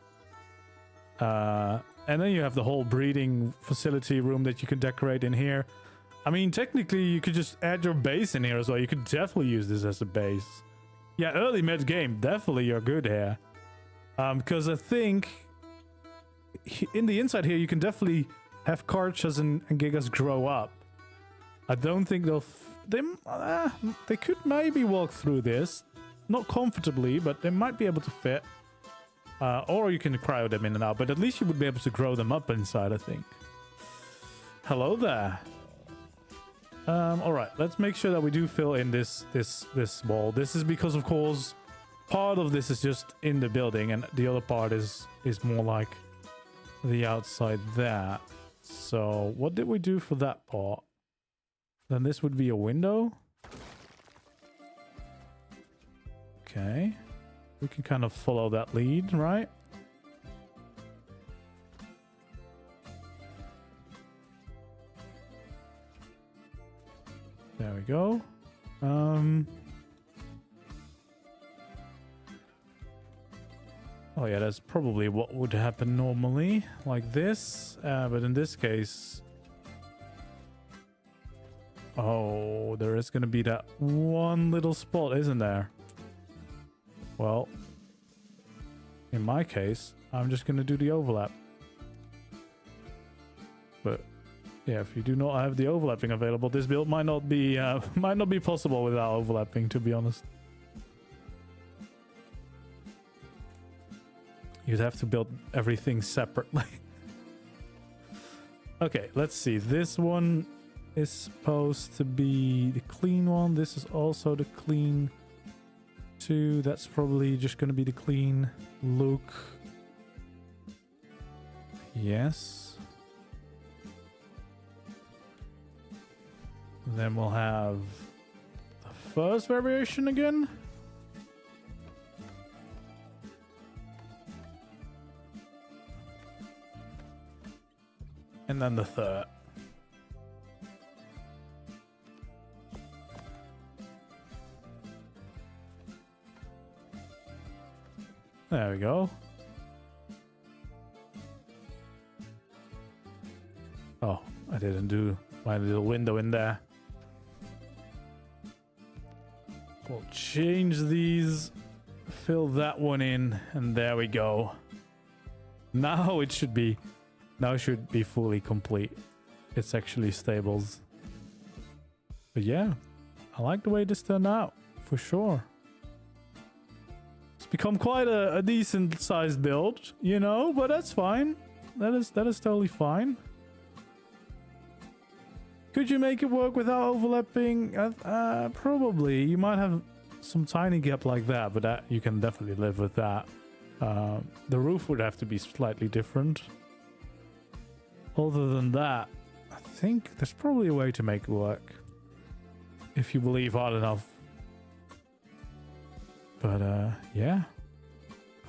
[SPEAKER 1] And then you have the whole breeding facility room that you can decorate in here. I mean, technically, you could just add your base in here as well. You could definitely use this as a base. Yeah, early mid-game, definitely you're good here. Because I think in the inside here, you can definitely have Karchas and Gigas grow up. I don't think they could maybe walk through this. Not comfortably, but they might be able to fit. Or you can cryo them in and out, but at least you would be able to grow them up inside, I think. Hello there. All right, let's make sure that we do fill in this wall. This is because, of course, part of this is just in the building, and the other part is more like the outside there. So what did we do for that part? Then this would be a window. Okay. We can kind of follow that lead, right? There we go. Oh yeah, that's probably what would happen normally, like this. But in this case... Oh, there is going to be that one little spot, isn't there? Well, in my case, I'm just going to do the overlap. But yeah, if you do not have the overlapping available, this build might not be possible without overlapping, to be honest. You'd have to build everything separately. Okay, let's see. This one is supposed to be the clean one. This is also the clean 2. That's probably just going to be the clean look. Yes. Then we'll have the first variation again. And then the third. There we go. Oh, I didn't do my little window in there. We'll change these, fill that one in, and there we go. Now it should be fully complete. It's actually stables. But yeah, I like the way this turned out, for sure. It's become quite a decent sized build, you know, but that's fine. That is totally fine. Could you make it work without overlapping? Probably. You might have some tiny gap like that, but that you can definitely live with that. The roof would have to be slightly different. Other than that, I think there's probably a way to make it work. If you believe hard enough. But yeah.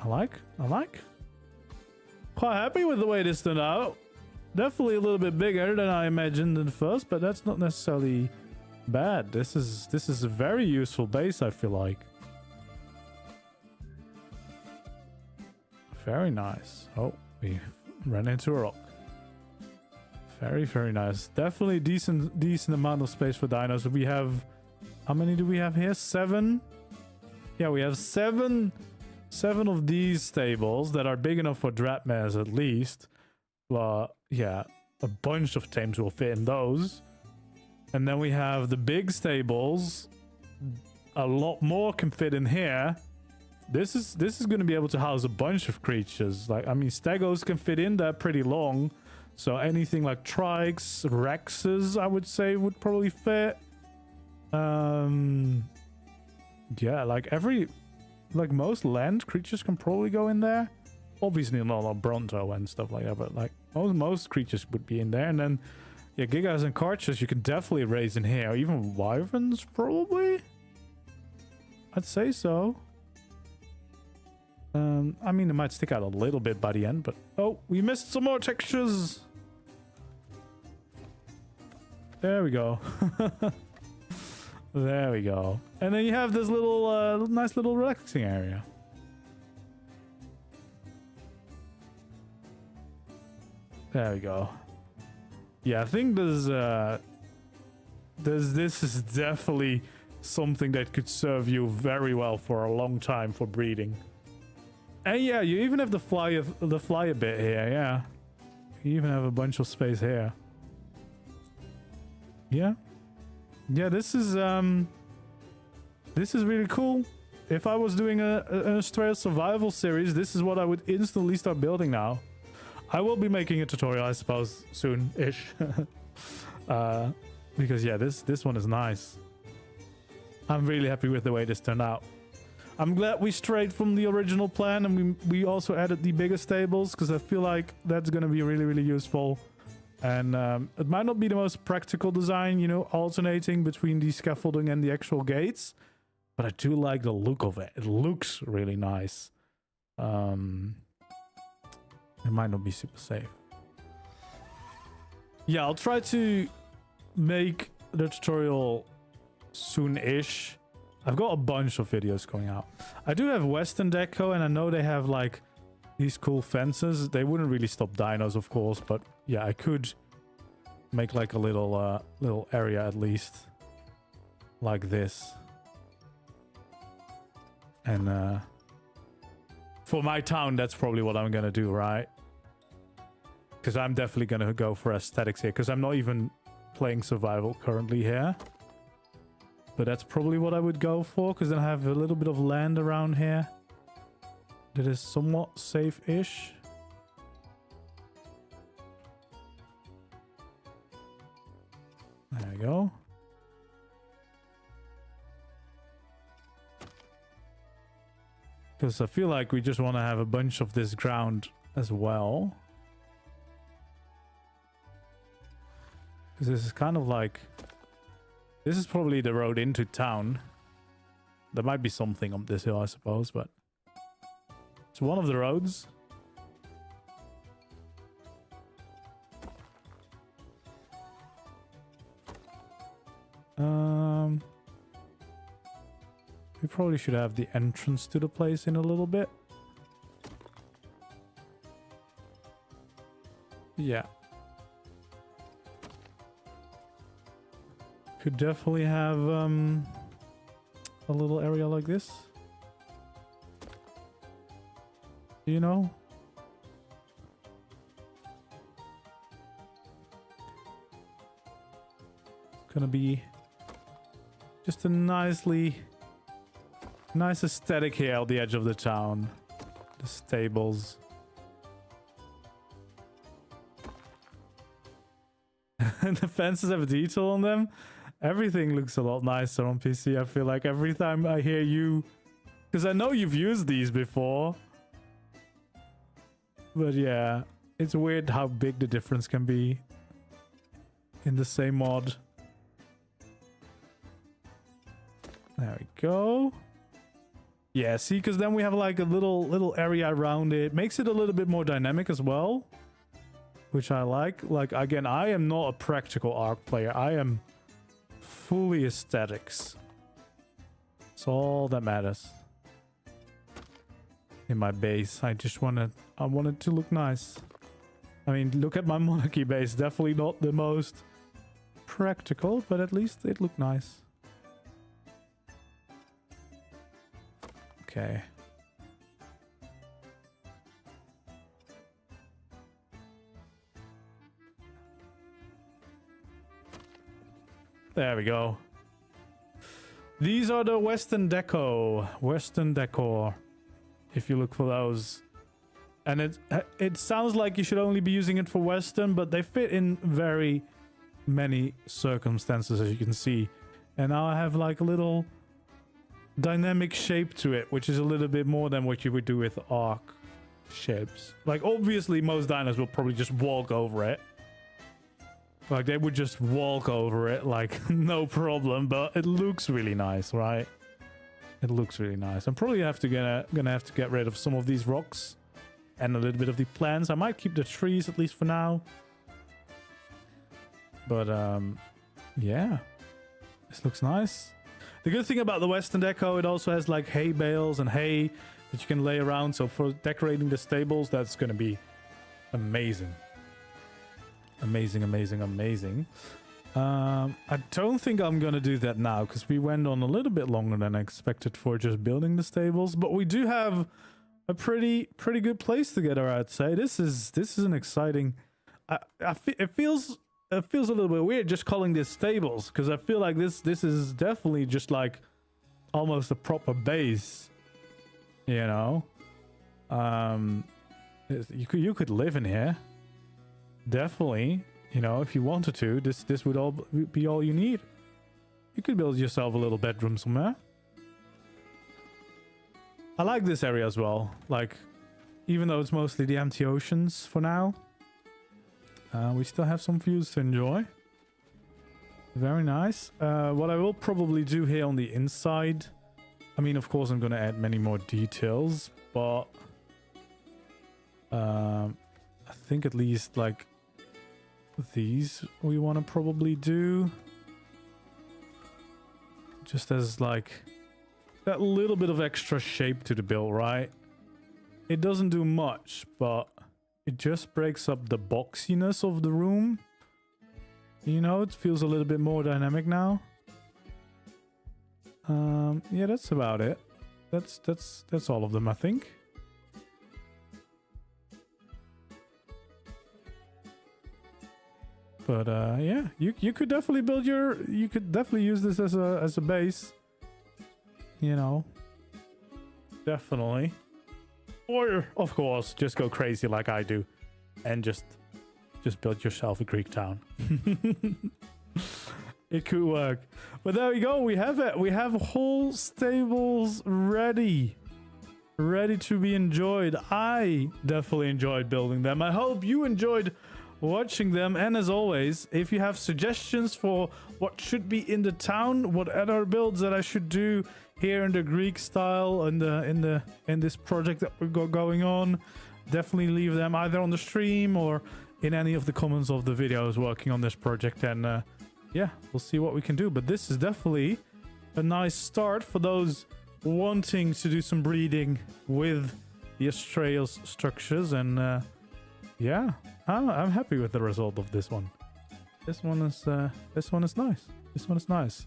[SPEAKER 1] I like. Quite happy with the way this turned out. Definitely a little bit bigger than I imagined at first, but that's not necessarily bad. This is a very useful base, I feel like. Very nice. Oh, we ran into a rock. Very, very nice. Definitely decent amount of space for dinos. We have... How many do we have here? 7? Yeah, we have 7 of these stables that are big enough for Dreadmares at least. Well, yeah, a bunch of tames will fit in those. And then we have the big stables. A lot more can fit in here. This is going to be able to house a bunch of creatures. Like, I mean, Stegos can fit in there pretty long. So anything like Trikes, Rexes, I would say would probably fit. Yeah, like most land creatures can probably go in there. Obviously not a Bronto and stuff like that, but like most creatures would be in there. And then yeah, Gigas and Karchas you can definitely raise in here. Even Wyverns probably, I'd say so. I mean, it might stick out a little bit by the end, but oh, we missed some more textures. There we go. There we go. And then you have this little nice little relaxing area. There we go. Yeah, I think this is definitely something that could serve you very well for a long time for breeding. And yeah, you even have the fly a bit here. Yeah, you even have a bunch of space here. Yeah. Yeah, this is really cool. If I was doing an Astraeos survival series, this is what I would instantly start building now. I will be making a tutorial, I suppose, soon-ish. Because yeah, this one is nice. I'm really happy with the way this turned out. I'm glad we strayed from the original plan and we also added the bigger stables because I feel like that's going to be really, really useful. And it might not be the most practical design, you know, alternating between the scaffolding and the actual gates. But I do like the look of it. It looks really nice. It might not be super safe. Yeah, I'll try to make the tutorial soon-ish. I've got a bunch of videos going out. I do have Western Deco, and I know they have like these cool fences. They wouldn't really stop dinos, of course, but yeah, I could make like a little area at least like this. And for my town, that's probably what I'm gonna do, right? Because I'm definitely gonna go for aesthetics here, because I'm not even playing survival currently here. But that's probably what I would go for, because then I have a little bit of land around here that is somewhat safe-ish. There we go. Because I feel like we just want to have a bunch of this ground as well. Because this is kind of like... This is probably the road into town. There might be something up this hill, I suppose, but... It's one of the roads. We probably should have the entrance to the place in a little bit. Yeah. Could definitely have a little area like this. You know? Gonna be just a nice aesthetic here at the edge of the town. The stables. And the fences have detail on them. Everything looks a lot nicer on PC. I feel like every time I hear you, because I know you've used these before. But yeah, it's weird how big the difference can be in the same mod. There we go. Yeah, see, because then we have like a little area around it. Makes it a little bit more dynamic as well, which I like. Like, again, I am not a practical ARK player. I am fully aesthetics. It's all that matters. In my base, I want it to look nice. I mean, look at my monarchy base. Definitely not the most practical, but at least it looked nice. Okay. There we go. These are the Western decor, if you look for those. And it sounds like you should only be using it for Western, but they fit in very many circumstances, as you can see. And now I have like a little dynamic shape to it, which is a little bit more than what you would do with ARK shapes. Like, obviously, most diners will probably just walk over it. Like, they would just walk over it, like, no problem, but it looks really nice, right? It looks really nice. I'm probably gonna have to get rid of some of these rocks and a little bit of the plants. I might keep the trees, at least for now. But, yeah. This looks nice. The good thing about the Western deco, it also has, like, hay bales and hay that you can lay around. So for decorating the stables, that's gonna be amazing. Amazing, amazing, amazing. I don't think I'm gonna do that now because we went on a little bit longer than I expected for just building the stables, but we do have a pretty good place together, I'd say. This is an exciting. It feels a little bit weird just calling this stables, because I feel like this is definitely just like almost a proper base, you know. You could live in here. Definitely, you know, if you wanted to, this would all be all you need. You could build yourself a little bedroom somewhere. I like this area as well. Like, even though it's mostly the empty oceans for now, we still have some views to enjoy. Very nice. What I will probably do here on the inside, I mean, of course, I'm going to add many more details, but I think at least like these we want to probably do just as like that little bit of extra shape to the build, right? It doesn't do much, but it just breaks up the boxiness of the room. You know, it feels a little bit more dynamic now. Yeah, that's about it. That's all of them, I think. But yeah, you could definitely build you could definitely use this as a base. You know, definitely. Or of course, just go crazy like I do, and just build yourself a Greek town. It could work. But there we go. We have it. We have whole stables ready to be enjoyed. I definitely enjoyed building them. I hope you enjoyed watching them, and as always, if you have suggestions for what should be in the town, what other builds that I should do here in the Greek style and in this project that we've got going on, definitely leave them either on the stream or in any of the comments of the videos working on this project, and yeah, we'll see what we can do. But this is definitely a nice start for those wanting to do some breeding with the Astraeos structures, and yeah, I'm happy with the result of this one. This one is nice. This one is nice.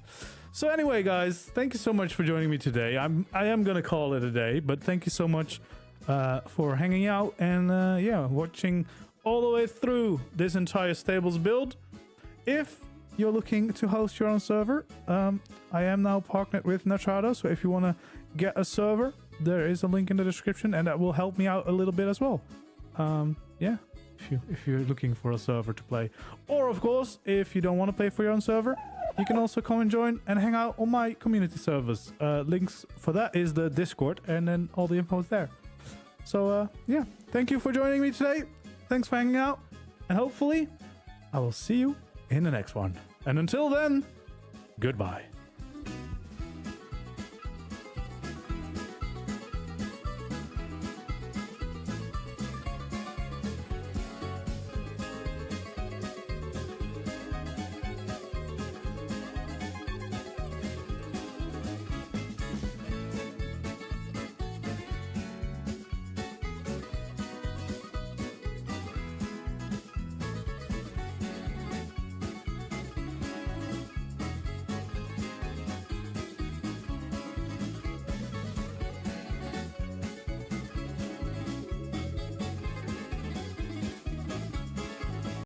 [SPEAKER 1] So anyway, guys, thank you so much for joining me today. I am gonna call it a day, but thank you so much for hanging out and yeah, watching all the way through this entire stables build. If you're looking to host your own server, I am now partnered with Astraeos, so if you want to get a server, there is a link in the description, and that will help me out a little bit as well. Yeah, if you're looking for a server to play, or of course, if you don't want to play for your own server, you can also come and join and hang out on my community servers. Links for that is the Discord, and then all the info is there. So yeah, thank you for joining me today. Thanks for hanging out, and hopefully I will see you in the next one. And until then, goodbye.